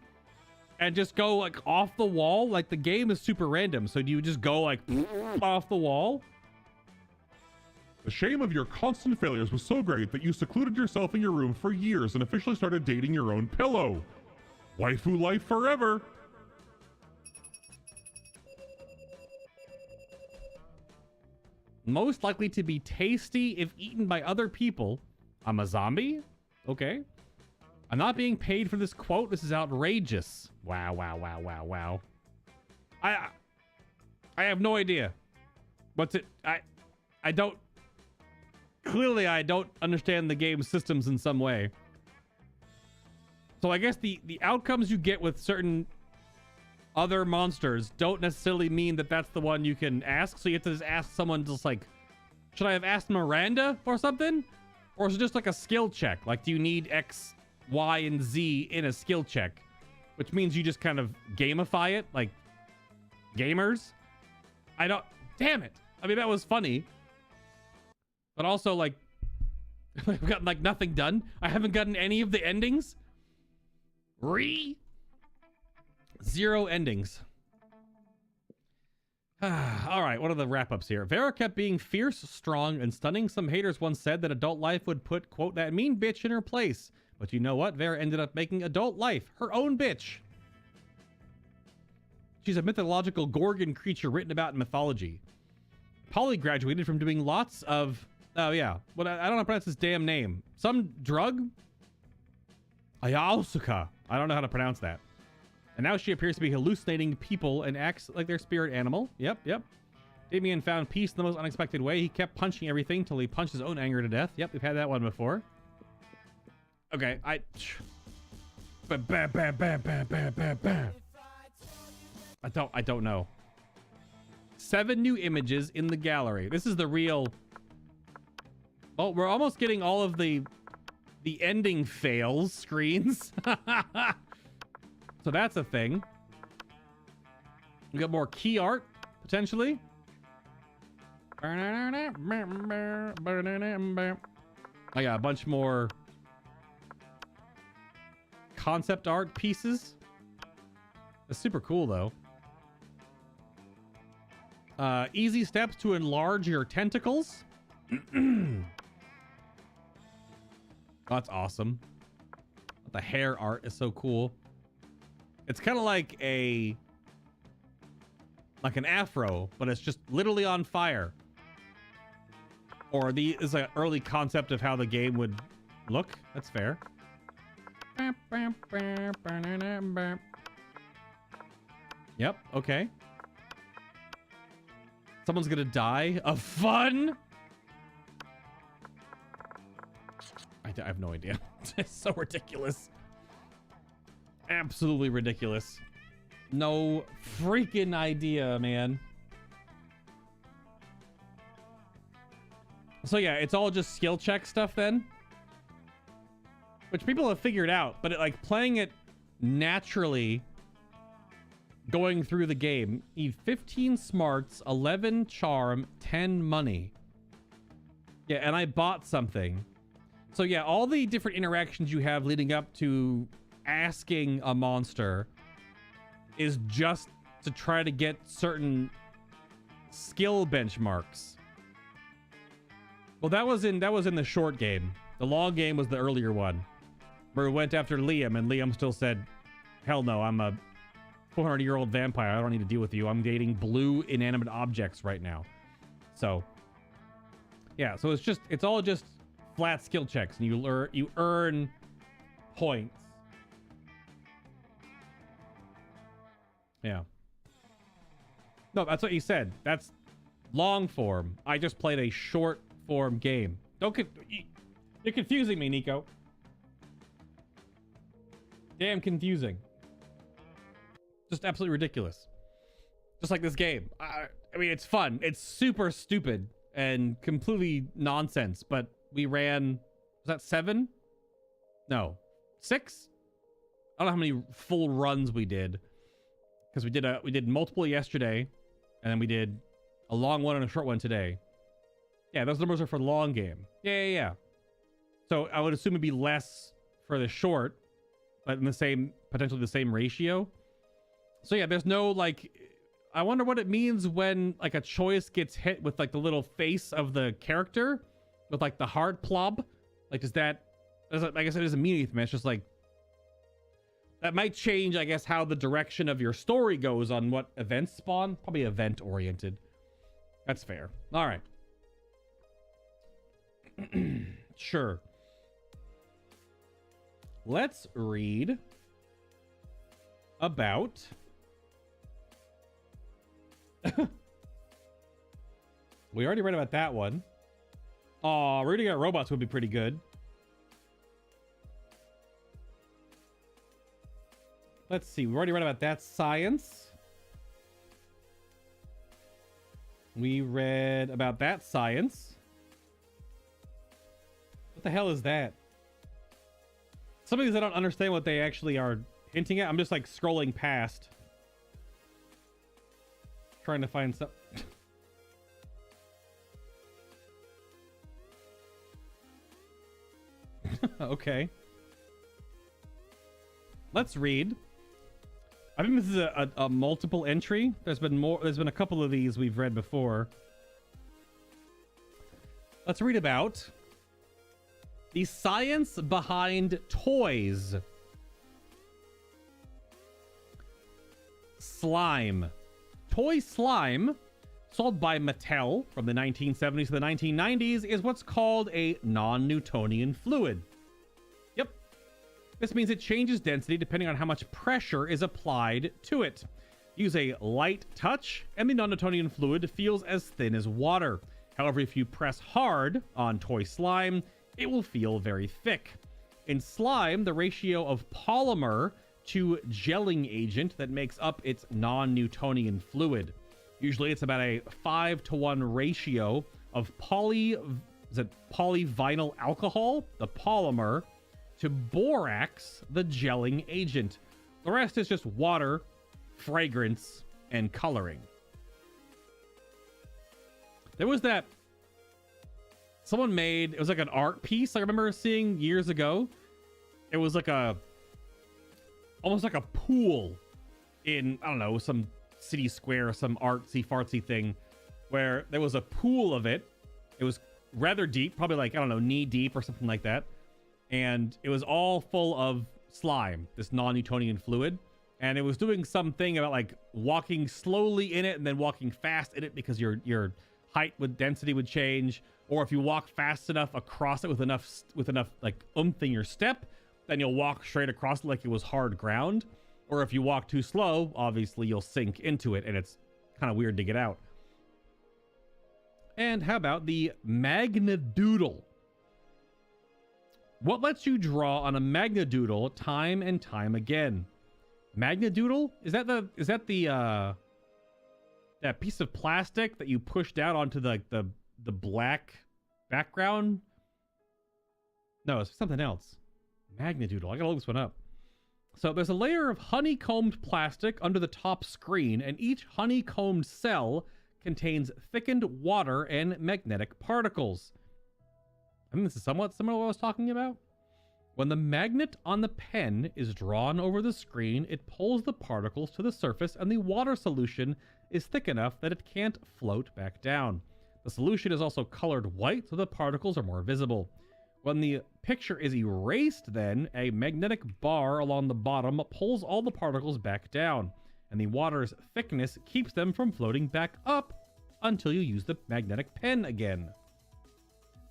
And just go like off the wall? Like the game is super random. So do you just go like off the wall? The shame of your constant failures was so great that you secluded yourself in your room for years and officially started dating your own pillow. Waifu life forever. Most likely to be tasty if eaten by other people. I'm a zombie? Okay. I'm not being paid for this quote. This is outrageous. Wow, wow, wow, wow, wow. I have no idea. What's it? I don't... Clearly, I don't understand the game systems in some way. So I guess the outcomes you get with certain other monsters don't necessarily mean that that's the one you can ask. So you have to just ask someone just like, should I have asked Miranda or something? Or is it just like a skill check? Like, do you need X, Y, and Z in a skill check? Which means you just kind of gamify it, like gamers. I don't... Damn it. I mean, that was funny. But also, like, I've gotten, like, nothing done. I haven't gotten any of the endings. 0 endings. All right, what are the wrap-ups here? Vera kept being fierce, strong, and stunning. Some haters once said that adult life would put, quote, that mean bitch in her place. But you know what? Vera ended up making adult life her own bitch. She's a mythological Gorgon creature written about in mythology. Polly graduated from doing lots of... Oh, yeah. Well, I don't know how to pronounce his damn name. Some drug? Ayahuasca. I don't know how to pronounce that. And now she appears to be hallucinating people and acts like their spirit animal. Yep, yep. Damien found peace in the most unexpected way. He kept punching everything till he punched his own anger to death. Yep, we've had that one before. Okay, Bam, bam, bam, bam, bam, bam, bam, bam. I don't know. 7 new images in the gallery. This is the real... Oh, we're almost getting all of the ending fails screens. So that's a thing. We got more key art, potentially. I got a bunch more concept art pieces. That's super cool, though. Easy steps to enlarge your tentacles. That's awesome. The hair art is so cool. It's kind of like an afro, but it's just literally on fire. Or is an early concept of how the game would look. That's fair. Yep, okay. Someone's gonna die of fun. I have no idea. It's so ridiculous. Absolutely ridiculous. No freaking idea, man. So yeah, it's all just skill check stuff then. Which people have figured out, but like playing it naturally, going through the game, need 15 smarts, 11 charm, 10 money. Yeah, and I bought something. So yeah, all the different interactions you have leading up to asking a monster is just to try to get certain skill benchmarks. Well, that was in the short game. The long game was the earlier one, where we went after Liam, and Liam still said, "Hell no, I'm a 400-year-old vampire. I don't need to deal with you. I'm dating blue inanimate objects right now." So, yeah. So it's all just flat skill checks, and you earn points. Yeah. No, that's what you said. That's long form. I just played a short form game. You're confusing me, Nico. Damn confusing. Just absolutely ridiculous. Just like this game. I mean, it's fun. It's super stupid and completely nonsense, but we ran... Was that 7? No. 6? I don't know how many full runs we did. Because we did multiple yesterday, and then we did a long one and a short one today. Yeah, those numbers are for the long game. Yeah. So I would assume it'd be less for the short, but in the same, potentially the same ratio. So yeah, there's no like, I wonder what it means when like a choice gets hit with like the little face of the character with like the heart plob. Like, I guess it doesn't mean anything. It's just like, that might change, I guess, how the direction of your story goes on what events spawn. Probably event oriented. That's fair. All right. Sure. Let's read about we already read about that one. Aw, reading about robots would be pretty good. Let's see. We already read about that science. We read about that science. What the hell is that? Some of these I don't understand what they actually are hinting at. I'm just like scrolling past. Trying to find some. Okay. Let's read. I think this is a multiple entry. There's been a couple of these we've read before. Let's read about the science behind toys. Slime. Toy slime, sold by Mattel from the 1970s to the 1990s, is what's called a non-Newtonian fluid. Yep. This means it changes density depending on how much pressure is applied to it. Use a light touch, and the non-Newtonian fluid feels as thin as water. However, if you press hard on toy slime, it will feel very thick. In slime, the ratio of polymer to gelling agent that makes up its non-Newtonian fluid. Usually it's about a 5-to-1 ratio of polyvinyl alcohol, the polymer, to borax, the gelling agent. The rest is just water, fragrance, and coloring. There was that someone made, it was like an art piece I remember seeing years ago. It was like almost like a pool in, I don't know, some city square, some artsy fartsy thing, where there was a pool of it. It was rather deep, probably like, I don't know, knee deep or something like that. And it was all full of slime, this non-Newtonian fluid. And it was doing something about like walking slowly in it and then walking fast in it because your height with density would change. Or if you walk fast enough across it with enough like oomph in your step, then you'll walk straight across it like it was hard ground. Or if you walk too slow, obviously you'll sink into it and it's kind of weird to get out. And how about the Magnadoodle? What lets you draw on a Magnadoodle time and time again? Magnadoodle? Is that the that piece of plastic that you pushed out onto the black background? No, it's something else. Magnadoodle. I gotta look this one up. So there's a layer of honeycombed plastic under the top screen, and each honeycombed cell contains thickened water and magnetic particles. I mean, this is somewhat similar to what I was talking about. When the magnet on the pen is drawn over the screen, it pulls the particles to the surface, and the water solution is thick enough that it can't float back down. The solution is also colored white, so the particles are more visible. When the picture is erased, then, a magnetic bar along the bottom pulls all the particles back down, and the water's thickness keeps them from floating back up until you use the magnetic pen again.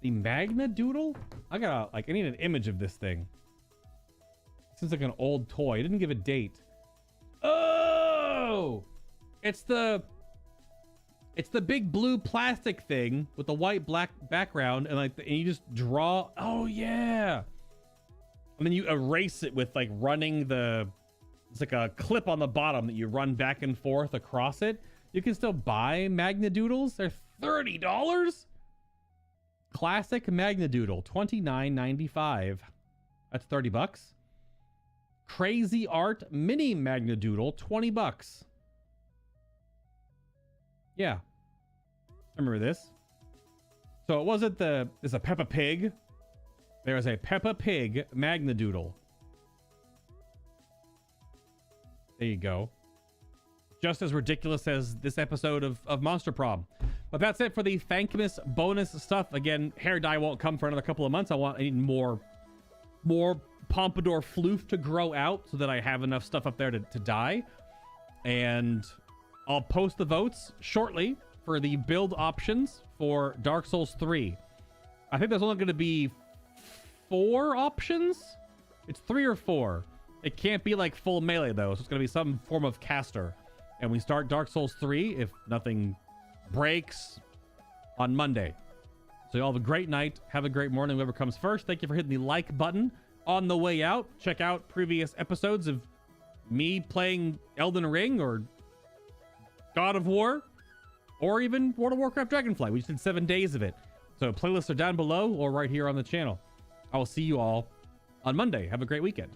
The Magnadoodle? I need an image of this thing. Seems like an old toy. It didn't give a date. Oh! It's the big blue plastic thing with the white black background, and and you just draw. Oh yeah. And then you erase it with like running it's like a clip on the bottom that you run back and forth across it. You can still buy Magnadoodles. They're $30. Classic Magnadoodle, $29.95. That's $30. Crazy Art Mini Magnadoodle, $20. Yeah. I remember this. So it wasn't there's a Peppa Pig. There is a Peppa Pig Magnadoodle. There you go. Just as ridiculous as this episode of Monster Prom. But that's it for the Thankmas bonus stuff. Again, hair dye won't come for another couple of months. I need more Pompadour floof to grow out so that I have enough stuff up there to dye. And I'll post the votes shortly for the build options for Dark Souls 3. I think there's only going to be 4 options. It's 3 or 4. It can't be like full melee though, so it's going to be some form of caster. And we start Dark Souls 3 if nothing breaks on Monday. So you all have a great night. Have a great morning, whoever comes first. Thank you for hitting the like button on the way out. Check out previous episodes of me playing Elden Ring or God of War or even World of Warcraft Dragonflight. We just did 7 days of it. So playlists are down below or right here on the channel. I will see you all on Monday. Have a great weekend.